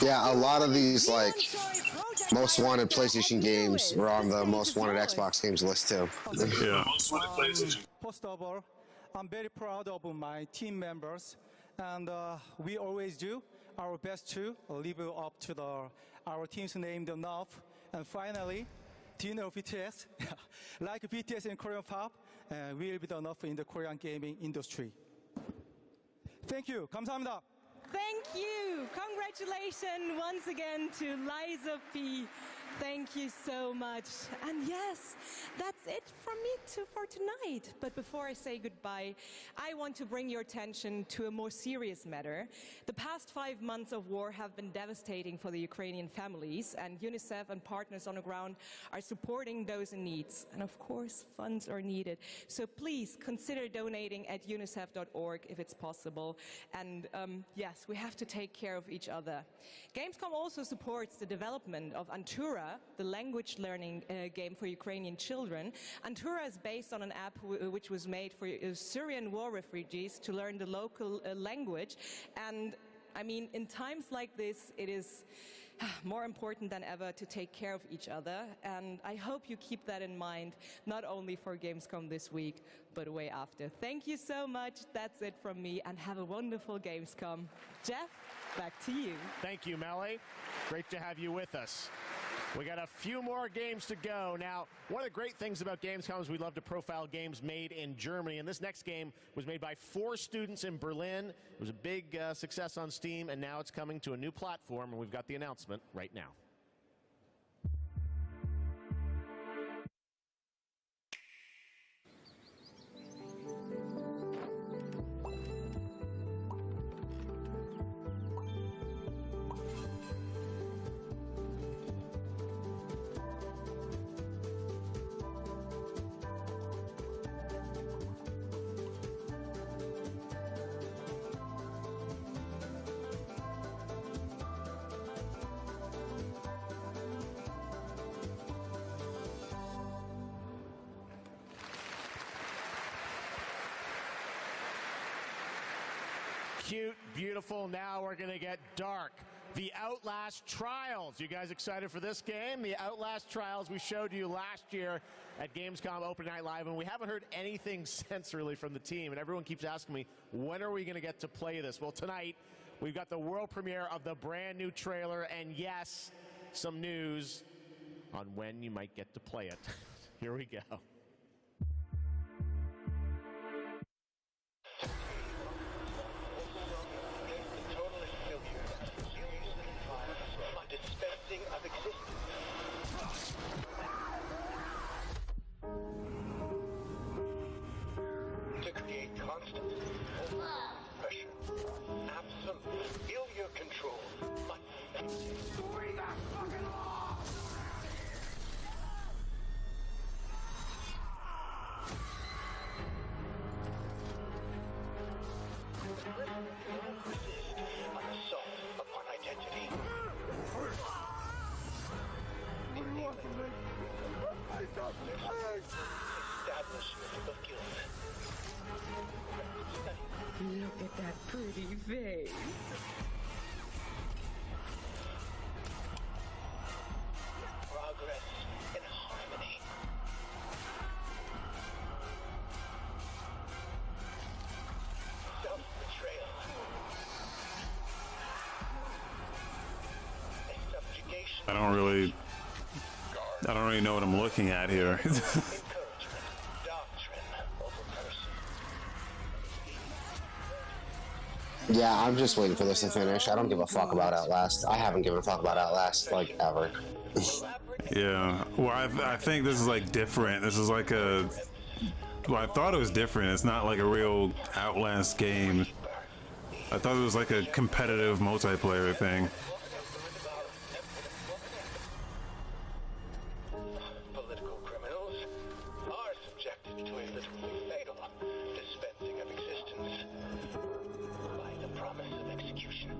Yeah, a lot of these like most wanted PlayStation games were on the most wanted Xbox games list too. Yeah. First of all, I'm very proud of my team members, and we always do our best to live up to our team's name enough. And finally, do you know BTS? Like BTS in Korean pop, will be enough in the Korean gaming industry. Thank you. 감사합니다. Thank you. Congratulations once again to Lies of P. Thank you so much. And yes, that's it from me for tonight. But before I say goodbye, I want to bring your attention to a more serious matter. The past 5 months of war have been devastating for the Ukrainian families, and UNICEF and partners on the ground are supporting those in need. And of course, funds are needed. So please consider donating at unicef.org if it's possible. And yes, we have to take care of each other. Gamescom also supports the development of Antura, the language learning game for Ukrainian children. Antura is based on an app which was made for Syrian war refugees to learn the local language. And I mean, in times like this, it is more important than ever to take care of each other. And I hope you keep that in mind, not only for Gamescom this week, but way after. Thank you so much. That's it from me, and have a wonderful Gamescom. Jeff, back to you. Thank you, Melly. Great to have you with us. We got a few more games to go. Now, one of the great things about Gamescom is we love to profile games made in Germany, and this next game was made by 4 students in Berlin. It was a big success on Steam, and now it's coming to a new platform, and we've got the announcement right now. Cute, beautiful. Now we're going to get dark. The Outlast Trials. You guys excited for this game? The Outlast Trials we showed you last year at Gamescom Open Night Live, and we haven't heard anything since really from the team, and everyone keeps asking me, when are we going to get to play this? Well, tonight we've got the world premiere of the brand new trailer, and yes, some news on when you might get to play it. Here we go. To create constant pressure, absolute failure control. Bring that fucking law! Resist an assault upon identity. Establishment of guilt. Look at that pretty face. Progress and harmony. Self-betrayal. A subjugation. I don't really know what I'm looking at here. Yeah, I'm just waiting for this to finish. I don't give a fuck about Outlast. I haven't given a fuck about Outlast, like, ever. Yeah. Well, I think this is like different. This is like a. Well, I thought it was different. It's not like a real Outlast game. I thought it was like a competitive multiplayer thing. Political criminals are subjected to a literally fatal dispensing of existence by the promise of execution.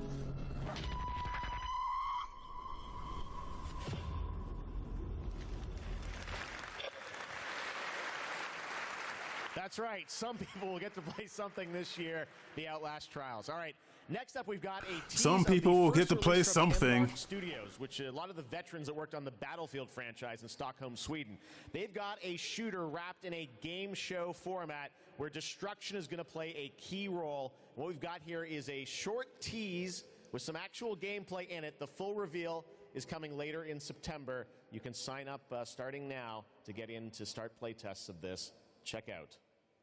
That's right. Some people will get to play something this year, the Outlast Trials. All right. Next up, we've got a tease Some people will get to play something. Studios, which a lot of the veterans that worked on the Battlefield franchise in Stockholm, Sweden. They've got a shooter wrapped in a game show format where destruction is going to play a key role. What we've got here is a short tease with some actual gameplay in it. The full reveal is coming later in September. You can sign up starting now to get in to start play tests of this. Check out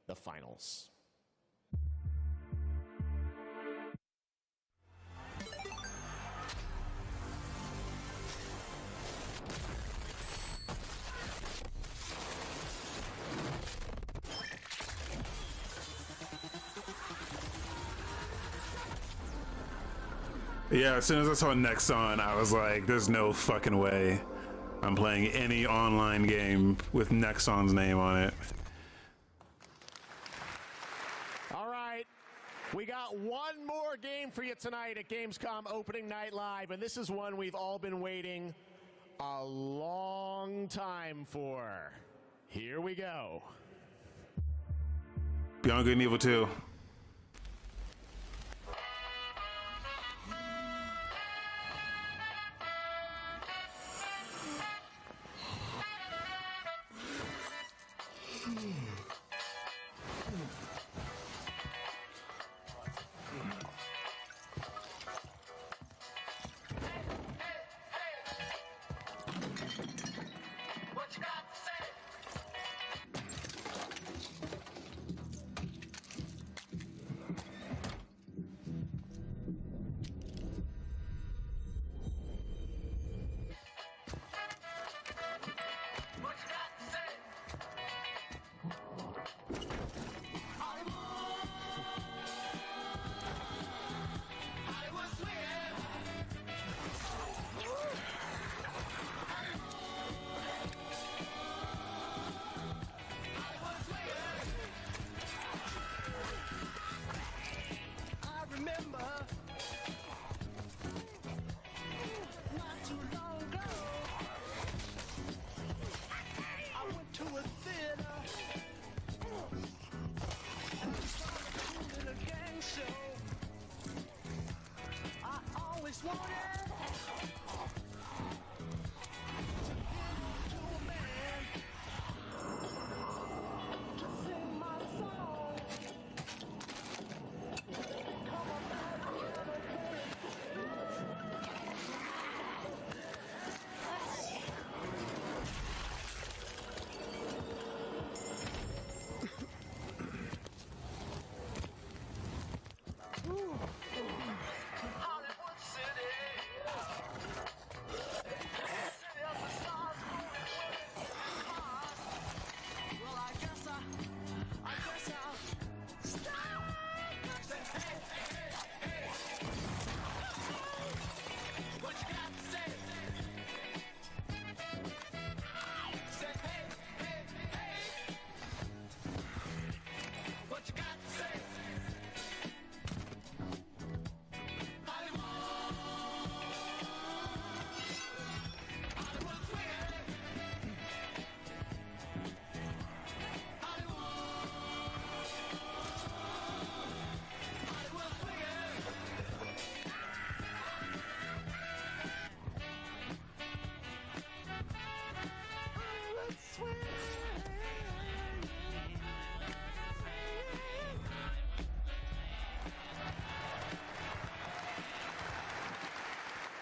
the finals. Yeah, as soon as I saw Nexon, I was like, there's no fucking way I'm playing any online game with Nexon's name on it. All right, we got one more game for you tonight at Gamescom Opening Night Live, and this is one we've all been waiting a long time for. Here we go. Beyond Good and Evil 2.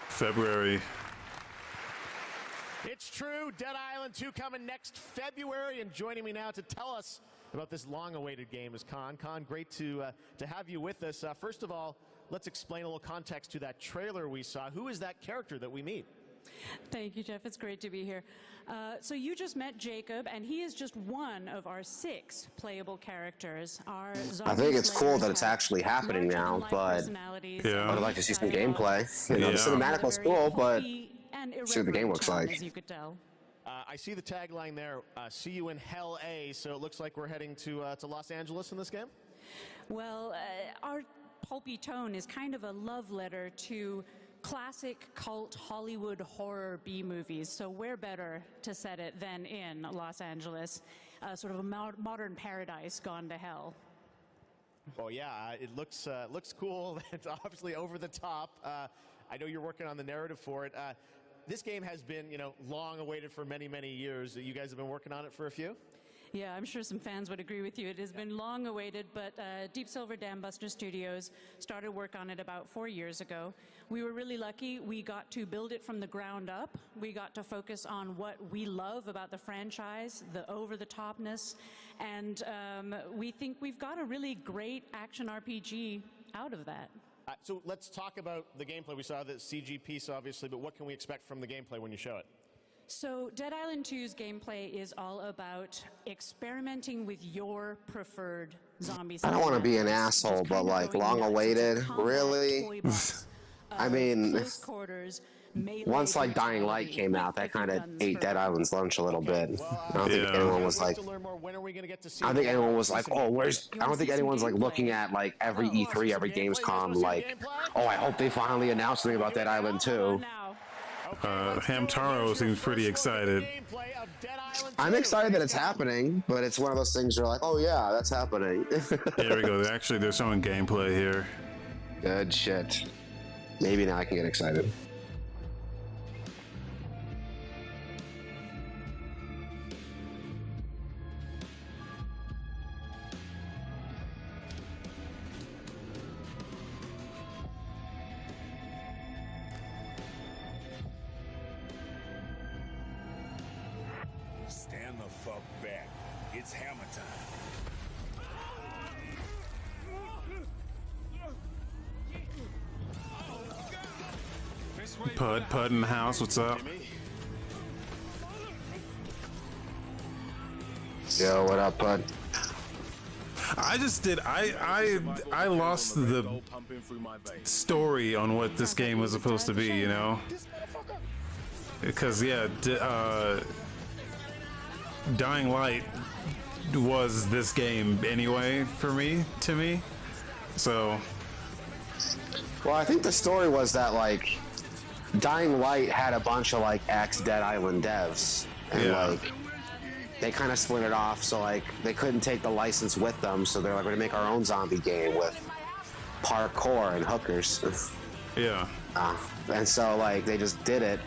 February. It's true, Dead Island 2 coming next February, and joining me now to tell us about this long-awaited game is Khan. Khan, great to have you with us. First of all, let's explain a little context to that trailer we saw. Who is that character that we meet? Thank you, Jeff. It's great to be here. So you just met Jacob, and he is just one of our 6 playable characters. Our I think it's cool that it's actually happening now, but I'd like to see some gameplay. You know, the cinematic was cool, but see what the game looks like. As you could tell. I see the tagline there, see you in Hell A, so it looks like we're heading to Los Angeles in this game? Well, our pulpy tone is kind of a love letter to classic cult Hollywood horror B-movies, so where better to set it than in Los Angeles, sort of a modern paradise gone to hell. Well, yeah, it looks cool. It's obviously over the top. I know you're working on the narrative for it. This game has been, you know, long awaited for many, many years. You guys have been working on it for a few? Yeah, I'm sure some fans would agree with you. It has been long awaited, but Deep Silver Dambuster Studios started work on it about 4 years ago. We were really lucky. We got to build it from the ground up. We got to focus on what we love about the franchise, the over-the-topness, and we think we've got a really great action RPG out of that. So let's talk about the gameplay. We saw the CG piece, obviously, but what can we expect from the gameplay when you show it? So Dead Island 2's gameplay is all about experimenting with your preferred zombie. I don't want to be an asshole, but like long awaited, really? I mean, once like Dying Light came out, that kind of ate Dead Island's lunch a little bit. I don't think anyone was like, I don't think anyone was like, oh, where's, I don't think anyone's like looking at like every E3, every Gamescom, like, oh, I hope they finally announce something about Dead Island 2. Hamtaro seems pretty excited. I'm excited that it's happening, but it's one of those things where like, oh yeah, that's happening. Here we go. Actually, they're showing gameplay here. Good shit. Maybe now I can get excited. Stand the fuck back. It's hammer time. Pud in the house, what's up? Yo, what up, Pud? I just did. I lost the story on what this game was supposed to be, you know? Because yeah, Dying Light was this game anyway for me, so. Well, I think the story was that like Dying Light had a bunch of like ex-Dead Island devs, and like they kind of split it off, so like they couldn't take the license with them, so they're like, we're gonna make our own zombie game with parkour and hookers. Yeah. And so like they just did it,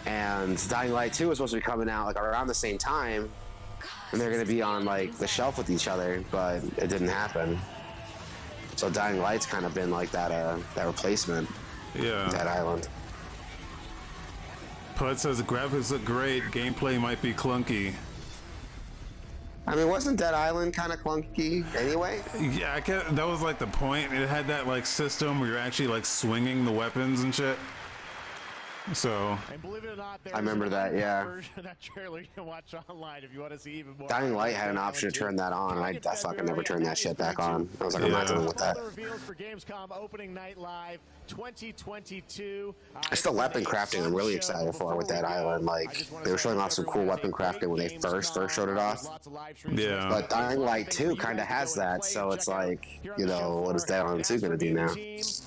and Dying Light 2 was supposed to be coming out like around the same time, and they're gonna be on like the shelf with each other, but it didn't happen. So Dying Light's kind of been like that replacement. Yeah. Dead Island. Pud says the graphics look great, gameplay might be clunky. I mean, wasn't Dead Island kind of clunky anyway? Yeah, that was like the point. It had that like system where you're actually like swinging the weapons and shit. So and believe it or not, I remember that, yeah. Version of that trailer you can watch online if you want to see even more. Dying Light had an option to turn that on, and I fucking never turned that shit back on. I was like, I'm not dealing with that. Reveals for Gamescom opening night live 2022. It's the weapon crafting I'm really excited for with Dead Island. Like, they were showing off some cool weapon crafting when they first showed it off. Yeah. But Dying Light 2 kind of has that, so it's like, you know, what is Dead Island 2 going to do now?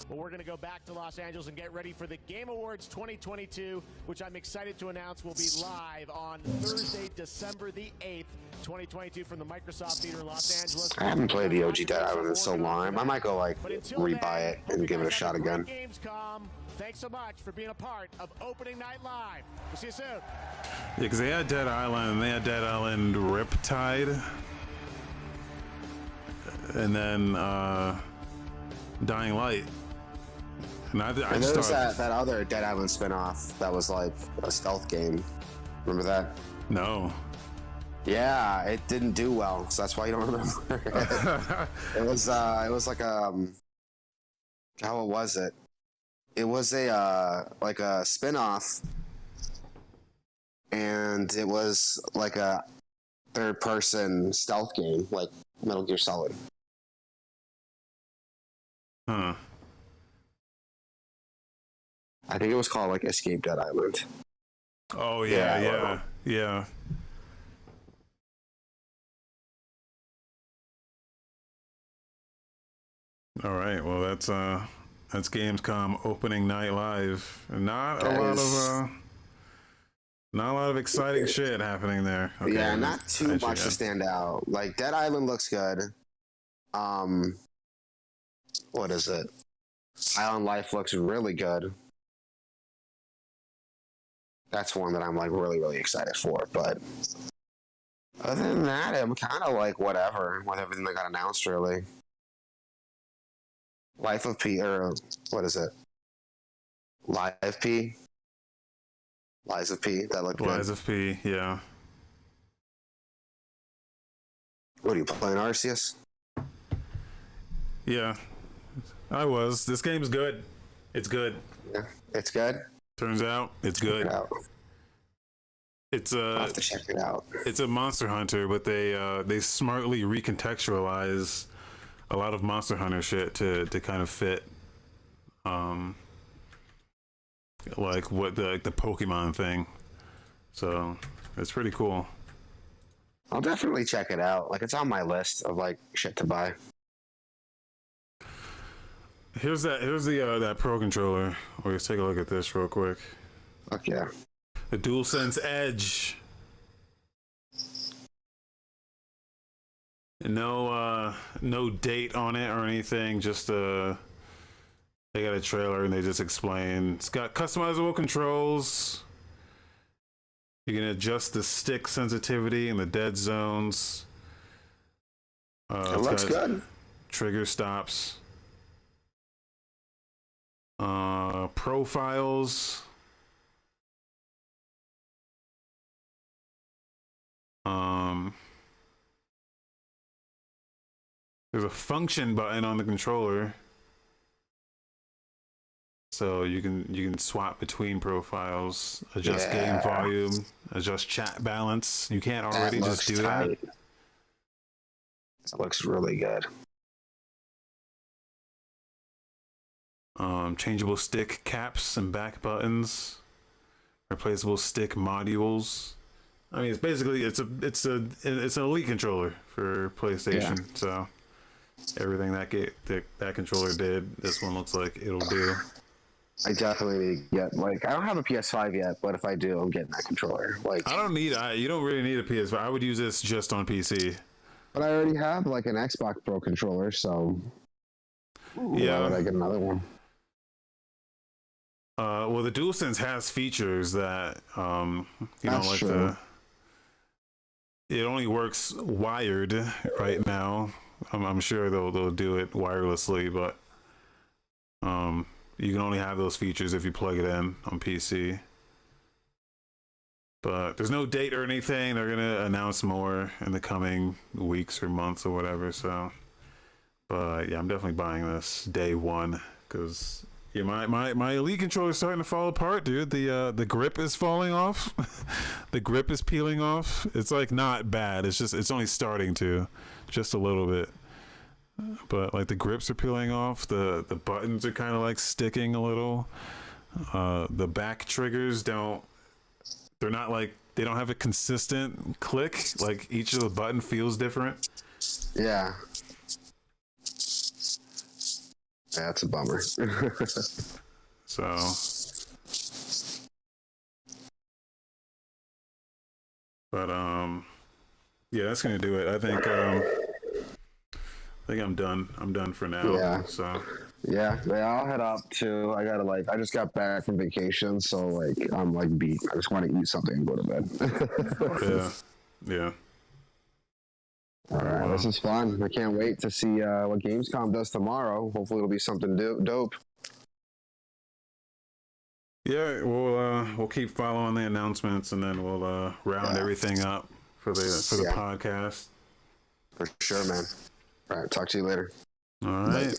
Well, we're going to go back to Los Angeles and get ready for the Game Awards 2022, which I'm excited to announce will be live on Thursday, December the 8th, 2022 from the Microsoft Theater in Los Angeles. I haven't played the OG Dead Island in so long. I might go, like, rebuy it and give it a shot again. Gamescom, thanks so much for being a part of Opening Night Live. We'll see you soon. Yeah, because they had Dead Island, and they had Dead Island Riptide. And then, Dying Light. And and there was that other Dead Island spinoff that was like a stealth game. Remember that? No. Yeah, it didn't do well, so that's why you don't remember it. It was like how was it? It was a like a spin-off, and it was like a third-person stealth game, like Metal Gear Solid. Huh. I think it was called like Escape Dead Island. Oh yeah. All right. Well, that's Gamescom opening night live. Not a lot of exciting shit happening there. Okay, Yeah, not too much to stand out. Like Dead Island looks good. What is it? Island Life looks really good. That's one that I'm like really excited for. But other than that, I'm kind of like whatever with everything that got announced. Really, Life of P, or what is it? Live P. Lies of P. That looked good. Lies of P. Yeah. What are you playing, Arceus? Yeah, I was. This game's good. It's good. Yeah, it's good. Turns out it's good. It's I'll have to check it out. It's a Monster Hunter, but they smartly recontextualize a lot of Monster Hunter shit to kind of fit like what the Pokemon thing. So it's pretty cool. I'll definitely check it out. Like it's on my list of like shit to buy. Here's that Pro controller. Let's take a look at this real quick. Fuck yeah. The DualSense Edge. No date on it or anything. Just they got a trailer and they just explain. It's got customizable controls. You can adjust the stick sensitivity and the dead zones. It looks good. Trigger stops. Profiles. There's a function button on the controller, so you can swap between profiles, adjust game volume, adjust chat balance. You can't already just do that. That looks really good. Changeable stick caps and back buttons, replaceable stick modules. I mean, it's basically it's an Elite controller for PlayStation. Yeah. So everything that controller did, this one looks like it'll do. I definitely need to get, like, I don't have a PS5 yet, but if I do, I'm getting that controller. Like, You don't really need a PS5. I would use this just on PC. But I already have like an Xbox Pro controller, so yeah, why would I get another one? Well, the DualSense has features that That's true. It only works wired right now. I'm sure they'll do it wirelessly, but you can only have those features if you plug it in on PC. But there's no date or anything. They're gonna announce more in the coming weeks or months or whatever. So, but yeah, I'm definitely buying this day one because yeah, my Elite controller is starting to fall apart, dude. The grip is falling off. The grip is peeling off. It's like not bad. It's only starting to, just a little bit. But like the grips are peeling off. The buttons are kind of like sticking a little. The back triggers they're not like, they don't have a consistent click. Like each of the button feels different. Yeah. That's a bummer. So. But yeah, that's gonna do it. I think I'm done. I'm done for now. Yeah. So. Yeah, I'll head up too. I just got back from vacation, so like I'm like beat. I just want to eat something and go to bed. Yeah. All right, this is fun. I can't wait to see what Gamescom does tomorrow. Hopefully, it'll be something dope. Yeah, we'll keep following the announcements, and then we'll round everything up for the podcast. For sure, man. All right, talk to you later. All right. Bye.